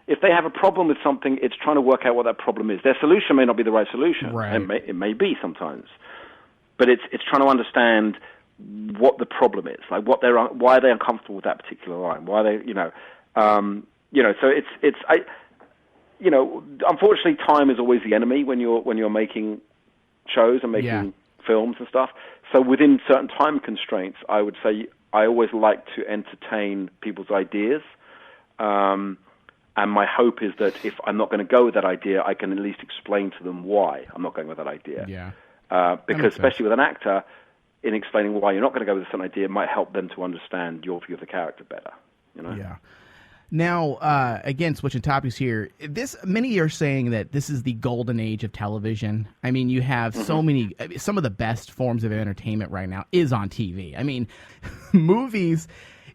Speaker 20: if they have a problem with something, it's trying to work out what that problem is. Their solution may not be the right solution.
Speaker 8: Right.
Speaker 20: It may be sometimes, but it's trying to understand what the problem is, like why are they uncomfortable with that particular line, why they, So unfortunately, time is always the enemy when you're making shows and making films and stuff. So within certain time constraints, I would say I always like to entertain people's ideas. And my hope is that if I'm not going to go with that idea, I can at least explain to them why I'm not going with that idea.
Speaker 8: Yeah.
Speaker 20: Because especially with an actor, in explaining why you're not going to go with a certain idea, it might help them to understand your view of the character better.
Speaker 8: Yeah. Now, again, switching topics here. Many are saying that this is the golden age of television. I mean, you have some of the best forms of entertainment right now is on TV. I mean, movies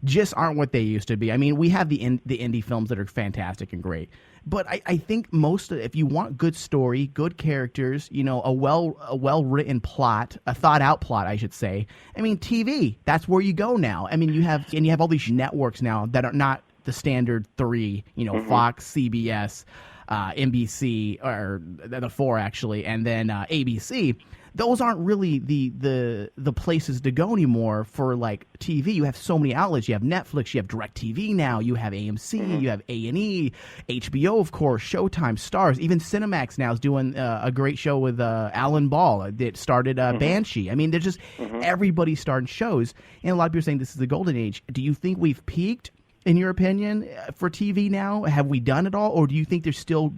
Speaker 8: just aren't what they used to be. I mean, we have the indie films that are fantastic and great, but I think if you want good story, good characters, a well written plot, a thought out plot, I should say. I mean, TV, that's where you go now. I mean, you have all these networks now that are not the standard three, Fox, CBS, NBC, or the four actually, and then ABC. Those aren't really the places to go anymore for like TV. You have so many outlets. You have Netflix. You have DirecTV now. You have AMC. You have A&E, HBO, of course, Showtime, Stars. Even Cinemax now is doing a great show with Alan Ball that started Banshee. I mean, they're just everybody's starting shows, and a lot of people are saying this is the golden age. Do you think we've peaked, in your opinion, for TV now? Have we done it all, or do you think there's still?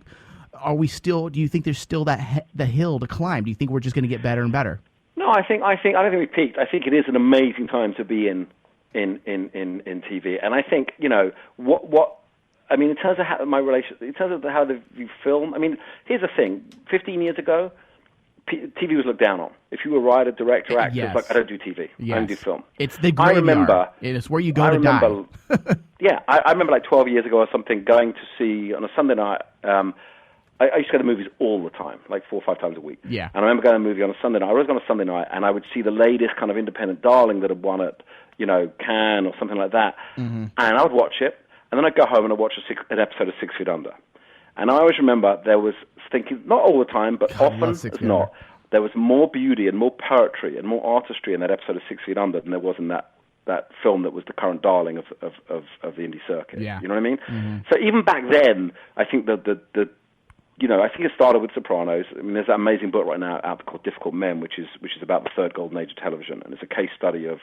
Speaker 8: Do you think there's still the hill to climb? Do you think we're just going to get better and better?
Speaker 20: No, I don't think we peaked. I think it is an amazing time to be in TV, and I think what I mean in terms of how you film. I mean, here's the thing: 15 years ago, TV was looked down on. If you were a writer, director, actor, it's like I don't do TV. I don't do film.
Speaker 8: It's the graveyard. It's where you go to die.
Speaker 20: Yeah, I remember like 12 years ago or something going to see on a Sunday night. I used to go to movies all the time, like 4 or 5 times a week.
Speaker 8: Yeah.
Speaker 20: And I remember going to a movie on a Sunday night. I always go on a Sunday night, and I would see the latest kind of independent darling that had won at, Cannes or something like that. Mm-hmm. And I would watch it, and then I'd go home and I'd watch an episode of 6 Feet Under. And I always remember there was thinking, not all the time, but often as not, there was more beauty and more poetry and more artistry in that episode of 6 Feet Under than there was in that film that was the current darling of the indie circuit.
Speaker 8: Yeah.
Speaker 20: You know what I mean?
Speaker 8: Mm-hmm.
Speaker 20: So even back then, I think I think it started with Sopranos. I mean, there's that amazing book right now out called Difficult Men, which is about the third golden age of television, and it's a case study of,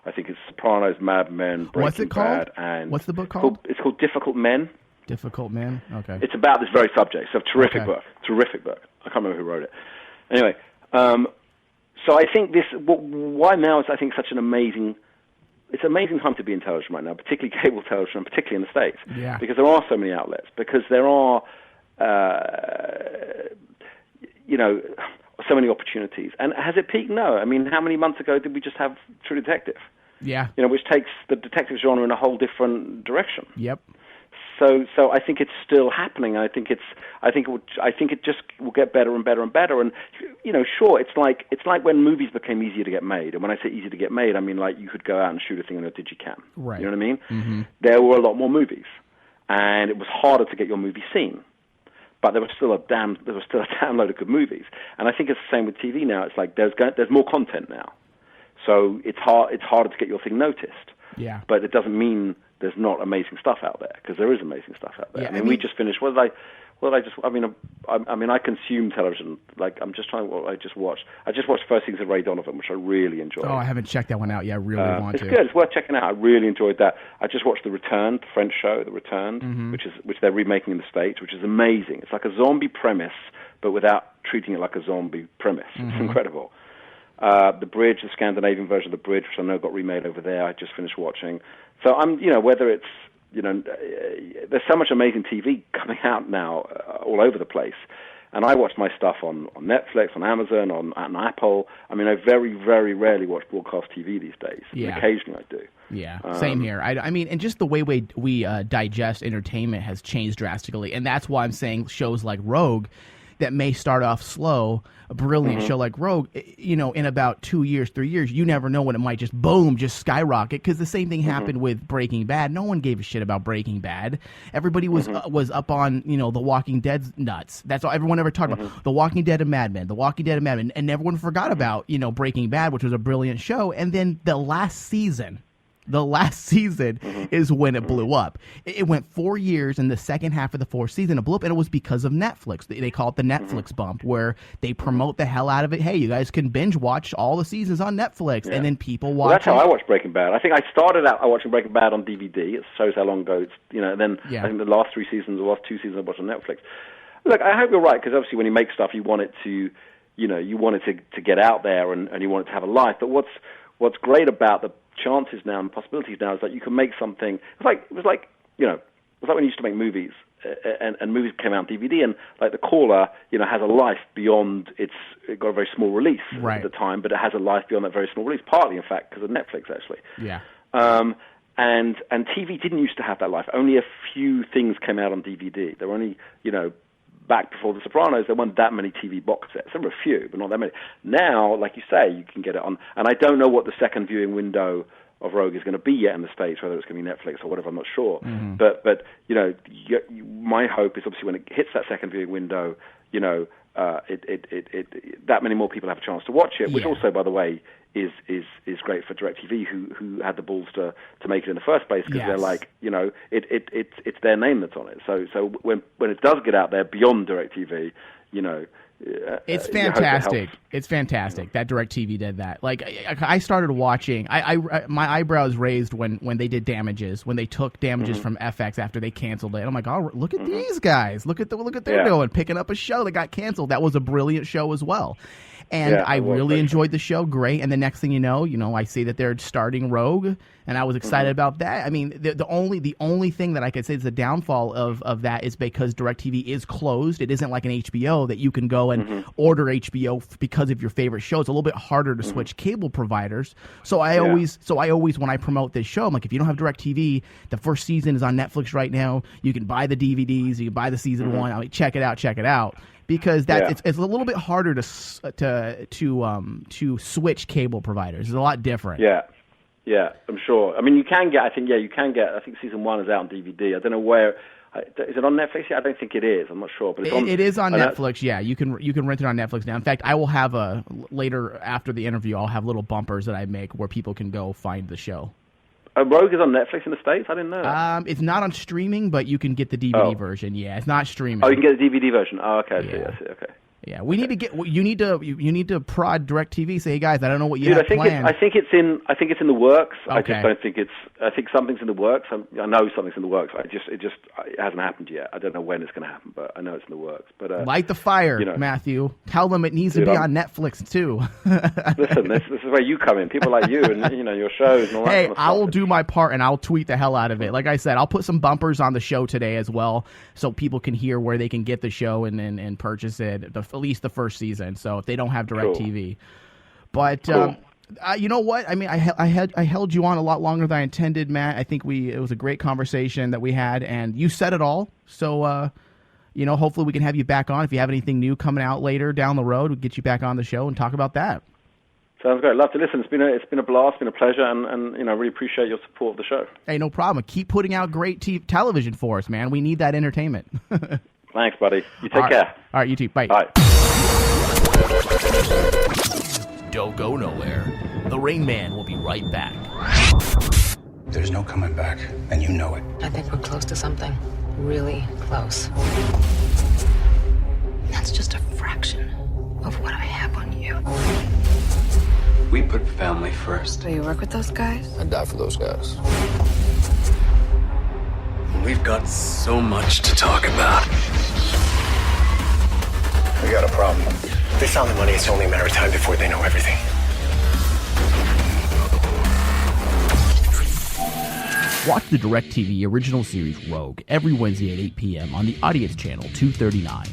Speaker 20: I think it's Sopranos, Mad Men, Breaking
Speaker 8: What's it called?
Speaker 20: Bad, and
Speaker 8: what's the book called?
Speaker 20: It's called Difficult Men.
Speaker 8: Difficult Men. Okay.
Speaker 20: It's about this very subject. It's a terrific book. Terrific book. I can't remember who wrote it. Anyway, So I think why now is I think such an amazing. It's an amazing time to be in television right now, particularly cable television, particularly in the States.
Speaker 8: Yeah.
Speaker 20: Because there are so many outlets. Because there are, so many opportunities. And has it peaked? No. I mean, how many months ago did we just have True Detective?
Speaker 8: Yeah.
Speaker 20: Which takes the detective genre in a whole different direction.
Speaker 8: Yep.
Speaker 20: So I think it's still happening. I think it just will get better and better and better. And sure, it's like when movies became easier to get made. And when I say easier to get made, I mean like you could go out and shoot a thing on a digicam.
Speaker 8: Right.
Speaker 20: You know what I mean?
Speaker 8: Mm-hmm.
Speaker 20: There were a lot more movies, and it was harder to get your movie seen. But there was still a damn load of good movies. And I think it's the same with TV now. It's like there's more content now, so it's harder to get your thing noticed.
Speaker 8: Yeah.
Speaker 20: But it doesn't mean there's not amazing stuff out there, because there is amazing stuff out there.
Speaker 8: Yeah,
Speaker 20: I mean, we just finished. I consume television. Like, I'm just trying. I just watched first season of Ray Donovan, which I really enjoyed.
Speaker 8: Oh, I haven't checked that one out yet. I really want
Speaker 20: it's
Speaker 8: to.
Speaker 20: It's good. It's worth checking out. I really enjoyed that. I just watched The Returned, the French show, The Returned,
Speaker 8: Mm-hmm.
Speaker 20: which they're remaking in the States, which is amazing. It's like a zombie premise, but without treating it like a zombie premise.
Speaker 8: Mm-hmm.
Speaker 20: It's incredible. The Bridge, the Scandinavian version of The Bridge, which I know got remade over there, I just finished watching. So whether it's, there's so much amazing TV coming out now all over the place. And I watch my stuff on Netflix, on Amazon, on Apple. I mean, I very, very rarely watch broadcast TV these days.
Speaker 8: Yeah.
Speaker 20: Occasionally I do.
Speaker 8: Yeah, same here. I mean, and just the way we digest entertainment has changed drastically. And that's why I'm saying shows like Rogue that may start off slow, a brilliant show like Rogue, in about 2 years, 3 years, you never know when it might just skyrocket. Because the same thing happened with Breaking Bad. No one gave a shit about Breaking Bad. Everybody was up on The Walking Dead's nuts. That's all everyone ever talked about. The Walking Dead and Mad Men. The Walking Dead and Mad Men, and everyone forgot about Breaking Bad, which was a brilliant show. And then the last season is when it blew up. It went 4 years, and the second half of the fourth season it blew up, and it was because of Netflix. They call it the Netflix bump, where they promote the hell out of it. Hey, you guys can binge watch all the seasons on Netflix, and then people watch.
Speaker 20: Well, that's how I watched Breaking Bad. I think I started out watching Breaking Bad on DVD. It shows how long ago it's, and then I think the last 2 seasons I watched on Netflix. Look, I hope you're right, because obviously when you make stuff, you want it to, to get out there, and you want it to have a life. But what's great about the chances now and possibilities now is that you can make something. It was like when you used to make movies, and movies came out on DVD, and like The Caller, has a life beyond it got a very small release at the time, but it has a life beyond that very small release, partly in fact because of Netflix actually.
Speaker 8: Yeah.
Speaker 20: And TV didn't used to have that life. Only a few things came out on DVD. There were only back before The Sopranos, there weren't that many TV box sets. There were a few, but not that many. Now, like you say, you can get it on. And I don't know what the second viewing window of Rogue is going to be yet in the States, whether it's going to be Netflix or whatever, I'm not sure.
Speaker 8: Mm-hmm.
Speaker 20: But my hope is obviously when it hits that second viewing window, that many more people have a chance to watch it, which also, by the way, is great for DirecTV, who had the balls to make it in the first place, because they're like, it's their name that's on it. So when it does get out there beyond DirecTV,
Speaker 8: it's fantastic. It's fantastic that DirecTV did that. Like, I started watching. My eyebrows raised when they did Damages, when they took Damages from FX after they canceled it. I'm like, oh, look at these guys. Look at what they're doing, picking up a show that got canceled. That was a brilliant show as well. And I really enjoyed the show. Great. And the next thing you know, I see that they're starting Rogue, and I was excited about that. I mean, the only thing that I could say is the downfall of that is because DirecTV is closed. It isn't like an HBO that you can go and order HBO because of your favorite show. It's a little bit harder to switch cable providers. So I always, when I promote this show, I'm like, if you don't have DirecTV, the first season is on Netflix right now. You can buy the DVDs. You can buy the season one. I mean, check it out. Because it's a little bit harder to switch cable providers. It's a lot different.
Speaker 20: Yeah, I'm sure. I mean, you can get. I think season 1 is out on DVD. I don't know where. Is it on Netflix yet? I don't think it is. I'm not sure, but
Speaker 8: it is on Netflix. Yeah, you can rent it on Netflix now. In fact, I will have later after the interview, I'll have little bumpers that I make where people can go find the show.
Speaker 20: Rogue is on Netflix in the States? I didn't know that.
Speaker 8: It's not on streaming, but you can get the DVD version. Yeah, it's not streaming.
Speaker 20: Oh, you can get the DVD version. Oh, okay. I see. Okay.
Speaker 8: Yeah, we need to get. You need to prod DirecTV. Say, hey guys, I don't know what you
Speaker 20: Dude,
Speaker 8: have
Speaker 20: I think
Speaker 8: planned.
Speaker 20: I think it's in the works. I
Speaker 8: Okay.
Speaker 20: just don't think it's. I think something's in the works. I know something's in the works. It hasn't happened yet. I don't know when it's going to happen, but I know it's in the works. But
Speaker 8: light the fire, Matthew. Tell them it needs to be on Netflix too.
Speaker 20: Listen, this is where you come in. People like you and your shows and all that.
Speaker 8: Hey,
Speaker 20: kind of
Speaker 8: I will do my part and I'll tweet the hell out of it. Like I said, I'll put some bumpers on the show today as well, so people can hear where they can get the show and purchase it. At least the first season. So if they don't have DirecTV, but you know what? I mean, I held you on a lot longer than I intended, Matt. I think it was a great conversation that we had, and you said it all. So hopefully we can have you back on if you have anything new coming out later down the road. We'll get you back on the show and talk about that.
Speaker 20: Sounds great. Love to listen. It's been a blast. It's been a pleasure, and I really appreciate your support of the show.
Speaker 8: Hey, no problem. Keep putting out great television for us, man. We need that entertainment.
Speaker 20: Thanks, buddy. You take care.
Speaker 8: All right, you too. Bye.
Speaker 20: Bye.
Speaker 19: Don't go nowhere. The Rain Man will be right back.
Speaker 21: There's no coming back, and you know it.
Speaker 22: I think we're close to something. Really close. That's just a fraction of what I have on you.
Speaker 21: We put family first.
Speaker 22: Do you work with those guys?
Speaker 21: I die for those guys. We've got so much to talk about.
Speaker 23: We got a problem. If they found the money, it's only a matter of time before they know everything.
Speaker 19: Watch the DirecTV original series Rogue every Wednesday at 8 p.m. on the Audience Channel 239.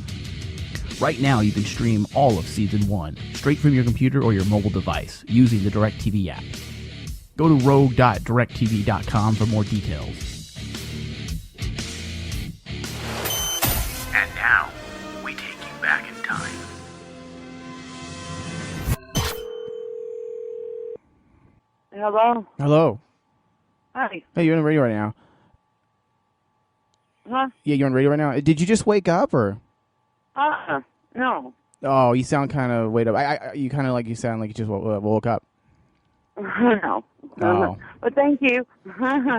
Speaker 19: Right now, you can stream all of Season 1 straight from your computer or your mobile device using the DirecTV app. Go to rogue.directv.com for more details.
Speaker 3: And now, we take you back in time.
Speaker 24: Hello?
Speaker 8: Hello.
Speaker 24: Hi.
Speaker 8: Hey, you're on the radio right now.
Speaker 24: Huh?
Speaker 8: Yeah, you're on the radio right now. Did you just wake up, or?
Speaker 24: No.
Speaker 8: Oh, you sound kind of wait up. You kind of like you sound like you just woke up.
Speaker 24: No.
Speaker 8: Oh.
Speaker 24: But thank you.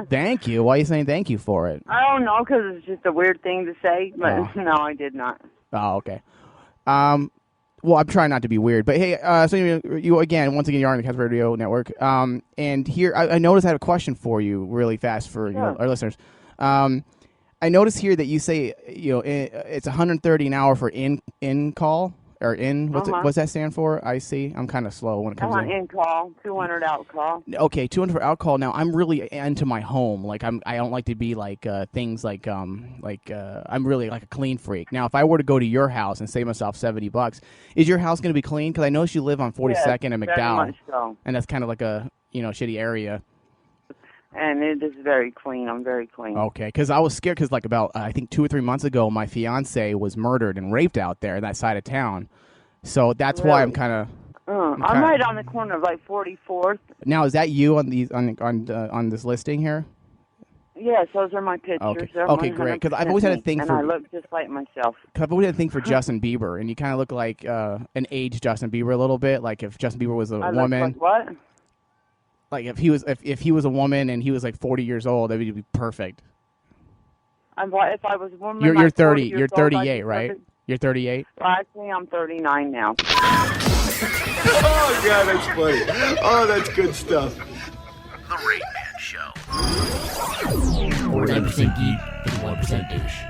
Speaker 8: Thank you. Why are you saying thank you for it?
Speaker 24: I don't know, because it's just a weird thing to say, but no, I did not.
Speaker 8: Oh, okay. Well, I'm trying not to be weird, but hey, so you again, once again, you're on the Cats Radio Network. And here, I noticed I have a question for you, really fast for our listeners. I noticed here that you say it's $130 an hour for in call or in what's that stand for? I see. I'm kind of slow when it comes
Speaker 24: in call, 200 out call.
Speaker 8: Okay, 200 for out call. Now I'm really into my home. Like I don't like to be like things like I'm really like a clean freak. Now if I were to go to your house and save myself $70, is your house going to be clean? Because I noticed you live on 42nd and McDowell,
Speaker 24: very much so.
Speaker 8: And that's kind of like a shitty area.
Speaker 24: And it is very clean. I'm very clean.
Speaker 8: Okay, because I was scared because like about I think 2 or 3 months ago, my fiance was murdered and raped out there in that side of town. So that's why I'm kind of.
Speaker 24: I'm right on the corner of like 44th.
Speaker 8: Now is that you on these on this listing here?
Speaker 24: Yes, those are my pictures.
Speaker 8: Okay,
Speaker 24: They're
Speaker 8: okay, great. Because I've always had a thing
Speaker 24: and
Speaker 8: for.
Speaker 24: I look just like myself.
Speaker 8: Cause I've always had a thing for Justin Bieber, and you kind of look like an aged Justin Bieber a little bit. Like if Justin Bieber was a woman.
Speaker 24: Look like what?
Speaker 8: Like if he was a woman and he was like 40 years old, that would be perfect.
Speaker 24: If I was a woman,
Speaker 8: you're
Speaker 24: like
Speaker 8: 30.
Speaker 24: 40
Speaker 8: You're
Speaker 24: years
Speaker 8: 38,
Speaker 24: old,
Speaker 8: right? You're 38.
Speaker 24: Well, actually, I'm 39 now.
Speaker 3: Oh, God, that's funny. Oh, that's good stuff. The Rain Man Show.
Speaker 19: 49% geek and 1% douche.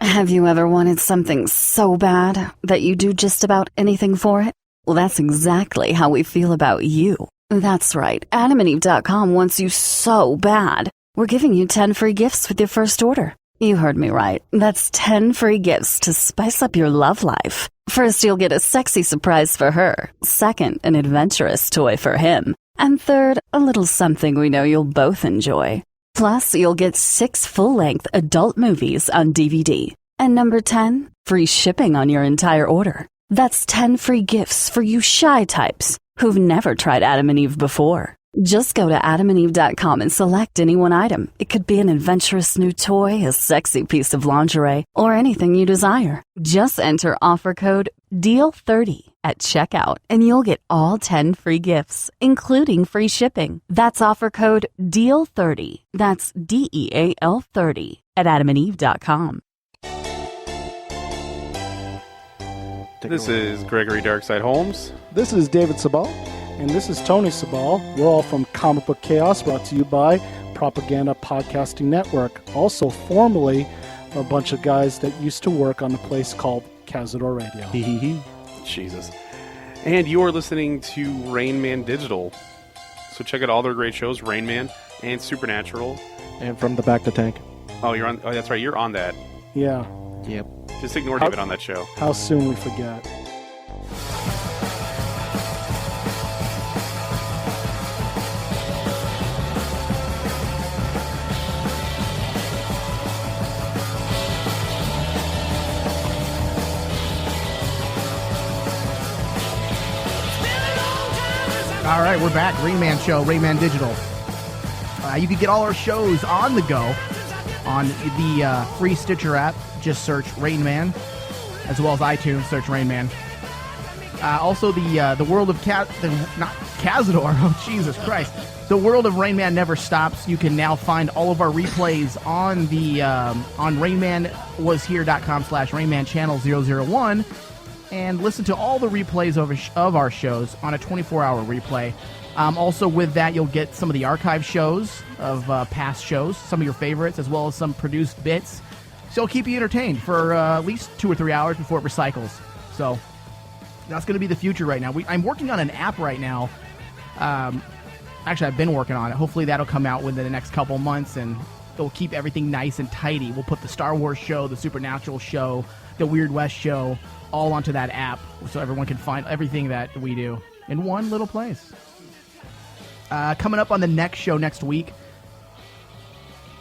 Speaker 25: Have you ever wanted something so bad that you do just about anything for it? Well, that's exactly how we feel about you. That's right. AdamandEve.com wants you so bad. We're giving you 10 free gifts with your first order. You heard me right. That's 10 free gifts to spice up your love life. First, you'll get a sexy surprise for her. Second, an adventurous toy for him. And third, a little something we know you'll both enjoy. Plus, you'll get 6 full-length adult movies on DVD. And number 10, free shipping on your entire order. That's 10 free gifts for you shy types who've never tried Adam and Eve before. Just go to adamandeve.com and select any one item. It could be an adventurous new toy, a sexy piece of lingerie, or anything you desire. Just enter offer code DEAL30 at checkout and you'll get all 10 free gifts, including free shipping. That's offer code DEAL30. That's DEAL 30 at adamandeve.com.
Speaker 2: This is Gregory Darkside Holmes.
Speaker 17: This is David Sabal. And this is Tony Sabal. We're all from Comic Book Chaos, brought to you by Propaganda Podcasting Network. Also, formerly, a bunch of guys that used to work on a place called Cazador Radio.
Speaker 2: Jesus. And you are listening to Rain Man Digital. So check out all their great shows, Rain Man and Supernatural.
Speaker 17: And From the Back to Tank.
Speaker 2: Oh, you're on. Oh, that's right. You're on that.
Speaker 17: Yeah.
Speaker 2: Yep. Just ignore David on that show.
Speaker 17: How soon we forget.
Speaker 8: All right, we're back. Rain Man Show, Rain Man Digital. You can get all our shows on the go on the free Stitcher app. Just search Rain Man, as well as iTunes. Search Rain Man. Also, the world of not Cazador. Oh, Jesus Christ! The world of Rain Man never stops. You can now find all of our replays on the on RainManWasHere.com/RainMan Channel 001. And listen to all the replays of our shows on a 24-hour replay. Also, with that, you'll get some of the archive shows of past shows, some of your favorites, as well as some produced bits. So it'll keep you entertained for at least 2 or 3 hours before it recycles. So that's going to be the future right now. I'm working on an app right now. Actually, I've been working on it. Hopefully that'll come out within the next couple months, and it'll keep everything nice and tidy. We'll put the Star Wars show, the Supernatural show, the Weird West show, all onto that app so everyone can find everything that we do in one little place. Coming up on the next show next week,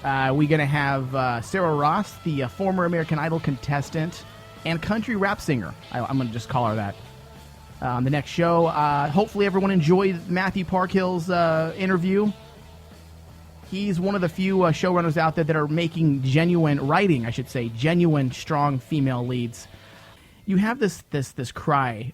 Speaker 8: we're going to have Sarah Ross, the former American Idol contestant and country rap singer. I'm going to just call her that. On the next show, hopefully everyone enjoyed Matthew Parkhill's interview. He's one of the few showrunners out there that are making genuine strong female leads. You have this cry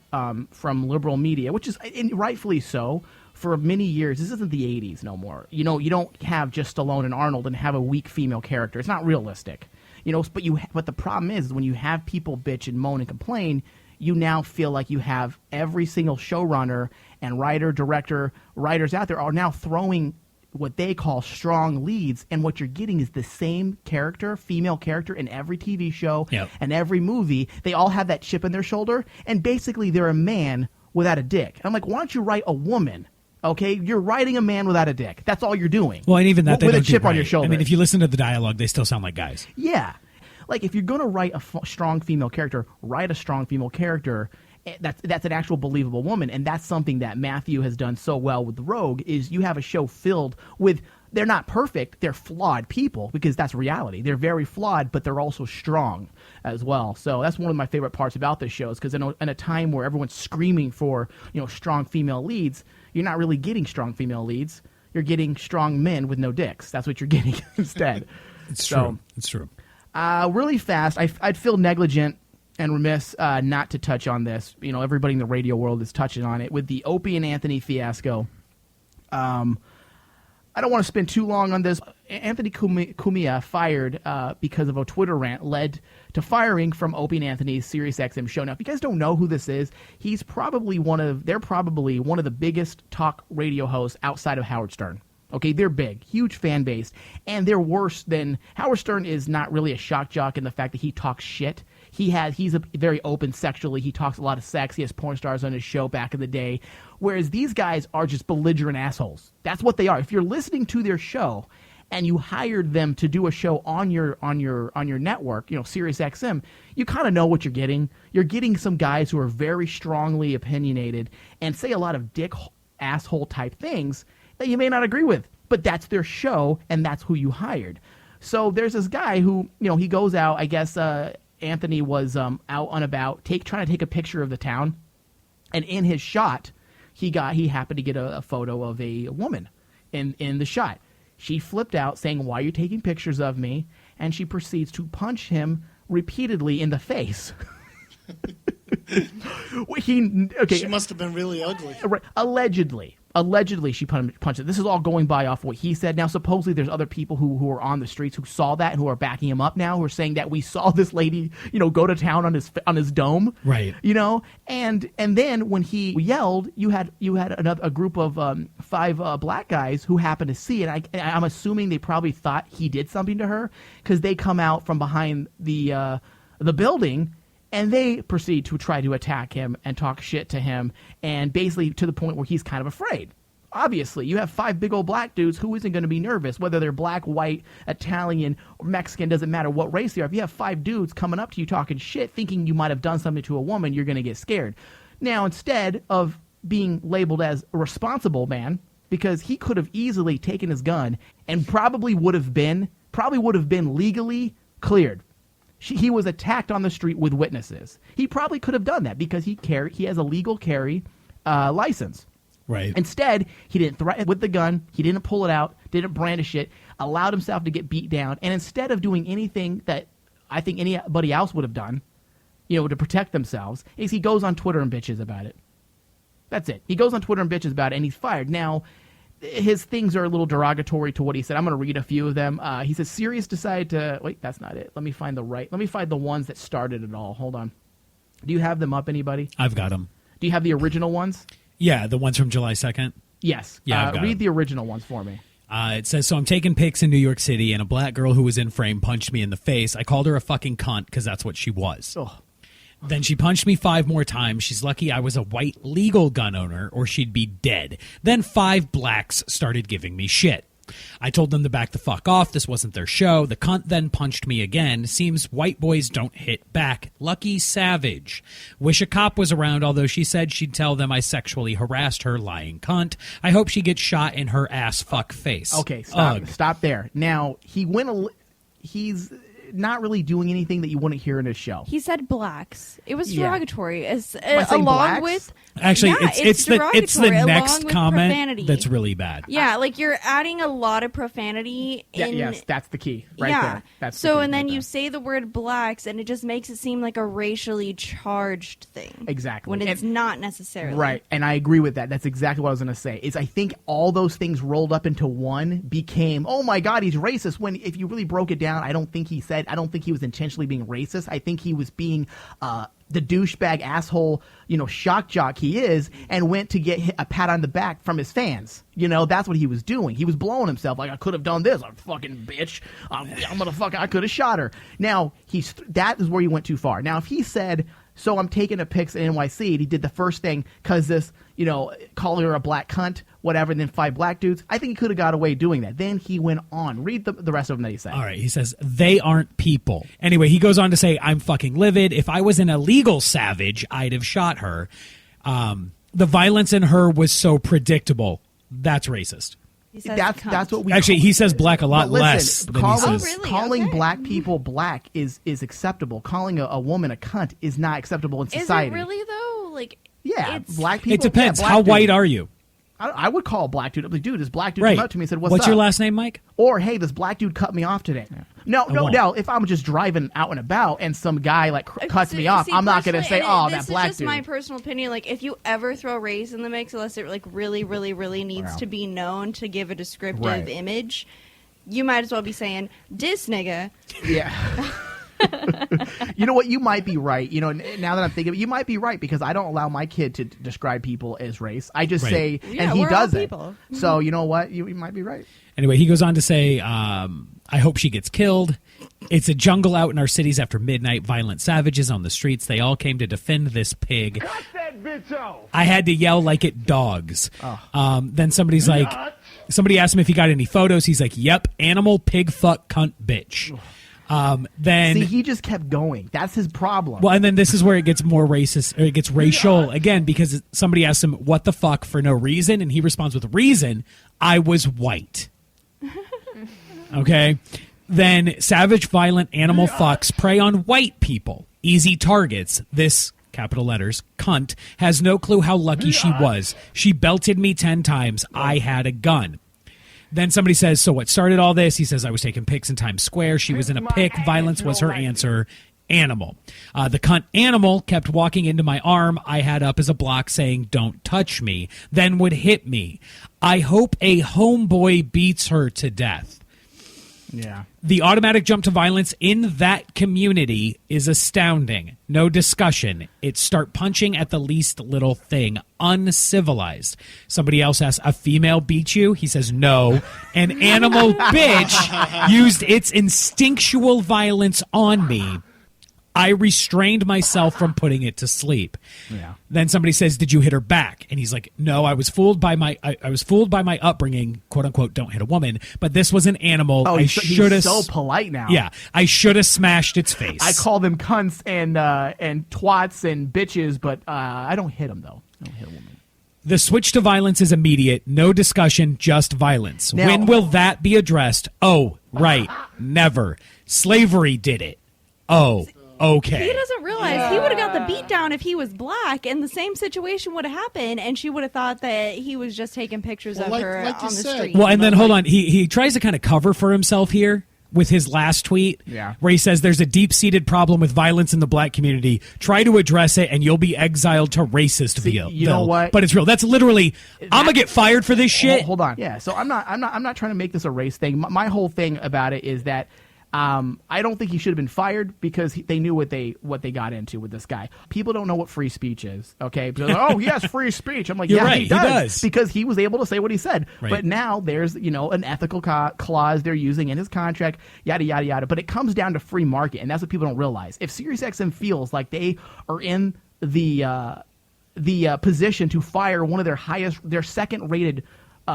Speaker 8: from liberal media, which is and rightfully so. For many years, this isn't the 80s no more. You know, you don't have just Stallone and Arnold and have a weak female character. It's not realistic. You know, but the problem is when you have people bitch and moan and complain, you now feel like you have every single showrunner and writer, director, writers out there are now throwing what they call strong leads, and what you're getting is the same character, female character, in every TV show and every movie. They all have that chip in their shoulder, and basically they're a man without a dick. I'm like, why don't you write a woman? Okay, you're writing a man without a dick. That's all you're doing.
Speaker 9: Well, and even that,
Speaker 8: with a chip on your shoulder.
Speaker 9: I mean, if you listen to the dialogue, they still sound like guys.
Speaker 8: Yeah, like if you're going to write a strong female character, write a strong female character. That's an actual believable woman, and that's something that Matthew has done so well with the Rogue. Is you have a show filled with, they're not perfect, they're flawed people, because that's reality. They're very flawed, but they're also strong as well. So that's one of my favorite parts about this show, is because in a time where everyone's screaming for strong female leads, you're not really getting strong female leads. You're getting strong men with no dicks. That's what you're getting instead.
Speaker 9: It's true. It's true.
Speaker 8: Really fast, I'd feel negligent and remiss not to touch on this. Everybody in the radio world is touching on it with the Opie and Anthony fiasco. I don't want to spend too long on this. Anthony Cumia fired because of a Twitter rant led to firing from Opie and Anthony's SiriusXM show. Now, if you guys don't know who this is, they're probably one of the biggest talk radio hosts outside of Howard Stern. Okay, they're big, huge fan base, and they're worse than Howard Stern is not really a shock jock in the fact that he talks shit. He's very open sexually. He talks a lot of sex. He has porn stars on his show back in the day. Whereas these guys are just belligerent assholes. That's what they are. If you're listening to their show and you hired them to do a show on your network, SiriusXM, you kind of know what you're getting. You're getting some guys who are very strongly opinionated and say a lot of dick asshole type things that you may not agree with. But that's their show, and that's who you hired. So there's this guy who, he goes out, I guess, Anthony was out and about trying to take a picture of the town, and in his shot, he happened to get a photo of a woman in the shot. She flipped out, saying, "Why are you taking pictures of me?" And she proceeds to punch him repeatedly in the face.
Speaker 12: She must have been really ugly.
Speaker 8: Right. Allegedly. Allegedly, she punched it. This is all going by off what he said. Now, supposedly, there's other people who are on the streets who saw that and who are backing him up now, who are saying that we saw this lady, go to town on his dome,
Speaker 9: right?
Speaker 8: And then when he yelled, you had a group of 5 black guys who happened to see it. I'm assuming they probably thought he did something to her because they come out from behind the building. And they proceed to try to attack him and talk shit to him, and basically to the point where he's kind of afraid. Obviously, you have 5 big old black dudes. Who isn't going to be nervous? Whether they're black, white, Italian, or Mexican, doesn't matter what race they are. If you have 5 dudes coming up to you talking shit, thinking you might have done something to a woman, you're going to get scared. Now, instead of being labeled as a responsible man, because he could have easily taken his gun and probably would have been legally cleared. He was attacked on the street with witnesses. He probably could have done that because he has a legal carry license.
Speaker 9: Right.
Speaker 8: Instead, he didn't threaten with the gun. He didn't pull it out, didn't brandish it, allowed himself to get beat down. And instead of doing anything that I think anybody else would have done, to protect themselves, is he goes on Twitter and bitches about it. That's it. He goes on Twitter and bitches about it, and he's fired. Now, his things are a little derogatory to what he said. I'm going to read a few of them. He says, Sirius decided to... Wait, that's not it. Let me find the ones that started it all. Hold on. Do you have them up, anybody?
Speaker 9: I've got them.
Speaker 8: Do you have the original ones?
Speaker 9: Yeah, the ones from July 2nd?
Speaker 8: Yes.
Speaker 9: Yeah, I've got
Speaker 8: read the original ones for me.
Speaker 9: It says, so I'm taking pics in New York City, and a black girl who was in frame punched me in the face. I called her a fucking cunt because that's what she was.
Speaker 8: Oh.
Speaker 9: Then she punched me 5 more times. She's lucky I was a white legal gun owner or she'd be dead. Then 5 blacks started giving me shit. I told them to back the fuck off. This wasn't their show. The cunt then punched me again. Seems white boys don't hit back. Lucky savage. Wish a cop was around, although she said she'd tell them I sexually harassed her, lying cunt. I hope she gets shot in her ass fuck face.
Speaker 8: Okay, stop there. Now, he's not really doing anything that you wouldn't hear in his show.
Speaker 11: He said blacks. It was
Speaker 8: Yeah.
Speaker 11: derogatory.
Speaker 8: saying
Speaker 11: Along
Speaker 8: blacks?
Speaker 11: with
Speaker 9: Actually,
Speaker 11: yeah,
Speaker 9: it's the
Speaker 11: derogatory,
Speaker 9: next
Speaker 11: along with
Speaker 9: comment
Speaker 11: profanity.
Speaker 9: that's really bad.
Speaker 11: Yeah, like you're adding a lot of profanity in.
Speaker 8: Yes, that's the key right
Speaker 11: yeah.
Speaker 8: there. That's the
Speaker 11: so,
Speaker 8: key
Speaker 11: and then
Speaker 8: right
Speaker 11: you
Speaker 8: there.
Speaker 11: say the word blacks, and it just makes it seem like a racially charged thing.
Speaker 8: Exactly.
Speaker 11: When it's not necessarily.
Speaker 8: Right, and I agree with that. That's exactly what I was going to say. Is I think all those things rolled up into one became, oh my God, he's racist. When if you really broke it down, I don't think he was intentionally being racist. I think he was being the douchebag asshole, shock jock he is, and went to get a pat on the back from his fans. That's what he was doing. He was blowing himself like, I could have done this. I'm fucking bitch. I could have shot her. Now, that is where he went too far. Now, if he said, so I'm taking a pics in NYC, and he did the first thing because this, calling her a black cunt, whatever, and then 5 black dudes, I think he could have got away doing that. Then he went on. Read the rest of them that he said.
Speaker 9: All right, he says, they aren't people. Anyway, he goes on to say, I'm fucking livid. If I was an illegal savage, I'd have shot her. The violence in her was so predictable. That's racist.
Speaker 8: That's what we
Speaker 9: actually. He says black a lot
Speaker 8: listen,
Speaker 9: less than he says.
Speaker 8: Calling black people black is acceptable. Calling a woman a cunt is not acceptable in society.
Speaker 11: Is it really though? Like,
Speaker 8: yeah, black people.
Speaker 9: It depends.
Speaker 8: Yeah,
Speaker 9: How
Speaker 8: dude.
Speaker 9: white are you?
Speaker 8: I would call a black dude. Like, dude, this black dude
Speaker 9: Right.
Speaker 8: came up to me and said, "What's
Speaker 9: What's
Speaker 8: up?"
Speaker 9: your last name, Mike?
Speaker 8: Or, hey, this black dude cut me off today. No. If I'm just driving out and about and some guy cuts me off, I'm not going to say, "Oh, that black dude."
Speaker 11: This is just my personal opinion. Like, if you ever throw race in the mix, unless it really, really, really needs to be known to give a descriptive image, you might as well be saying "dis nigga."
Speaker 8: Yeah. You know what? You might be right. Now that I'm thinking of it, you might be right because I don't allow my kid to describe people as race. I just say,
Speaker 11: Yeah,
Speaker 8: and he
Speaker 11: we're all
Speaker 8: doesn't.
Speaker 11: people.
Speaker 8: So you know what? You might be right.
Speaker 9: Anyway, he goes on to say, I hope she gets killed. It's a jungle out in our cities after midnight. Violent savages on the streets. They all came to defend this pig.
Speaker 3: Cut that bitch off.
Speaker 9: I had to yell like at dogs. Then somebody asked him if he got any photos. He's like, yep, animal, pig, fuck, cunt, bitch. Then
Speaker 8: See, he just kept going. That's his problem.
Speaker 9: Well, and then this is where it gets more racist, or it gets racial again, because somebody asks him, what the fuck, for no reason? And he responds with reason, I was white. Okay? Then savage, violent animal fucks prey on white people. Easy targets. This, capital letters, cunt, has no clue how lucky she was. She belted me 10 times. I had a gun. Then somebody says, so what started all this? He says, I was taking pics in Times Square. She was in a pic. Violence was her answer. animal. The cunt animal kept walking into my arm I had up as a block saying, "Don't touch me," then would hit me. I hope a homeboy beats her to death.
Speaker 8: Yeah.
Speaker 9: The automatic jump to violence in that community is astounding. No discussion. It's start punching at the least little thing. Uncivilized. Somebody else asks, "A female beat you?" He says, "No." An animal bitch used its instinctual violence on me. I restrained myself from putting it to sleep.
Speaker 8: Yeah.
Speaker 9: Then somebody says, "Did you hit her back?" And he's like, "No, I was fooled by my upbringing, quote unquote, don't hit a woman, but this was an animal.
Speaker 8: Oh,
Speaker 9: I
Speaker 8: he's
Speaker 9: should have
Speaker 8: so polite now.
Speaker 9: Yeah, I should have smashed its face."
Speaker 8: I call them cunts and twats and bitches, but I don't hit them though. I don't hit a woman.
Speaker 9: The switch to violence is immediate. No discussion, just violence.
Speaker 8: Now-
Speaker 9: When will that be addressed? Oh, right. Never. Slavery did it. Oh, okay.
Speaker 11: He doesn't realize he would have got the beat down if he was black, and the same situation would have happened, and she would have thought that he was just taking pictures of her on the street.
Speaker 9: Well, and then hold on. He tries to kind of cover for himself here with his last tweet, where he says there's a deep-seated problem with violence in the black community. Try to address it, and you'll be exiled to racist.
Speaker 8: You know what?
Speaker 9: But it's real. That's literally. I'm gonna get fired for this shit.
Speaker 8: Hold on. Yeah. So I'm not trying to make this a race thing. My whole thing about it is that. I don't think he should have been fired because they knew what they got into with this guy. People don't know what free speech is, okay? Because, oh, he has free speech. I'm like,
Speaker 9: You're
Speaker 8: yeah,
Speaker 9: right,
Speaker 8: he does because he was able to say what he said.
Speaker 9: Right.
Speaker 8: But now there's an ethical clause they're using in his contract, yada yada yada. But it comes down to free market, and that's what people don't realize. If SiriusXM feels like they are in the position to fire one of their second rated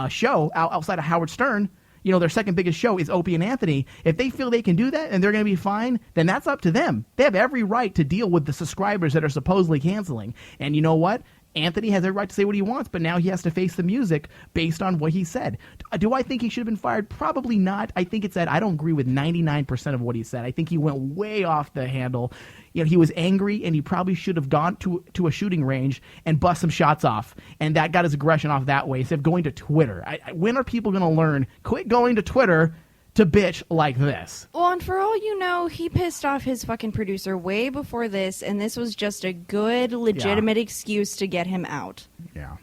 Speaker 8: show outside of Howard Stern. Their second biggest show is Opie and Anthony. If they feel they can do that and they're going to be fine, then that's up to them. They have every right to deal with the subscribers that are supposedly canceling. And you know what? Anthony has every right to say what he wants, but now he has to face the music based on what he said. Do I think he should have been fired? Probably not. I think it's that I don't agree with 99% of what he said. I think he went way off the handle. He was angry, and he probably should have gone to a shooting range and bust some shots off, and that got his aggression off that way instead of going to Twitter. When are people going to learn? Quit going to Twitter to bitch like this.
Speaker 11: Well, and for all you know, he pissed off his fucking producer way before this, and this was just a good, legitimate excuse to get him out.
Speaker 8: Yeah.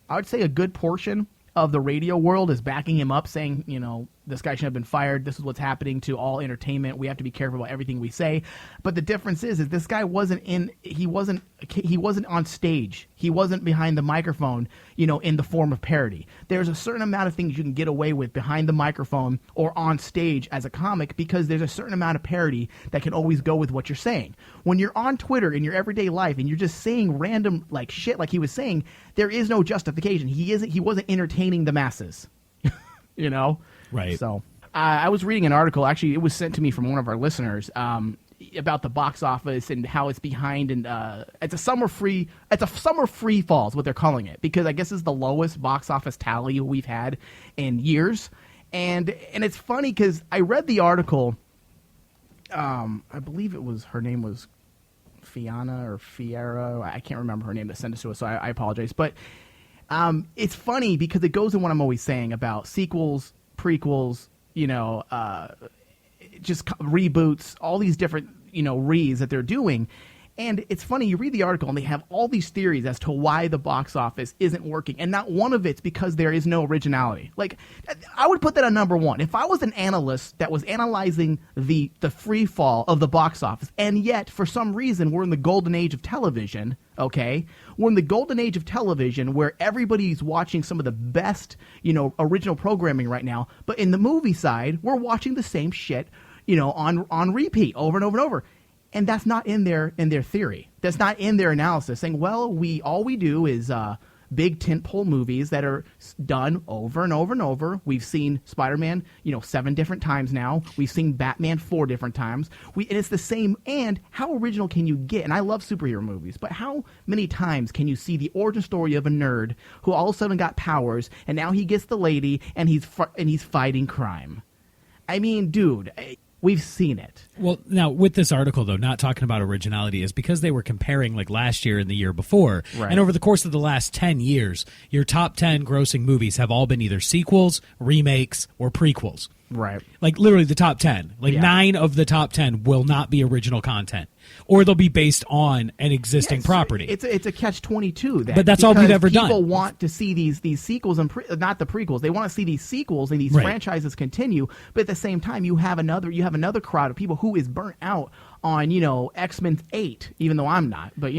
Speaker 8: I would say a good portion of the radio world is backing him up, saying, this guy should have been fired. This is what's happening to all entertainment. We have to be careful about everything we say. But the difference is this guy he wasn't on stage. He wasn't behind the microphone, in the form of parody. There's a certain amount of things you can get away with behind the microphone or on stage as a comic because there's a certain amount of parody that can always go with what you're saying. When you're on Twitter in your everyday life and you're just saying random shit like he was saying, there is no justification. He wasn't entertaining the masses.
Speaker 9: Right.
Speaker 8: So I was reading an article. Actually, it was sent to me from one of our listeners about the box office and how it's behind. And it's a summer free fall is what they're calling it because I guess it's the lowest box office tally we've had in years. And it's funny because I read the article. I believe her name was Fiona or Fiera. I can't remember her name that sent it to us, so I apologize. But it's funny because it goes in what I'm always saying about sequels, prequels, just reboots, all these different, reads that they're doing. And it's funny, you read the article and they have all these theories as to why the box office isn't working. And not one of it's because there is no originality. I would put that on number one. If I was an analyst that was analyzing the free fall of the box office, and yet for some reason we're in the golden age of television, okay? We're in the golden age of television where everybody's watching some of the best, original programming right now. But in the movie side, we're watching the same shit, on repeat over and over and over. And that's not in their theory. That's not in their analysis. Saying, well, all we do is big tentpole movies that are done over and over and over. We've seen Spider-Man, 7 different times now. We've seen Batman 4 different times. And it's the same. And how original can you get? And I love superhero movies, but how many times can you see the origin story of a nerd who all of a sudden got powers, and now he gets the lady, and he's fighting crime? I mean, dude. We've seen it.
Speaker 9: Well, now, with this article, though, not talking about originality, is because they were comparing last year and the year before. Right. And over the course of the last 10 years, your top 10 grossing movies have all been either sequels, remakes, or prequels.
Speaker 8: Right.
Speaker 9: Like literally the top 10. Like
Speaker 8: Yeah.
Speaker 9: 9 of the top 10 will not be original content, or they'll be based on an existing property.
Speaker 8: It's a catch-22.
Speaker 9: But that's all we've ever done.
Speaker 8: People want to see these sequels and not the prequels. They want to see these sequels and these
Speaker 9: Right.
Speaker 8: franchises continue. But at the same time, you have another crowd of people who is burnt out on X-Men 8. Even though I'm not, but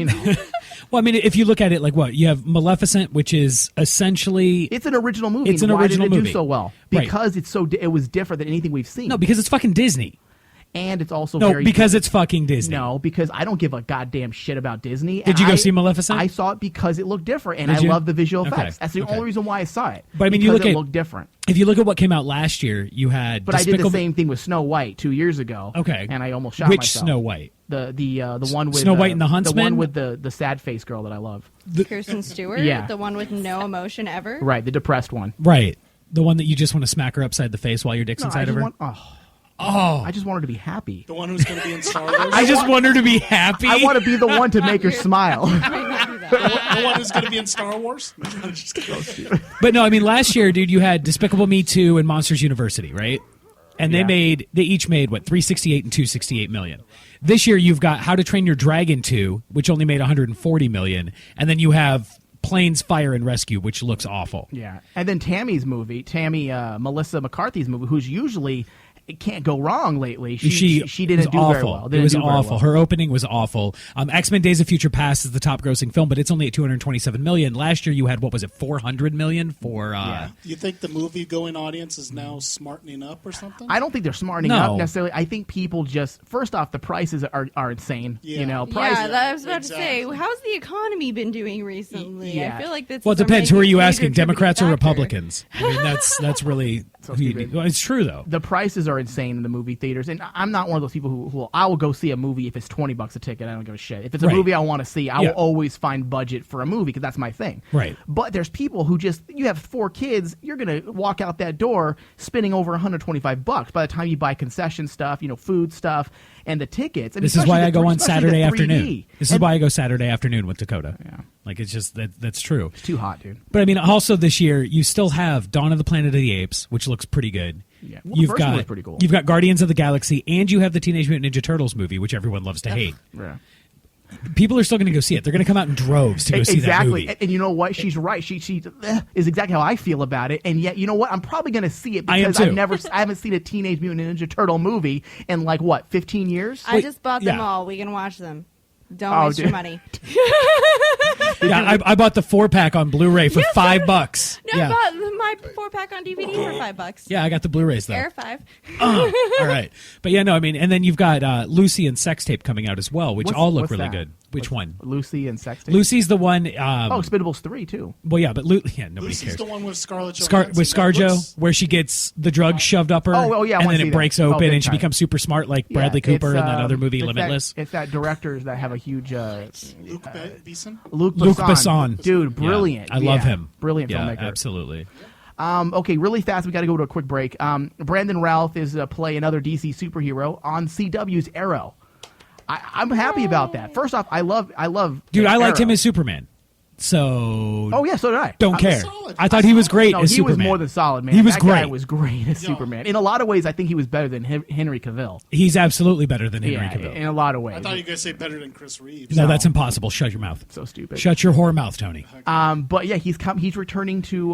Speaker 9: Well, I mean, if you look at it like what you have, Maleficent, which is essentially
Speaker 8: it's an original movie.
Speaker 9: It's an
Speaker 8: Why
Speaker 9: original
Speaker 8: did it
Speaker 9: movie.
Speaker 8: do so well?
Speaker 9: Right.
Speaker 8: Because it was different than anything we've seen.
Speaker 9: No, because it's fucking Disney.
Speaker 8: And it's also
Speaker 9: No, because it's fucking Disney.
Speaker 8: No, because I don't give a goddamn shit about Disney.
Speaker 9: Did
Speaker 8: And
Speaker 9: you go see Maleficent?
Speaker 8: I saw it because it looked different, and
Speaker 9: Did
Speaker 8: I
Speaker 9: you?
Speaker 8: love the visual
Speaker 9: Okay.
Speaker 8: effects. That's the
Speaker 9: Okay.
Speaker 8: only reason why I saw it.
Speaker 9: But I mean,
Speaker 8: because
Speaker 9: you look
Speaker 8: it
Speaker 9: at
Speaker 8: looked different.
Speaker 9: If you look at what came out last year, you had.
Speaker 8: But I did the
Speaker 9: Despicable-
Speaker 8: same thing with Snow White 2 years ago.
Speaker 9: Okay.
Speaker 8: And I almost shot
Speaker 9: Which
Speaker 8: myself.
Speaker 9: Snow White?
Speaker 8: The one with
Speaker 9: Snow White and the Huntsman?
Speaker 8: The one with the sad face girl that I love.
Speaker 11: Kirsten Stewart,
Speaker 8: Yeah.
Speaker 11: the one with no emotion ever.
Speaker 8: Right, the depressed one.
Speaker 9: Right, the one that you just want to smack her upside the face while your dick's
Speaker 8: No,
Speaker 9: inside of her.
Speaker 8: I just want her to be happy.
Speaker 12: The one who's going to be in Star Wars.
Speaker 9: I just want her to be happy.
Speaker 8: I want to be the one to make her smile.
Speaker 12: The one who's going to be in Star Wars. Just kidding.
Speaker 9: But no, I mean, last year, dude, you had Despicable Me 2 and Monsters University, right? And
Speaker 8: Yeah.
Speaker 9: they each made what, 368 and 268 million. This year you've got How to Train Your Dragon 2, which only made 140 million, and then you have Planes, Fire and Rescue, which looks awful.
Speaker 8: Yeah, and then Melissa McCarthy's movie, who's usually it can't go wrong lately. She didn't
Speaker 9: was
Speaker 8: do
Speaker 9: awful.
Speaker 8: very well.
Speaker 9: It was awful. Her opening was awful. X-Men: Days of Future Past is the top grossing film, but it's only at 227 million. Last year you had, what was it, 400 million for
Speaker 12: You think the movie-going audience is now smartening up or something?
Speaker 8: I don't think they're smartening
Speaker 9: No.
Speaker 8: up necessarily. I think people just first off the prices are insane.
Speaker 12: Yeah.
Speaker 8: Prices.
Speaker 11: Yeah, I was about to say, how's the economy been doing recently?
Speaker 8: Yeah.
Speaker 11: I feel like that's.
Speaker 9: Well, it
Speaker 11: a
Speaker 9: depends. Who are you
Speaker 11: major
Speaker 9: asking, Democrats or
Speaker 11: contributing factor.
Speaker 9: Republicans? I mean, that's really
Speaker 8: So
Speaker 9: who you
Speaker 8: stupid.
Speaker 9: need. Well, it's true though.
Speaker 8: The prices are insane in the movie theaters, and I'm not one of those people who I will go see a movie if it's $20 a ticket. I don't give a shit. If it's a
Speaker 9: Right.
Speaker 8: movie I want to see, I
Speaker 9: Yeah.
Speaker 8: will always find budget for a movie because that's my thing.
Speaker 9: Right.
Speaker 8: But there's people who you have 4 kids, you're gonna walk out that door spending over $125 by the time you buy concession stuff, food stuff, and the tickets. And
Speaker 9: This is why I go on Saturday
Speaker 8: especially the 3D.
Speaker 9: afternoon. This is why I go Saturday afternoon with Dakota.
Speaker 8: Yeah.
Speaker 9: Like it's just that's true.
Speaker 8: It's too hot, dude.
Speaker 9: But I mean, also this year you still have Dawn of the Planet of the Apes, which looks pretty good.
Speaker 8: Yeah. Well, the first one was pretty cool.
Speaker 9: You've got Guardians of the Galaxy, and you have the Teenage Mutant Ninja Turtles movie, which everyone loves to hate.
Speaker 8: Yeah.
Speaker 9: People are still going to go see it. They're going to come out in droves to go see that
Speaker 8: Exactly.
Speaker 9: movie.
Speaker 8: And you know what? She's right. She is exactly how I feel about it. And yet, you know what? I'm probably going to see it
Speaker 9: I am
Speaker 8: because
Speaker 9: too.
Speaker 8: I haven't seen a Teenage Mutant Ninja Turtle movie in 15 years?
Speaker 11: I just bought them
Speaker 9: yeah.
Speaker 11: all. We can watch them. Don't
Speaker 8: Oh,
Speaker 11: waste your
Speaker 8: dude.
Speaker 11: money.
Speaker 9: Yeah, I bought the 4-pack on Blu-ray for $5.
Speaker 11: No,
Speaker 9: Yeah.
Speaker 11: I bought my 4-pack on DVD for $5.
Speaker 9: Yeah, I got the Blu-rays though.
Speaker 11: Air 5.
Speaker 9: All right, but yeah, no, I mean, and then you've got Lucy and Sex Tape coming out as well, which all look
Speaker 8: what's
Speaker 9: really
Speaker 8: that?
Speaker 9: good. Which one?
Speaker 8: Lucy and Sex Tape?
Speaker 9: Lucy's the one.
Speaker 8: Expendables 3 too.
Speaker 9: Well, yeah, but nobody
Speaker 12: Lucy's
Speaker 9: cares.
Speaker 12: the one with Scarlett Johansson.
Speaker 9: With ScarJo, where she gets the drugs shoved up her,
Speaker 8: Oh, yeah, I
Speaker 9: and
Speaker 8: wanna
Speaker 9: then
Speaker 8: see
Speaker 9: it
Speaker 8: that.
Speaker 9: breaks
Speaker 8: Oh,
Speaker 9: open,
Speaker 8: big
Speaker 9: and she
Speaker 8: time.
Speaker 9: becomes super smart like
Speaker 8: Yeah,
Speaker 9: Bradley Cooper in
Speaker 8: it's,
Speaker 9: that other movie,
Speaker 8: it's
Speaker 9: Limitless.
Speaker 8: It's that directors that have a huge
Speaker 12: Luke Besson?
Speaker 8: Luc
Speaker 9: Luc
Speaker 8: Besson.
Speaker 9: Besson.
Speaker 8: Dude, brilliant.
Speaker 9: Yeah, I love
Speaker 8: Yeah.
Speaker 9: him.
Speaker 8: Brilliant
Speaker 9: Yeah,
Speaker 8: filmmaker.
Speaker 9: absolutely.
Speaker 8: Okay, really fast. We got to go to a quick break. Brandon Routh is play another DC superhero on CW's Arrow. I'm happy about that. First off, I love.
Speaker 9: Dude, I liked
Speaker 8: Arrow.
Speaker 9: him as Superman. So
Speaker 8: Oh yeah, so did I.
Speaker 9: don't care. I thought he was great
Speaker 8: No,
Speaker 9: as
Speaker 8: he
Speaker 9: Superman.
Speaker 8: was more than solid, man.
Speaker 9: He was
Speaker 8: that
Speaker 9: great.
Speaker 8: Guy was great as Superman. In a lot of ways, I think he was better than Henry Cavill.
Speaker 9: He's absolutely better than Henry
Speaker 8: Yeah,
Speaker 9: Cavill.
Speaker 8: in a lot of ways.
Speaker 12: I thought you were going to say better than Chris Reeves.
Speaker 9: No, that's impossible. Shut your mouth.
Speaker 8: So stupid.
Speaker 9: Shut your whore mouth, Tony.
Speaker 8: But yeah, he's returning to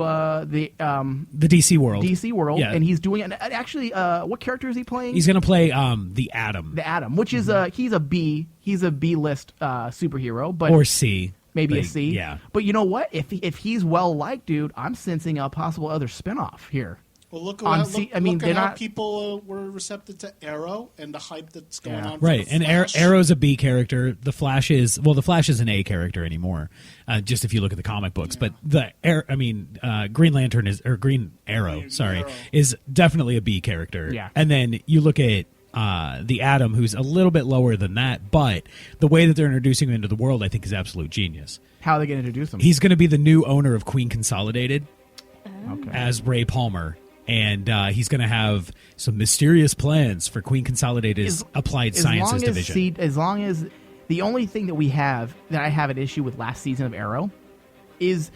Speaker 8: the
Speaker 9: DC world.
Speaker 8: DC world,
Speaker 9: Yeah.
Speaker 8: and he's doing it. Actually, what character is he playing?
Speaker 9: He's going to play the Atom.
Speaker 8: The Atom, which is he's a B list superhero, but
Speaker 9: Or C.
Speaker 8: maybe a
Speaker 9: Like,
Speaker 8: C.
Speaker 9: yeah.
Speaker 8: But you know what? If he's well liked, dude, I'm sensing a possible other spinoff here.
Speaker 12: Well, look
Speaker 8: On
Speaker 12: at,
Speaker 8: C-
Speaker 12: look,
Speaker 8: I mean,
Speaker 12: look
Speaker 8: they're
Speaker 12: at how
Speaker 8: not-
Speaker 12: people were receptive to Arrow and the hype that's going on.
Speaker 9: Right,
Speaker 12: for the
Speaker 9: and
Speaker 12: Flash.
Speaker 9: Arrow's a B character. The Flash is the Flash is an A character anymore. Just if you look at the comic books, but Green Lantern Green Arrow, is definitely a B character.
Speaker 8: Yeah.
Speaker 9: And then you look at the Atom, who's a little bit lower than that, but the way that they're introducing him into the world, I think, is absolute genius.
Speaker 8: How are they going to introduce him?
Speaker 9: He's going to be the new owner of Queen Consolidated
Speaker 8: Okay.
Speaker 9: as Ray Palmer. And he's going to have some mysterious plans for Queen Consolidated's Applied Sciences division.
Speaker 8: As long as the only thing that I have an issue with last season of Arrow is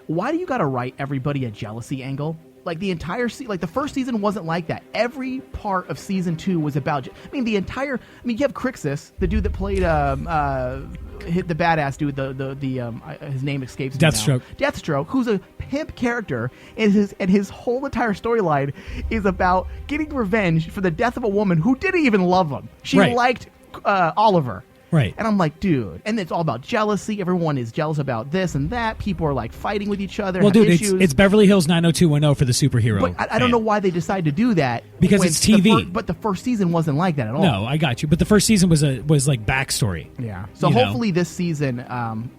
Speaker 8: why do you got to write everybody a jealousy angle? like the entire like the first season wasn't like that. Every part of season 2 was about. I mean, you have Crixus, the dude that played hit the badass dude. His name escapes me now. Deathstroke, who's a pimp character, and his whole entire storyline is about getting revenge for the death of a woman who didn't even love him. She liked Oliver.
Speaker 9: Right.
Speaker 8: And I'm like, dude. And it's all about jealousy. Everyone is jealous about this and that. People are like fighting with each other.
Speaker 9: Well, dude,
Speaker 8: issues.
Speaker 9: it's Beverly Hills 90210 for the superhero.
Speaker 8: But I don't know why they decided to do that.
Speaker 9: Because it's TV.
Speaker 8: But the first season wasn't like that at all.
Speaker 9: No, I got you. But the first season was like backstory.
Speaker 8: Yeah. So hopefully this season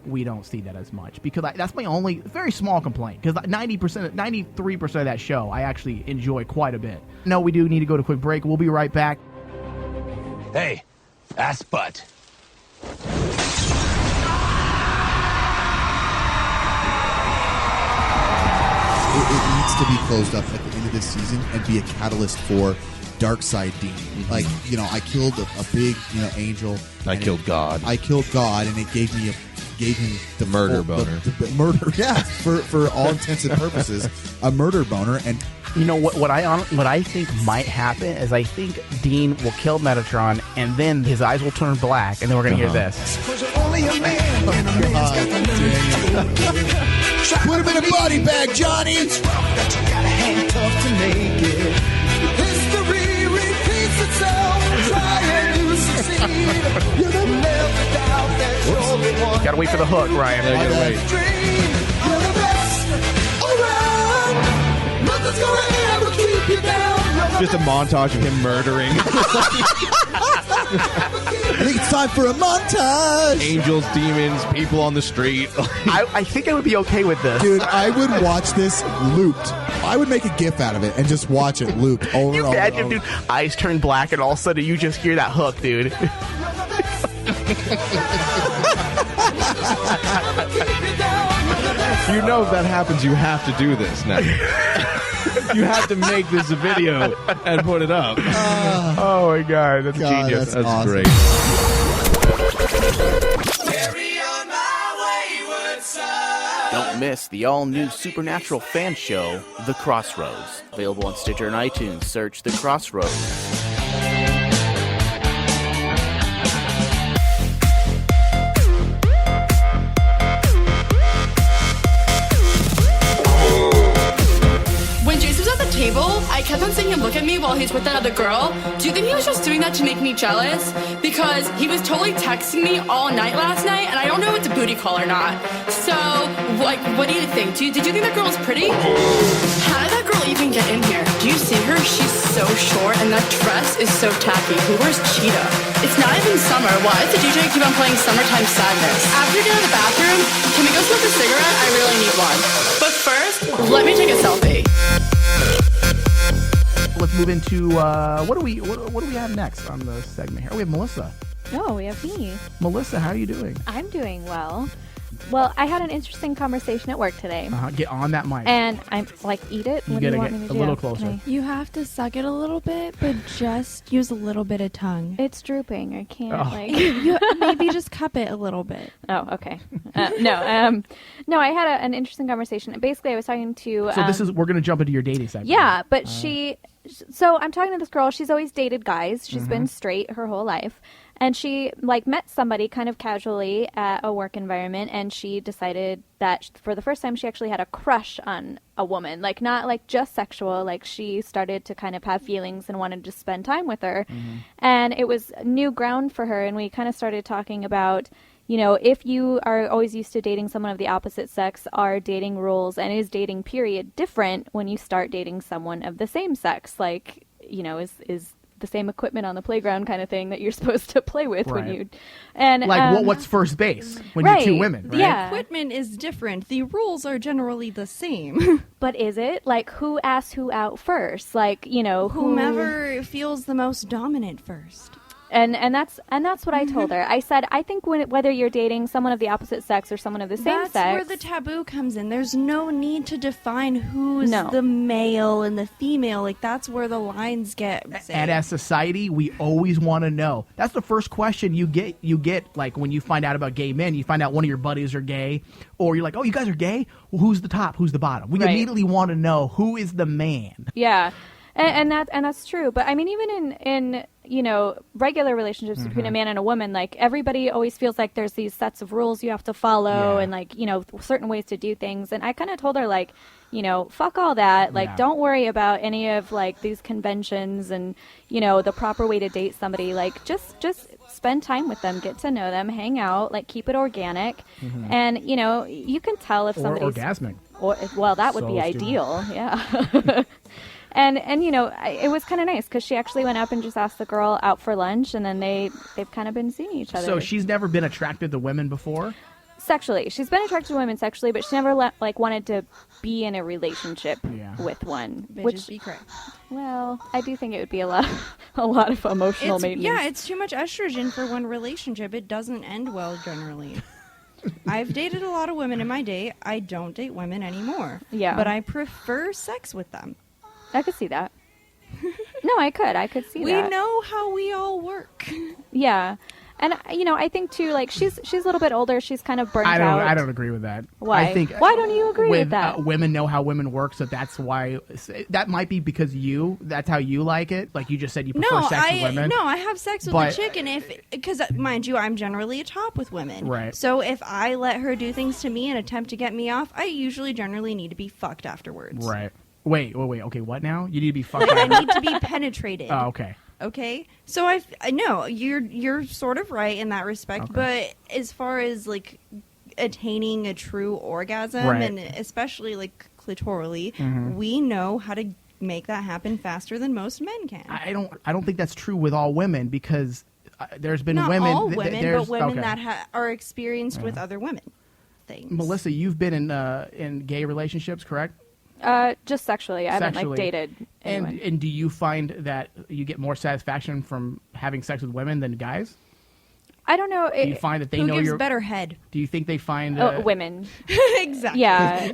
Speaker 8: we don't see that as much, because that's my only very small complaint. Because 93% of that show I actually enjoy quite a bit. No, we do need to go to a quick break. We'll be right back.
Speaker 4: Hey, ass butt.
Speaker 5: It needs to be closed up at the end of this season and be a catalyst for Darkseid Dean. Like, I killed a big, angel.
Speaker 6: I killed God,
Speaker 5: and it gave him
Speaker 6: the murder boner.
Speaker 5: The murder, yeah, for all intents and purposes, a murder boner. And
Speaker 1: what I think might happen is I think Dean will kill Metatron, and then his eyes will turn black, and then we're gonna hear this.
Speaker 5: Put him in a body bag, Johnny.
Speaker 16: Handcuffed to make it. History repeats itself. Try and you succeed. You never doubt that you're the one.
Speaker 1: Gotta wait for the hook, Ryan.
Speaker 16: You're the best around. Nothing's gonna ever keep you down.
Speaker 6: Just a montage of him murdering.
Speaker 5: I think it's time for a montage.
Speaker 6: Angels, demons, people on the street.
Speaker 1: I think I would be okay with this.
Speaker 5: Dude, I would watch this looped. I would make a GIF out of it and just watch it looped over and over.
Speaker 1: Imagine, dude, eyes turn black, and all of a sudden you just hear that hook, dude.
Speaker 6: If that happens, you have to do this now. You have to make this a video and put it up.
Speaker 1: Oh my God, that's genius.
Speaker 6: That's
Speaker 5: awesome.
Speaker 6: Great.
Speaker 19: Don't miss the all-new Supernatural fan show, The Crossroads. Available on Stitcher and iTunes. Search The Crossroads.
Speaker 7: Table, I kept on seeing him look at me while he's with that other girl. Do you think he was just doing that to make me jealous? Because he was totally texting me all night last night, and I don't know if it's a booty call or not. So, what do you think? Did you think that girl was pretty? How did that girl even get in here? Do you see her? She's so short, and that dress is so tacky. Who wears cheetah? It's not even summer. Why does the DJ keep on playing Summertime Sadness? After you get out of the bathroom, can we go smoke a cigarette? I really need one. But first, let me take a selfie.
Speaker 8: Let's move into what do we have next on the segment here? Oh, we have Melissa.
Speaker 10: No, we have me.
Speaker 8: Melissa, how are you doing?
Speaker 10: I'm doing well. Well, I had an interesting conversation at work today.
Speaker 8: Get on that mic.
Speaker 10: And I'm like, eat it. What do you want me to do?
Speaker 8: A little closer.
Speaker 13: You have to suck it a little bit, but just use a little bit of tongue.
Speaker 10: It's drooping. I can't
Speaker 13: maybe just cup it a little bit.
Speaker 10: Oh, okay. No, I had an interesting conversation. Basically, I was talking to.
Speaker 8: So we're going to jump into your dating segment.
Speaker 10: Yeah, but So I'm talking to this girl. She's always dated guys. She's been straight her whole life. And she met somebody kind of casually at a work environment, and she decided that for the first time she actually had a crush on a woman. Like, not like just sexual, like she started to kind of have feelings and wanted to spend time with her. And it was new ground for her, and we kind of started talking about, if you are always used to dating someone of the opposite sex, are dating rules and is dating period different when you start dating someone of the same sex? Like, is the same equipment on the playground kind of thing that you're supposed to play with when you
Speaker 8: what's first base when you're two women, right?
Speaker 10: Yeah.
Speaker 13: Equipment is different. The rules are generally the same.
Speaker 10: But is it? Like, who asks who out first? Like,
Speaker 13: whomever feels the most dominant first.
Speaker 10: And that's what I told her. I said, I think whether you're dating someone of the opposite sex or someone of the same
Speaker 11: That's
Speaker 10: sex,
Speaker 11: where the taboo comes in. There's no need to define who's the male and the female. Like, that's where the lines get.
Speaker 8: And as society, we always want to know. That's the first question you get. Like when you find out about gay men, you find out one of your buddies are gay, or you're like, oh, you guys are gay? Well, who's the top? Who's the bottom? We immediately want to know who is the man.
Speaker 10: Yeah. And that's true. But I mean, even in regular relationships between a man and a woman, like everybody always feels like there's these sets of rules you have to follow and like, certain ways to do things. And I kind of told her like, fuck all that. Like, don't worry about any of like these conventions and, the proper way to date somebody. Like just spend time with them, get to know them, hang out, like keep it organic. And, you can tell if somebody's
Speaker 8: orgasmic.
Speaker 10: Well, that would be ideal. Yeah. And it was kind of nice because she actually went up and just asked the girl out for lunch, and then they've kind of been seeing each other.
Speaker 8: So she's never been attracted to women before?
Speaker 10: Sexually. She's been attracted to women sexually, but she never wanted to be in a relationship with one.
Speaker 11: Bitches be cray.
Speaker 10: Well, I do think it would be a lot of emotional maintenance.
Speaker 11: Yeah, it's too much estrogen for one relationship. It doesn't end well generally. I've dated a lot of women in my day. I don't date women anymore.
Speaker 10: Yeah.
Speaker 11: But I prefer sex with them.
Speaker 10: I could see that. No, I could see
Speaker 11: we
Speaker 10: that.
Speaker 11: We know how we all work.
Speaker 10: Yeah. And, I think, too, like, she's a little bit older. She's kind of burnt out.
Speaker 8: I don't agree with that.
Speaker 10: Why?
Speaker 8: I think
Speaker 10: why don't you agree with that?
Speaker 8: Women know how women work, so that's why. That might be because that's how you like it. Like you just said, you prefer sex with women.
Speaker 11: No, I have sex with a chick, and because, mind you, I'm generally a top with women.
Speaker 8: Right.
Speaker 11: So if I let her do things to me and attempt to get me off, I usually generally need to be fucked afterwards.
Speaker 8: Right. Wait. Okay, what now? You need to be fucked.
Speaker 11: I need to be penetrated.
Speaker 8: Oh, okay.
Speaker 11: Okay, so I know you're sort of right in that respect, but as far as like attaining a true orgasm, and especially like clitorally, we know how to make that happen faster than most men can.
Speaker 8: I don't think that's true with all women because there's been
Speaker 11: not
Speaker 8: women.
Speaker 11: all women, but women that are experienced with other women. Things.
Speaker 8: Melissa, you've been in gay relationships, correct?
Speaker 10: Just sexually. I haven't dated anyone.
Speaker 8: And do you find that you get more satisfaction from having sex with women than guys?
Speaker 10: I don't know.
Speaker 8: Do you find that they know
Speaker 11: gives better head?
Speaker 8: Do you think they find
Speaker 10: women?
Speaker 11: Exactly.
Speaker 10: Yeah.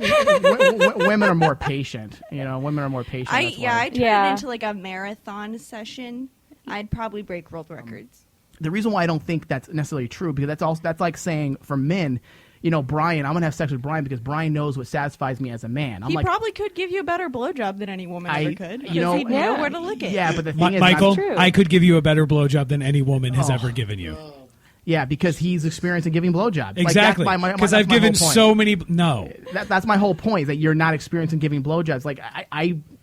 Speaker 8: Women are more patient. Women are more patient.
Speaker 11: I turn it into like a marathon session. I'd probably break world records.
Speaker 8: The reason why I don't think that's necessarily true because that's like saying for men. Brian, I'm going to have sex with Brian because Brian knows what satisfies me as a man.
Speaker 11: He probably could give you a better blowjob than any woman ever could. Because he'd know where to lick it.
Speaker 8: Yeah, but the thing is,
Speaker 9: Michael, I could give you a better blowjob than any woman has ever given you.
Speaker 8: Yeah, because he's experienced in giving blowjobs.
Speaker 9: Exactly. Because I've given so many. No.
Speaker 8: That's my whole point, is that you're not experienced in giving blowjobs. Like,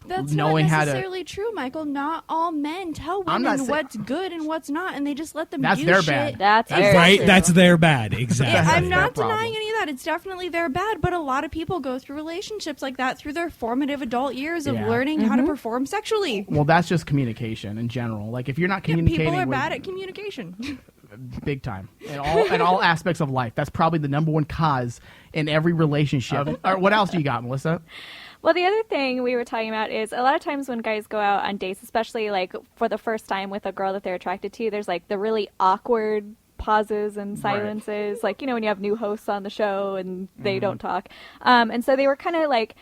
Speaker 11: That's
Speaker 8: knowing
Speaker 11: not
Speaker 8: how to.
Speaker 11: necessarily true, Michael. Not all men tell women what's good and what's not, and they just let them
Speaker 8: That's
Speaker 11: do
Speaker 8: their
Speaker 11: shit.
Speaker 8: bad.
Speaker 10: That's
Speaker 9: right.
Speaker 10: true.
Speaker 9: That's their bad. Exactly.
Speaker 11: I'm not denying any of that. It's definitely their bad, but a lot of people go through relationships like that through their formative adult years of learning how to perform sexually.
Speaker 8: Well, that's just communication in general. Like, if you're not communicating,
Speaker 11: people are bad at communication.
Speaker 8: Big time in all aspects of life. That's probably the number one cause in every relationship. What else do you got, Melissa?
Speaker 10: Well, the other thing we were talking about is a lot of times when guys go out on dates, especially like for the first time with a girl that they're attracted to, there's like the really awkward pauses and silences, like, when you have new hosts on the show and they don't talk. And so they were kind of like,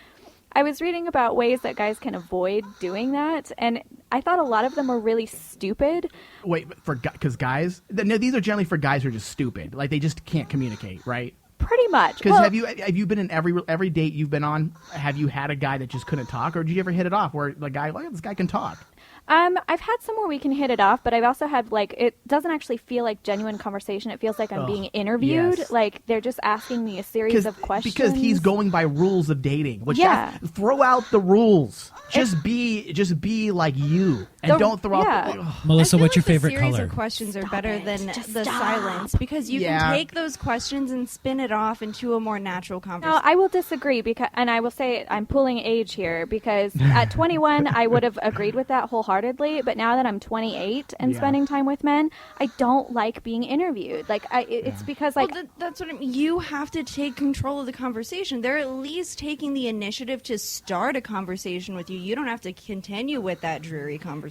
Speaker 10: I was reading about ways that guys can avoid doing that, and I thought a lot of them were really stupid.
Speaker 8: Wait, because guys? No, these are generally for guys who are just stupid. Like, they just can't communicate, right?
Speaker 10: Pretty much.
Speaker 8: Because have you been in every date you've been on? Have you had a guy that just couldn't talk, or did you ever hit it off where the guy, this guy can talk?
Speaker 10: I've had some where we can hit it off, but I've also had, like, it doesn't actually feel like genuine conversation. It feels like I'm being interviewed.
Speaker 8: Yes.
Speaker 10: Like, they're just asking me a series of questions.
Speaker 8: Because he's going by rules of dating. Throw out the rules. Just be like you. And don't throw out the...
Speaker 9: Melissa, what's your favorite
Speaker 11: color? A series
Speaker 9: color?
Speaker 11: of questions are better than the silence, because you can take those questions and spin it off into a more natural conversation.
Speaker 10: No, I will disagree, and I will say I'm pulling age here, because at 21 I would have agreed with that wholeheartedly, but now that I'm 28 and spending time with men, I don't like being interviewed. Like, it's because, like...
Speaker 11: Well, that's what I mean. You have to take control of the conversation. They're at least taking the initiative to start a conversation with you. You don't have to continue with that dreary conversation.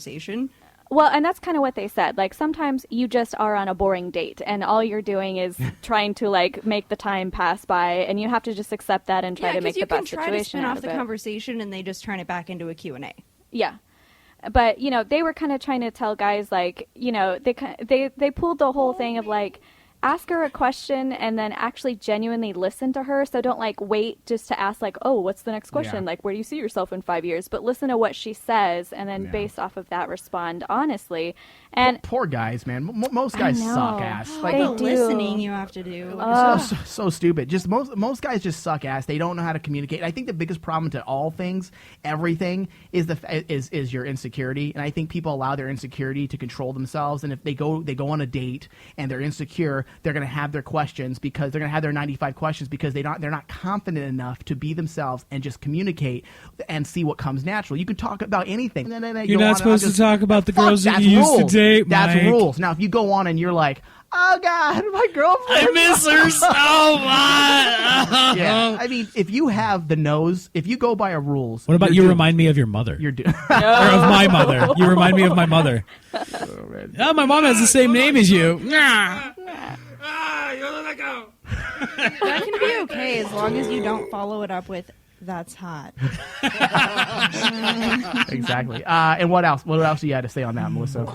Speaker 10: Well, and that's kind of what they said. Like, sometimes you just are on a boring date, and all you're doing is trying to, like, make the time pass by, and you have to just accept that and try to make the best situation
Speaker 11: you can try to spin
Speaker 10: out
Speaker 11: off
Speaker 10: of
Speaker 11: the
Speaker 10: it.
Speaker 11: conversation, and they just turn it back into a Q&A.
Speaker 10: Yeah. But, you know, they were kind of trying to tell guys, like, you know, they pulled the whole thing of, like, ask her a question and then actually genuinely listen to her. So don't, like, wait just to ask, like, oh, what's the next question?
Speaker 8: Yeah.
Speaker 10: Like, where do you see yourself in 5 years? But listen to what she says and then based off of that respond honestly. And
Speaker 8: poor guys, man. Most guys suck ass. Like,
Speaker 11: All the listening you have to do.
Speaker 8: So stupid. Just most guys just suck ass. They don't know how to communicate. I think the biggest problem to all things, everything, is your insecurity. And I think people allow their insecurity to control themselves. And if they go on a date and they're insecure, they're going to have their questions because they're going to have their 95 questions because they're not confident enough to be themselves and just communicate and see what comes natural. You can talk about anything.
Speaker 9: You're not supposed to talk about the girls that you used to date,
Speaker 8: That's
Speaker 9: Mike.
Speaker 8: rules. Now, if you go on and you're like, oh God, my girlfriend,
Speaker 9: I miss her so much.
Speaker 8: Yeah, I mean, if you have the nose, if you go by a rules.
Speaker 9: What about you remind me of your mother?
Speaker 8: You're
Speaker 9: or of my mother. You remind me of my mother. Oh, my mom has the same name as you.
Speaker 11: That can be okay as long as you don't follow it up with, that's hot.
Speaker 8: Exactly. And what else? What else do you have to say on that, Melissa?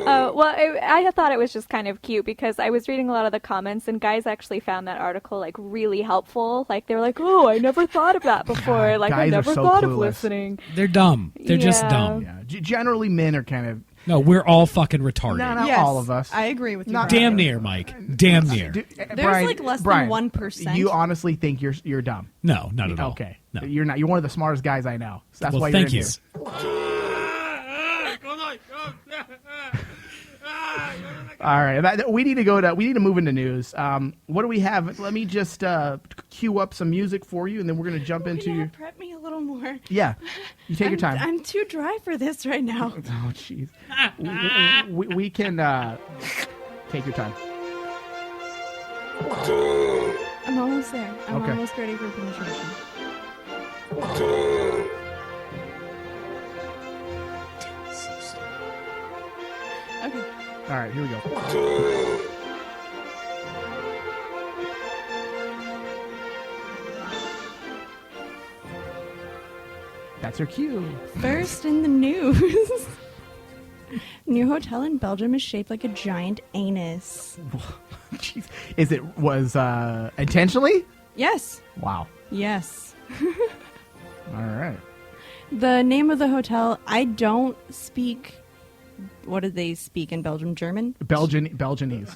Speaker 10: I thought it was just kind of cute because I was reading a lot of the comments and guys actually found that article like really helpful. Like they were like, "Oh, I never thought of that before.
Speaker 8: God,
Speaker 10: like I
Speaker 8: guys are
Speaker 10: never
Speaker 8: so
Speaker 10: thought of
Speaker 8: clueless.
Speaker 10: listening."
Speaker 9: They're dumb. They're just dumb.
Speaker 8: Yeah. Generally, men are kind of.
Speaker 9: No, we're all fucking retarded.
Speaker 8: No, not all of us.
Speaker 11: I agree with you.
Speaker 8: Not-
Speaker 9: Damn near, Mike. Damn near.
Speaker 11: There's like less
Speaker 8: Brian,
Speaker 11: than 1%.
Speaker 8: You honestly think you're dumb?
Speaker 9: No, not at all.
Speaker 8: Okay,
Speaker 9: No.
Speaker 8: you're not. You're one of the smartest guys I know. So that's
Speaker 9: Well,
Speaker 8: why you're
Speaker 9: thank
Speaker 8: in
Speaker 9: you.
Speaker 8: here. All right, we need to move into news. What do we have? Let me just cue up some music for you, and then we're going to jump into.
Speaker 11: Prep me a little more.
Speaker 8: Yeah, you take your time.
Speaker 11: I'm too dry for this right now.
Speaker 8: Oh, jeez. we can take your time.
Speaker 11: I'm almost there. I'm
Speaker 8: Okay.
Speaker 11: almost ready for penetration. Okay.
Speaker 8: All right, here we go. That's her cue.
Speaker 11: First in the news. New hotel in Belgium is shaped like a giant anus.
Speaker 8: Jeez. Was intentionally?
Speaker 11: Yes.
Speaker 8: Wow.
Speaker 11: Yes.
Speaker 8: All right.
Speaker 11: The name of the hotel, I don't speak. What do they speak in Belgium? German?
Speaker 8: Belgianese.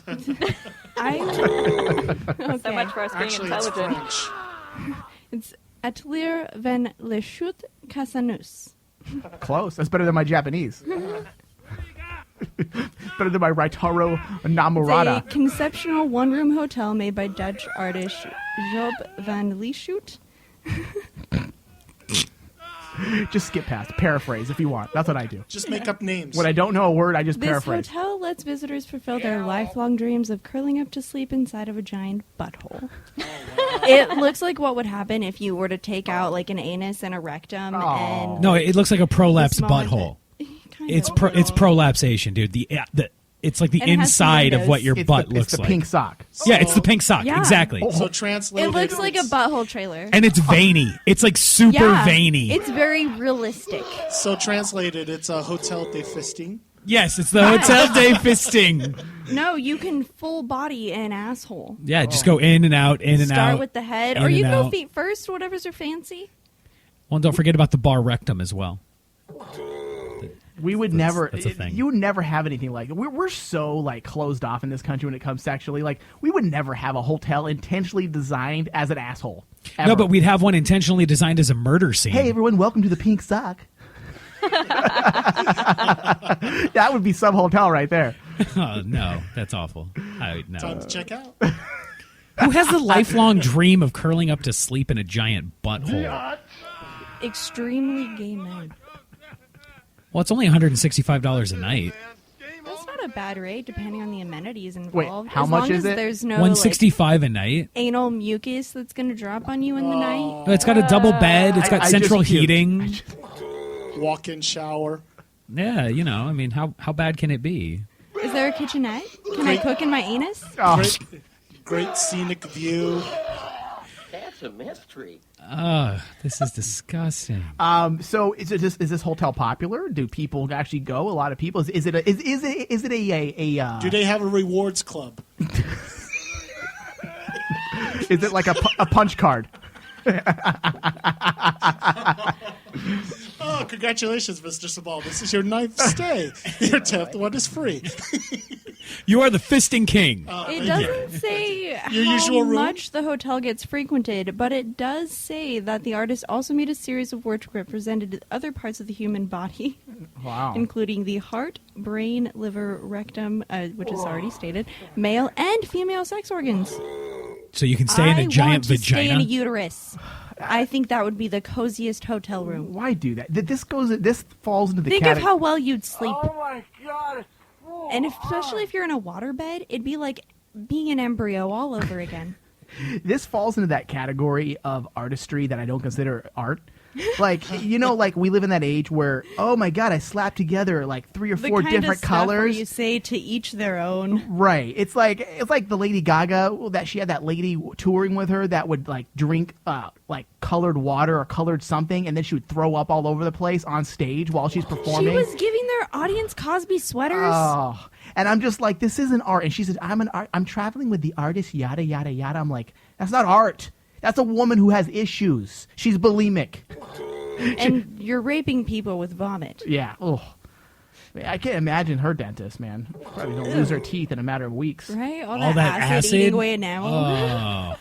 Speaker 10: So much for us being
Speaker 12: Actually,
Speaker 10: intelligent.
Speaker 11: It's Atelier van le Chute Casanus.
Speaker 8: Close. That's better than my Japanese. Better than my Raitaro Namurata.
Speaker 11: It's a conceptual one-room hotel made by Dutch artist Job van Lieshout.
Speaker 8: Just skip past. Paraphrase if you want. That's what I do.
Speaker 12: Just make up names.
Speaker 8: When I don't know a word, I just
Speaker 11: This
Speaker 8: paraphrase.
Speaker 11: hotel lets visitors fulfill their lifelong dreams of curling up to sleep inside of a giant butthole. It looks like what would happen if you were to take out like an anus and a rectum and
Speaker 9: No, it looks like a prolapse
Speaker 11: The small
Speaker 9: butthole.
Speaker 11: kind
Speaker 9: It's
Speaker 11: of.
Speaker 9: it's prolapsation, dude. It's like the
Speaker 11: And it has some
Speaker 9: inside of
Speaker 11: windows.
Speaker 9: what your butt looks
Speaker 8: It's the
Speaker 9: like.
Speaker 8: pink sock.
Speaker 9: Yeah, it's the pink sock.
Speaker 11: Yeah.
Speaker 9: Exactly.
Speaker 12: So translated,
Speaker 11: It looks like a butthole trailer.
Speaker 9: And it's veiny. It's like super
Speaker 11: Yeah,
Speaker 9: veiny.
Speaker 11: It's very realistic.
Speaker 12: So translated, it's a hotel de fisting.
Speaker 9: Yes, it's the Hotel de Fisting.
Speaker 11: No, you can full body an asshole.
Speaker 9: Yeah, just go in and out, in and
Speaker 11: Start
Speaker 9: out.
Speaker 11: with the head,
Speaker 9: in
Speaker 11: or you
Speaker 9: and
Speaker 11: can go
Speaker 9: out.
Speaker 11: feet first, whatever's your fancy.
Speaker 9: Well, don't forget about the bar rectum as well.
Speaker 8: We would never.
Speaker 9: that's a thing.
Speaker 8: You would never have anything like. We're so like closed off in this country when it comes sexually. Like we would never have a hotel intentionally designed as an asshole. Ever.
Speaker 9: No, but we'd have one intentionally designed as a murder scene.
Speaker 8: Hey everyone, welcome to the pink sock. That would be some hotel right there.
Speaker 9: Oh, no, that's awful. No.
Speaker 12: Time to check out.
Speaker 9: Who has the lifelong dream of curling up to sleep in a giant butthole?
Speaker 11: Extremely gay men.
Speaker 9: Well, it's only $165 a night.
Speaker 11: That's not a bad rate, depending on the amenities involved.
Speaker 8: how
Speaker 11: as
Speaker 8: much
Speaker 11: long
Speaker 8: is
Speaker 11: as
Speaker 8: it?
Speaker 11: There's no
Speaker 9: $165 a night.
Speaker 11: like, anal mucus that's going to drop on you in the night.
Speaker 9: It's got a double bed. It's got
Speaker 8: I
Speaker 9: central
Speaker 8: just puked.
Speaker 9: heating.
Speaker 12: Walk-in shower.
Speaker 9: Yeah, I mean, how bad can it be?
Speaker 11: Is there a kitchenette? Can I cook in my anus?
Speaker 12: Great scenic view.
Speaker 14: That's a mystery.
Speaker 9: This is disgusting.
Speaker 8: So is this hotel popular? Do people actually go? A lot of people. Is it a?
Speaker 12: Do they have a rewards club?
Speaker 8: Is it like a punch card?
Speaker 12: Oh, congratulations, Mr. Sabal. This is your 9th stay. Your 10th one is free.
Speaker 9: You are the fisting king.
Speaker 11: It doesn't say
Speaker 12: Your
Speaker 11: how
Speaker 12: usual room?
Speaker 11: much the hotel gets frequented, but it does say that the artist also made a series of works represented other parts of the human body.
Speaker 8: Wow.
Speaker 11: Including the heart, brain, liver, rectum, which is already stated, male and female sex organs.
Speaker 9: So you can stay in a giant
Speaker 11: I want to
Speaker 9: vagina?
Speaker 11: stay in a uterus. I think that would be the coziest hotel room.
Speaker 8: Why do that? This falls into the
Speaker 11: Think
Speaker 8: category.
Speaker 11: of how well you'd sleep.
Speaker 14: Oh my God.
Speaker 11: And especially if you're in a waterbed, it'd be like being an embryo all over again.
Speaker 8: This falls into that category of artistry that I don't consider art. Like, like we live in that age where, oh my God, I slapped together like 3 or 4 different
Speaker 11: Where
Speaker 8: colors.
Speaker 11: you say to each their own.
Speaker 8: Right. It's like the Lady Gaga that she had that lady touring with her that would like drink like colored water or colored something, and then she would throw up all over the place on stage while she's performing.
Speaker 11: She was giving their audience Cosby sweaters.
Speaker 8: Oh, and I'm just like, this isn't art. And she said, I'm traveling with the artist, yada yada yada. I'm like, that's not art. That's a woman who has issues. She's bulimic.
Speaker 11: And you're raping people with vomit.
Speaker 8: Yeah. Oh, I can't imagine her dentist, man. Probably gonna lose her teeth in a matter of weeks.
Speaker 11: Right?
Speaker 9: All that acid
Speaker 11: eating away enamel.
Speaker 9: Oh.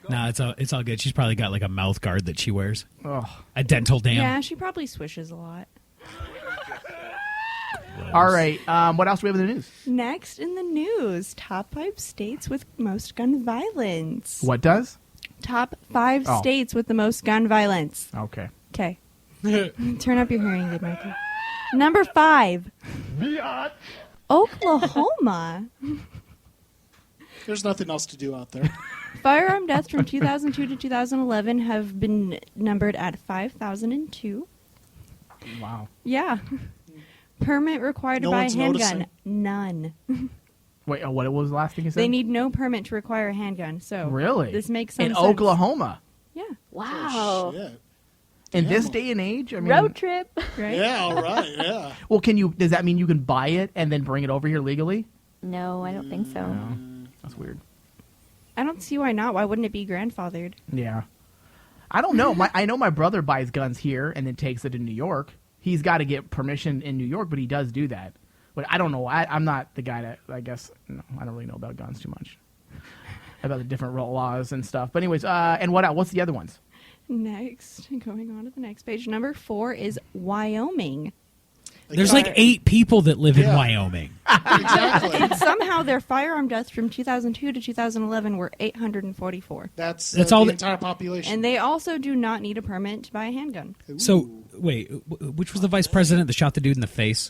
Speaker 9: No, it's all good. She's probably got like a mouth guard that she wears.
Speaker 8: Oh.
Speaker 9: A dental dam.
Speaker 11: Yeah, she probably swishes a lot.
Speaker 8: All right. What else do we have in the news?
Speaker 11: Next in the news, top 5 states with most gun violence.
Speaker 8: What does?
Speaker 11: Top 5 states with the most gun violence.
Speaker 8: Okay.
Speaker 11: Okay. Turn up your hearing aid, Michael. Number 5. Oklahoma.
Speaker 12: There's nothing else to do out there.
Speaker 11: Firearm deaths from 2002 to 2011 have been numbered at 5,002.
Speaker 8: Wow.
Speaker 11: Yeah. Permit required to buy a
Speaker 12: one's
Speaker 11: handgun.
Speaker 12: noticing.
Speaker 11: None.
Speaker 8: Wait, what was the last thing you said?
Speaker 11: They need no permit to require a handgun. So
Speaker 8: Really?
Speaker 11: this makes some
Speaker 8: in
Speaker 11: sense.
Speaker 8: Oklahoma.
Speaker 11: Yeah.
Speaker 10: Wow.
Speaker 12: Shit.
Speaker 8: In this day and age, I mean,
Speaker 10: Road trip.
Speaker 11: Right?
Speaker 12: Yeah, all right, yeah.
Speaker 8: Well, does that mean you can buy it and then bring it over here legally?
Speaker 10: No, I don't think so.
Speaker 8: No. That's weird.
Speaker 11: I don't see why not. Why wouldn't it be grandfathered?
Speaker 8: Yeah. I don't know. I know my brother buys guns here and then takes it to New York. He's got to get permission in New York, but he does do that. But I don't know. I'm not the guy that, I guess, no, I don't really know about guns too much. About the different laws and stuff. But anyways, and what's the other ones?
Speaker 11: Next, going on to the next page. Number 4 is Wyoming.
Speaker 9: There's like 8 people that live in Wyoming.
Speaker 12: Exactly.
Speaker 11: And somehow their firearm deaths from 2002 to 2011 were 844.
Speaker 12: That's
Speaker 9: all
Speaker 12: the
Speaker 9: the-
Speaker 12: entire population.
Speaker 11: And they also do not need a permit to buy a handgun.
Speaker 9: So, wait, which was the vice president that shot the dude in the face?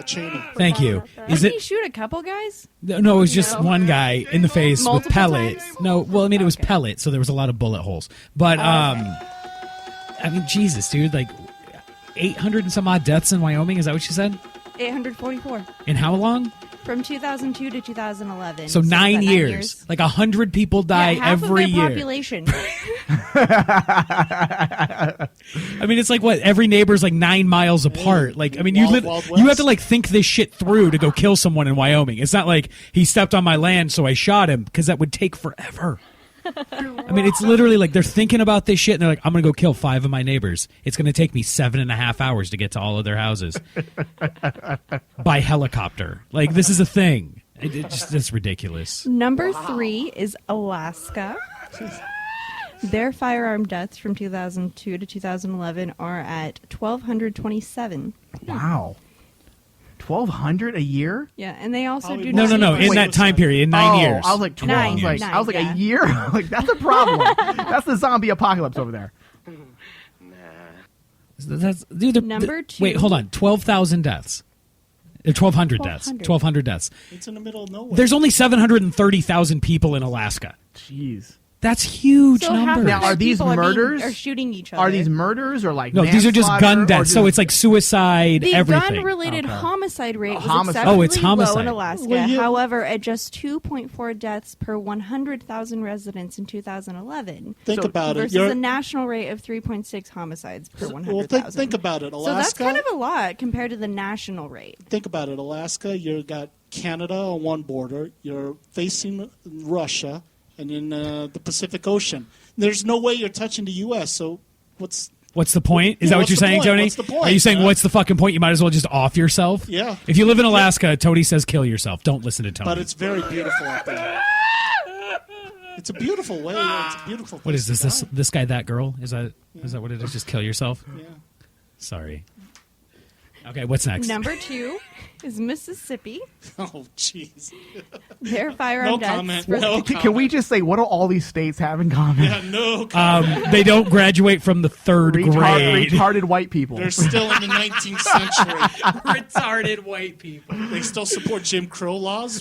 Speaker 12: Cheney.
Speaker 9: Thank you. Is
Speaker 11: Didn't he
Speaker 9: it?
Speaker 11: shoot a couple guys?
Speaker 9: No, it was just
Speaker 11: No.
Speaker 9: one guy in the face with
Speaker 11: Multiple
Speaker 9: pellet.
Speaker 11: times?
Speaker 9: No, well, I mean, it was pellet, so there was a lot of bullet holes. But, I mean, Jesus, dude, like 800 and some odd deaths in Wyoming. Is that what you said?
Speaker 11: 844.
Speaker 9: In how long?
Speaker 11: From 2002 to 2011.
Speaker 9: So
Speaker 11: is
Speaker 9: 9
Speaker 11: that
Speaker 9: years. Like 100 people die
Speaker 11: Yeah, half
Speaker 9: every
Speaker 11: of their
Speaker 9: year.
Speaker 11: population.
Speaker 9: I mean, it's like what every neighbor's like 9 miles apart. Like, I mean, you
Speaker 12: Wild
Speaker 9: you have
Speaker 12: West.
Speaker 9: to like think this shit through to go kill someone in Wyoming. It's not like he stepped on my land, so I shot him, because that would take forever. I mean, it's literally like they're thinking about this shit, and they're like, I'm gonna go kill 5 of my neighbors. It's gonna take me 7.5 hours to get to all of their houses by helicopter. Like, this is a thing. It's ridiculous.
Speaker 11: Number 3 is Alaska. Their firearm deaths from 2002 to 2011 are at 1,227.
Speaker 8: Wow. 1,200 a year?
Speaker 11: Yeah, and they also do
Speaker 9: No,
Speaker 11: not
Speaker 9: no.
Speaker 11: need
Speaker 9: In that time period, in 9 years.
Speaker 8: I was like 12.
Speaker 11: Nine,
Speaker 8: I was like
Speaker 11: yeah.
Speaker 8: a year? Like, that's a problem. That's the zombie apocalypse over there.
Speaker 9: That's, dude,
Speaker 11: Number 2.
Speaker 9: Wait, hold on. 12,000 deaths. 1,200 deaths. 1,200 deaths.
Speaker 12: It's in the middle of nowhere.
Speaker 9: There's only 730,000 people in Alaska.
Speaker 8: Jeez.
Speaker 9: That's huge
Speaker 11: So half
Speaker 9: numbers.
Speaker 11: of
Speaker 8: Now,
Speaker 11: their
Speaker 8: are these
Speaker 11: people
Speaker 8: murders?
Speaker 11: are shooting each other.
Speaker 8: Are these murders or like
Speaker 9: No, these are just gun
Speaker 8: manslaughter, or
Speaker 9: deaths. So
Speaker 8: just-
Speaker 9: it's like suicide,
Speaker 11: The
Speaker 9: everything.
Speaker 11: gun-related homicide rate was
Speaker 8: Homicide.
Speaker 11: exceptionally
Speaker 9: Oh, it's homicide.
Speaker 11: low in Alaska.
Speaker 12: Well, yeah.
Speaker 11: However, at just 2.4 deaths per 100,000 residents in 2011.
Speaker 12: Think about it.
Speaker 11: Versus a national rate of 3.6 homicides per 100,000.
Speaker 12: Well, think about it.
Speaker 11: So that's
Speaker 12: Alaska.
Speaker 11: kind of a lot compared to the national rate.
Speaker 12: Think about it. Alaska, you got Canada on one border. You're facing Russia, and in the Pacific Ocean. There's no way you're touching the U.S. So what's
Speaker 9: the point? Is
Speaker 12: Yeah,
Speaker 9: that what
Speaker 12: what's
Speaker 9: you're
Speaker 12: the
Speaker 9: saying,
Speaker 12: point?
Speaker 9: Tony?
Speaker 12: What's the point?
Speaker 9: Are you saying
Speaker 12: Yeah.
Speaker 9: what's the fucking point? You might as well just off yourself.
Speaker 12: Yeah.
Speaker 9: If you live in Alaska, Tony says kill yourself. Don't listen to Tony.
Speaker 12: But it's very beautiful up there. It's a beautiful way. It's a beautiful.
Speaker 9: What is
Speaker 12: place
Speaker 9: this?
Speaker 12: to die.
Speaker 9: This guy, that girl? Is that what it is? Just kill yourself?
Speaker 12: Yeah.
Speaker 9: Sorry. Okay, what's next?
Speaker 11: Number 2 is Mississippi.
Speaker 12: Oh, jeez.
Speaker 11: Their firearm
Speaker 12: No
Speaker 11: deaths.
Speaker 12: comment.
Speaker 11: were-
Speaker 12: No
Speaker 8: Can we just say what do all these states have in common?
Speaker 12: Yeah, no comment.
Speaker 9: They don't graduate from the third grade.
Speaker 8: Retarded white people.
Speaker 12: They're still in the 19th century.
Speaker 9: Retarded white people.
Speaker 12: They still support Jim Crow laws.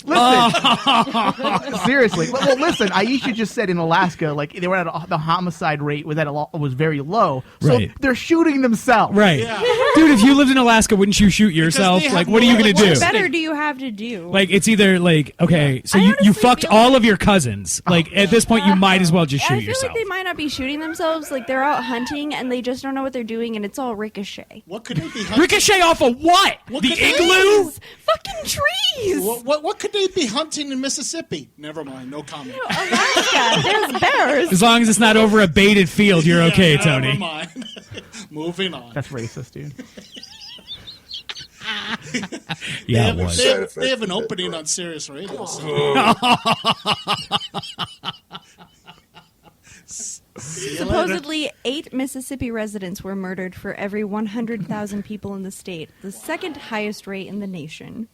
Speaker 8: Seriously. Well, listen, Aisha just said in Alaska, like they were at the homicide rate was very low, so
Speaker 9: Right.
Speaker 8: they're shooting themselves.
Speaker 9: Right.
Speaker 12: Yeah.
Speaker 9: Dude, if you lived in Alaska, wouldn't you shoot yourself?
Speaker 12: they have
Speaker 9: Like, what are you
Speaker 12: no-
Speaker 9: going to do?
Speaker 11: What better do you have to do?
Speaker 9: Like, it's either like, okay, so
Speaker 11: I
Speaker 9: you
Speaker 11: honestly
Speaker 9: fucked
Speaker 11: feel
Speaker 9: all of your cousins. Like, at this point, you might as well just shoot
Speaker 11: I feel
Speaker 9: yourself.
Speaker 11: like they might not be shooting themselves. Like they're out hunting and they just don't know what they're doing, and it's all ricochet.
Speaker 12: What could they be hunting?
Speaker 9: Ricochet off of what?
Speaker 12: What
Speaker 9: The
Speaker 12: could they-
Speaker 9: igloo?
Speaker 11: Trees! Fucking trees!
Speaker 12: What could they be hunting in Mississippi? Never mind. No comment.
Speaker 11: Alaska, there's bears.
Speaker 9: As long as it's not over a baited field, you're okay,
Speaker 12: Yeah,
Speaker 9: Tony.
Speaker 12: Never mind. Moving on.
Speaker 8: That's racist, dude.
Speaker 9: Yeah, it was.
Speaker 12: They have an opening on Sirius Radio. So.
Speaker 11: Supposedly, 8 Mississippi residents were murdered for every 100,000 people in the state, the second highest rate in the nation.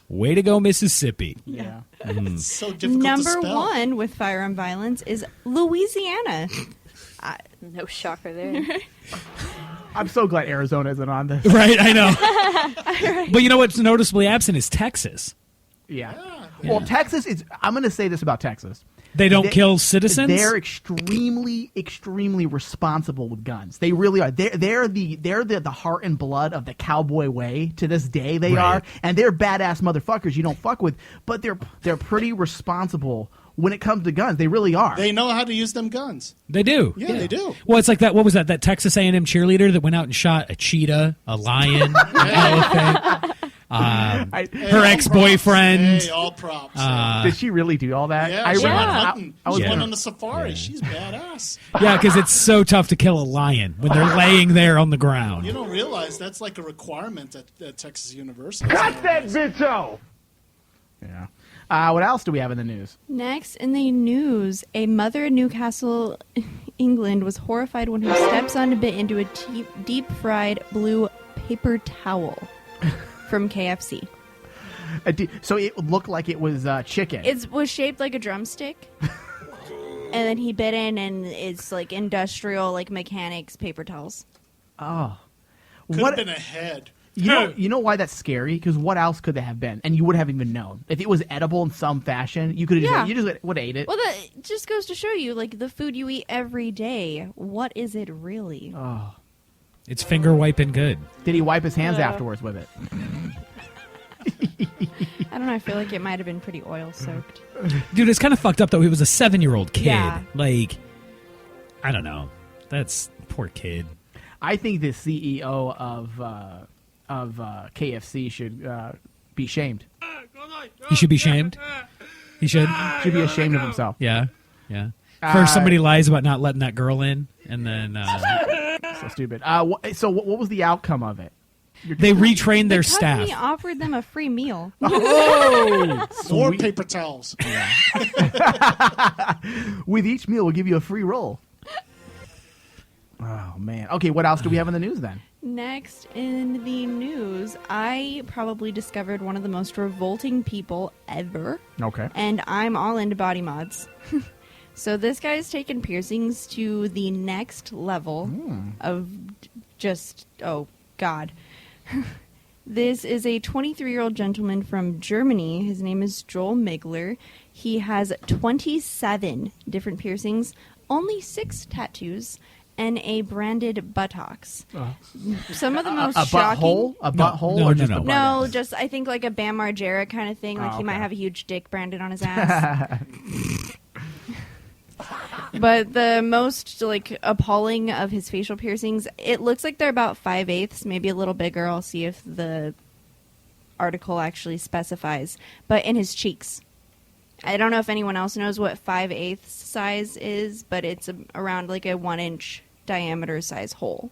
Speaker 9: Way to go, Mississippi.
Speaker 8: Yeah.
Speaker 12: It's so difficult to
Speaker 11: Number
Speaker 12: spell.
Speaker 11: 1 with firearm violence is Louisiana.
Speaker 10: No shocker there.
Speaker 8: I'm so glad Arizona isn't on this.
Speaker 9: Right, I know. But you know what's noticeably absent is Texas.
Speaker 8: Yeah. Well, Texas is. I'm going to say this about Texas.
Speaker 9: They don't kill citizens?
Speaker 8: They're extremely, extremely responsible with guns. They really are. They're the heart and blood of the cowboy way. To this day, they
Speaker 9: Right.
Speaker 8: are, and they're badass motherfuckers you don't fuck with. But they're pretty responsible when it comes to guns. They really are.
Speaker 12: They know how to use them guns.
Speaker 9: They do.
Speaker 12: Yeah, they do.
Speaker 9: Well, it's like that. What was that? That Texas A&M cheerleader that went out and shot a cheetah, a lion, an elephant. Her ex-boyfriend.
Speaker 12: Hey, all props.
Speaker 8: Did she really do all that?
Speaker 12: Yeah,
Speaker 8: I
Speaker 12: she
Speaker 8: remember-
Speaker 12: went hunting.
Speaker 8: I was
Speaker 12: She went
Speaker 8: gonna-
Speaker 12: on the safari. She's badass.
Speaker 9: Yeah, because it's so tough to kill a lion when they're laying there on the ground.
Speaker 12: You don't realize that's like a requirement at Texas University.
Speaker 14: Cut that bitch off!
Speaker 8: Yeah. What else do we have in the news?
Speaker 11: Next in the news, a mother in Newcastle, England, was horrified when her stepson bit into a deep-fried blue paper towel from KFC.
Speaker 8: So it looked like it was chicken.
Speaker 11: It was shaped like a drumstick. And then he bit in, and it's like industrial, like mechanics paper towels.
Speaker 8: Oh.
Speaker 12: Could
Speaker 8: What-
Speaker 12: have been a head.
Speaker 8: You know why that's scary? Because what else could they have been? And you would have even known. If it was edible in some fashion, you could have
Speaker 11: Yeah.
Speaker 8: you just would have ate it.
Speaker 11: Well, that just goes to show you, like, the food you eat every day, what is it really?
Speaker 8: Oh.
Speaker 9: It's finger wiping good.
Speaker 8: Did he wipe his hands afterwards with it?
Speaker 11: I don't know, I feel like it might have been pretty oil-soaked.
Speaker 9: Dude, it's kind of fucked up, though. He was a 7-year-old kid.
Speaker 11: Yeah.
Speaker 9: Like, I don't know. That's poor kid.
Speaker 8: I think the CEO of KFC should be shamed.
Speaker 9: He should be shamed. He should.
Speaker 8: Should be ashamed of himself.
Speaker 9: Yeah. Yeah. First, somebody lies about not letting that girl in, and then
Speaker 8: So stupid. So what was the outcome of it?
Speaker 9: they retrained their
Speaker 11: The
Speaker 9: staff.
Speaker 11: company offered them a free meal.
Speaker 8: Oh,
Speaker 12: More paper towels.
Speaker 8: With each meal, we'll give you a free roll. Oh man. Okay, what else do we have in the news then?
Speaker 11: Next in the news, I probably discovered one of the most revolting people ever.
Speaker 8: Okay.
Speaker 11: And I'm all into body mods. So this guy's taken piercings to the next level of just, oh, God. This is a 23-year-old gentleman from Germany. His name is Joel Migler. He has 27 different piercings, only 6 tattoos, and a branded buttocks. Some of the most shocking...
Speaker 1: Butthole? A butthole? or just a butt?
Speaker 11: No, just I think like a Bam Margera kind of thing. Like he might have a huge dick branded on his ass. But the most like appalling of his facial piercings, it looks like they're about 5/8, maybe a little bigger. I'll see if the article actually specifies. But in his cheeks. I don't know if anyone else knows what 5/8 size is, but it's around like a 1-inch diameter size hole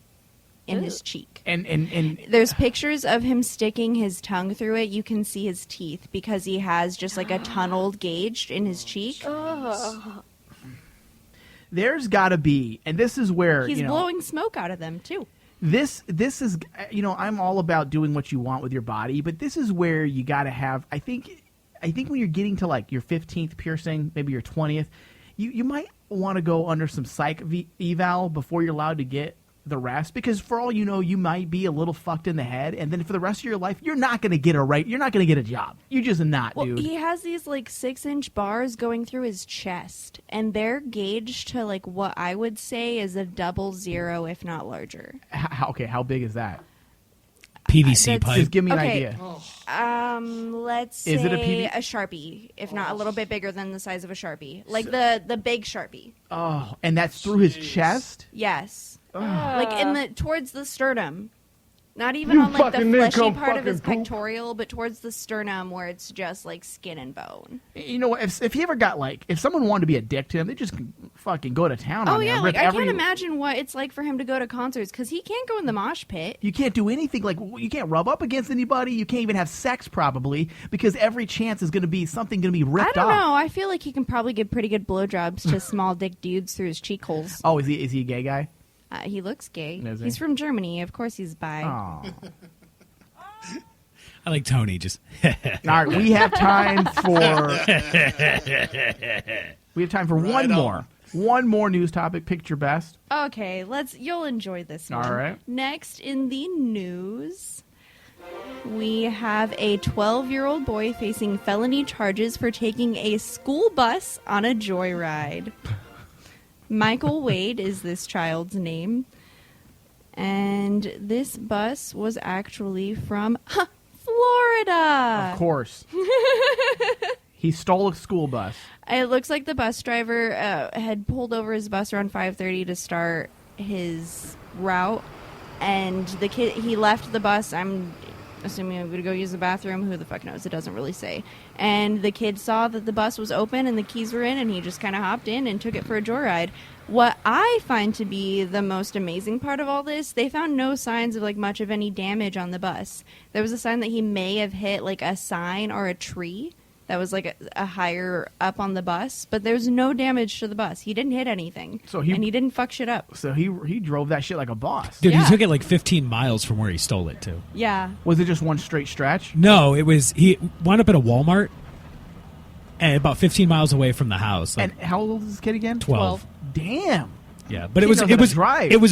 Speaker 11: in his cheek.
Speaker 1: And
Speaker 11: there's pictures of him sticking his tongue through it. You can see his teeth because he has just like a tunneled gauge in his cheek.
Speaker 1: There's got to be, and this is where
Speaker 11: he's blowing smoke out of them too.
Speaker 1: This is, I'm all about doing what you want with your body, but this is where you got to have. I think when you're getting to like your 15th piercing, maybe your 20th, you might want to go under some psych eval before you're allowed to get the rest, because for all you know, you might be a little fucked in the head, and then for the rest of your life, you're not going to get a job. You're just not, dude.
Speaker 11: He has these like 6-inch bars going through his chest, and they're gauged to like what I would say is a 00, if not larger.
Speaker 1: Okay, how big is that?
Speaker 9: PVC pipe.
Speaker 1: Just give me an idea.
Speaker 11: Let's say
Speaker 1: Is it a
Speaker 11: Sharpie, if not a little bit bigger than the size of a Sharpie, like the big Sharpie.
Speaker 1: Oh, and that's through his chest?
Speaker 11: Yes. Like towards the sternum. Not even on like the fleshy part of his pectoral, but towards the sternum where it's just like skin and bone.
Speaker 1: You know, if he ever got like, if someone wanted to be a dick to him, they just fucking go to town on him.
Speaker 11: Oh yeah, like I can't imagine what it's like for him to go to concerts because he can't go in the mosh pit.
Speaker 1: You can't do anything, like you can't rub up against anybody. You can't even have sex probably because every chance is going to be something going to be ripped off.
Speaker 11: I don't know. I feel like he can probably give pretty good blowjobs to small dick dudes through his cheek holes.
Speaker 1: Oh, is he a gay guy?
Speaker 11: He looks gay.
Speaker 1: Is he?
Speaker 11: He's from Germany. Of course he's bi.
Speaker 1: Oh.
Speaker 9: I like Tony. Just
Speaker 1: all right. We have time for one more news topic. Pick your best.
Speaker 11: Okay, you'll enjoy this one.
Speaker 1: All right.
Speaker 11: Next in the news, we have a 12-year-old boy facing felony charges for taking a school bus on a joyride. Michael Wade is this child's name. And this bus was actually from Florida.
Speaker 1: Of course. He stole a school bus.
Speaker 11: It looks like the bus driver had pulled over his bus around 5:30 to start his route. And the kid, he left the bus. I'm assuming I'm going to go use the bathroom. Who the fuck knows? It doesn't really say. And the kid saw that the bus was open and the keys were in, and he just kind of hopped in and took it for a joyride. What I find to be the most amazing part of all this, they found no signs of like much of any damage on the bus. There was a sign that he may have hit like a sign or a tree that was like a higher up on the bus, but there's no damage to the bus. He didn't hit anything, and he didn't fuck shit up.
Speaker 1: So he drove that shit like a boss.
Speaker 9: Dude, he took it like 15 miles from where he stole it to.
Speaker 11: Yeah.
Speaker 1: Was it just one straight stretch?
Speaker 9: No, he wound up at a Walmart and about 15 miles away from the house.
Speaker 1: And how old is this kid again?
Speaker 9: 12.
Speaker 1: Damn.
Speaker 9: Yeah, but it was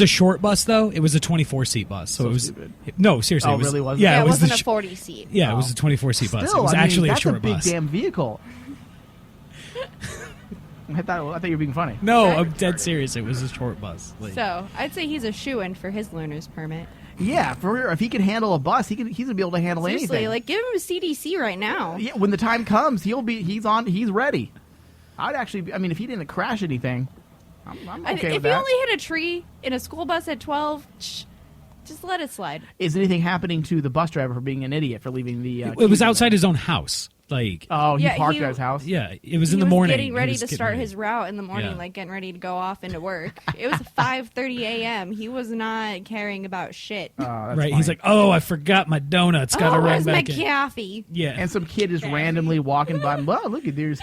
Speaker 9: a short bus though. It was a 24-seat bus, so it was
Speaker 1: stupid.
Speaker 9: No, seriously.
Speaker 1: Oh,
Speaker 9: it was,
Speaker 1: really was?
Speaker 11: Yeah, it wasn't a 40-seat.
Speaker 9: Yeah, it was a 24-seat bus. It
Speaker 1: Still,
Speaker 9: was actually a short
Speaker 1: that's a
Speaker 9: bus.
Speaker 1: big damn vehicle. I thought you were being funny.
Speaker 9: No, I'm dead serious. It was a short bus. Like,
Speaker 11: So I'd say he's a shoo-in for his learner's permit.
Speaker 1: Yeah, if he can handle a bus, he's gonna be able to handle
Speaker 11: Seriously,
Speaker 1: anything.
Speaker 11: like give him a CDC right now.
Speaker 1: Yeah, when the time comes, he's ready. I'd actually, if he didn't crash anything, I'm okay with
Speaker 11: if
Speaker 1: that.
Speaker 11: he only hit a tree in a school bus at 12, just let it slide.
Speaker 1: Is anything happening to the bus driver for being an idiot for leaving the?
Speaker 9: it was outside his own house. Like,
Speaker 1: oh, he parked at his house.
Speaker 9: Yeah, it was in the morning.
Speaker 11: Getting ready to start his route in the morning, like getting ready to go off into work. It was 5:30 a.m. He was not caring about shit.
Speaker 1: Right,
Speaker 9: funny. He's like, oh, I forgot my donuts. Got to run back
Speaker 11: in. Coffee?
Speaker 9: Yeah,
Speaker 1: and some kid is randomly walking by. Well, look at there's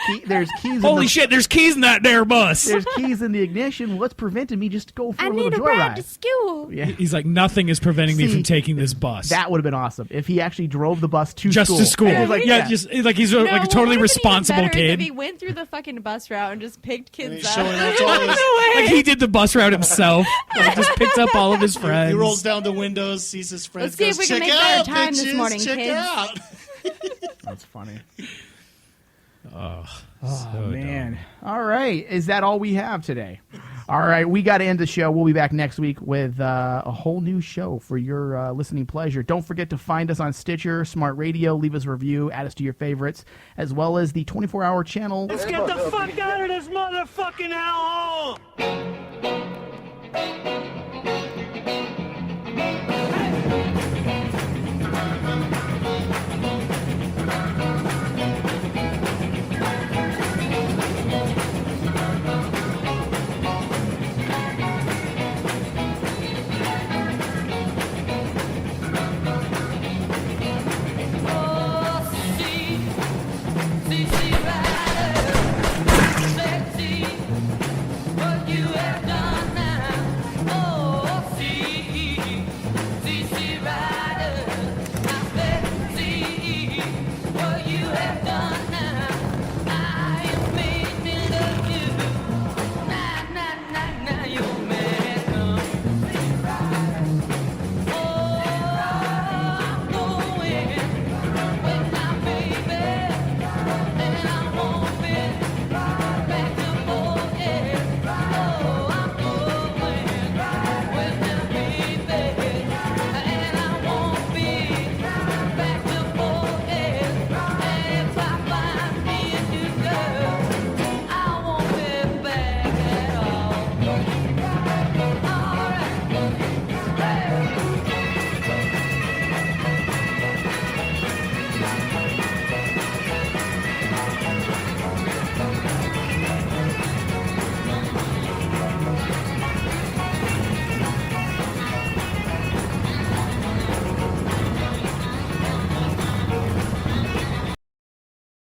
Speaker 1: keys.
Speaker 9: Holy shit! There's keys in that there bus.
Speaker 1: There's keys in the ignition. What's preventing me just to go for a little joyride?
Speaker 11: I need a ride to school.
Speaker 1: Yeah,
Speaker 9: he's like, nothing is preventing me from taking this bus.
Speaker 1: That would have been awesome if he actually drove the bus to
Speaker 9: just
Speaker 1: school.
Speaker 9: to school.
Speaker 1: And he's like,
Speaker 9: just like like he's like a totally responsible kid.
Speaker 11: If he went through the fucking bus route and just picked kids up.
Speaker 12: showing up to all his-
Speaker 9: Like he did the bus route himself. Like just picked up all of his friends.
Speaker 12: He rolls down the windows, sees his friends.
Speaker 11: Let's see if we can
Speaker 12: "Check
Speaker 11: make better
Speaker 12: out,
Speaker 11: time this
Speaker 12: bitches,
Speaker 11: morning,
Speaker 12: check
Speaker 11: kids."
Speaker 12: out.
Speaker 8: That's funny.
Speaker 9: Oh,
Speaker 8: Oh, man. All right. Is that all we have today? All right. We got to end the show. We'll be back next week with a whole new show for your listening pleasure. Don't forget to find us on Stitcher, Smart Radio. Leave us a review. Add us to your favorites, as well as the 24-hour channel.
Speaker 14: Let's get the fuck out of this motherfucking hellhole!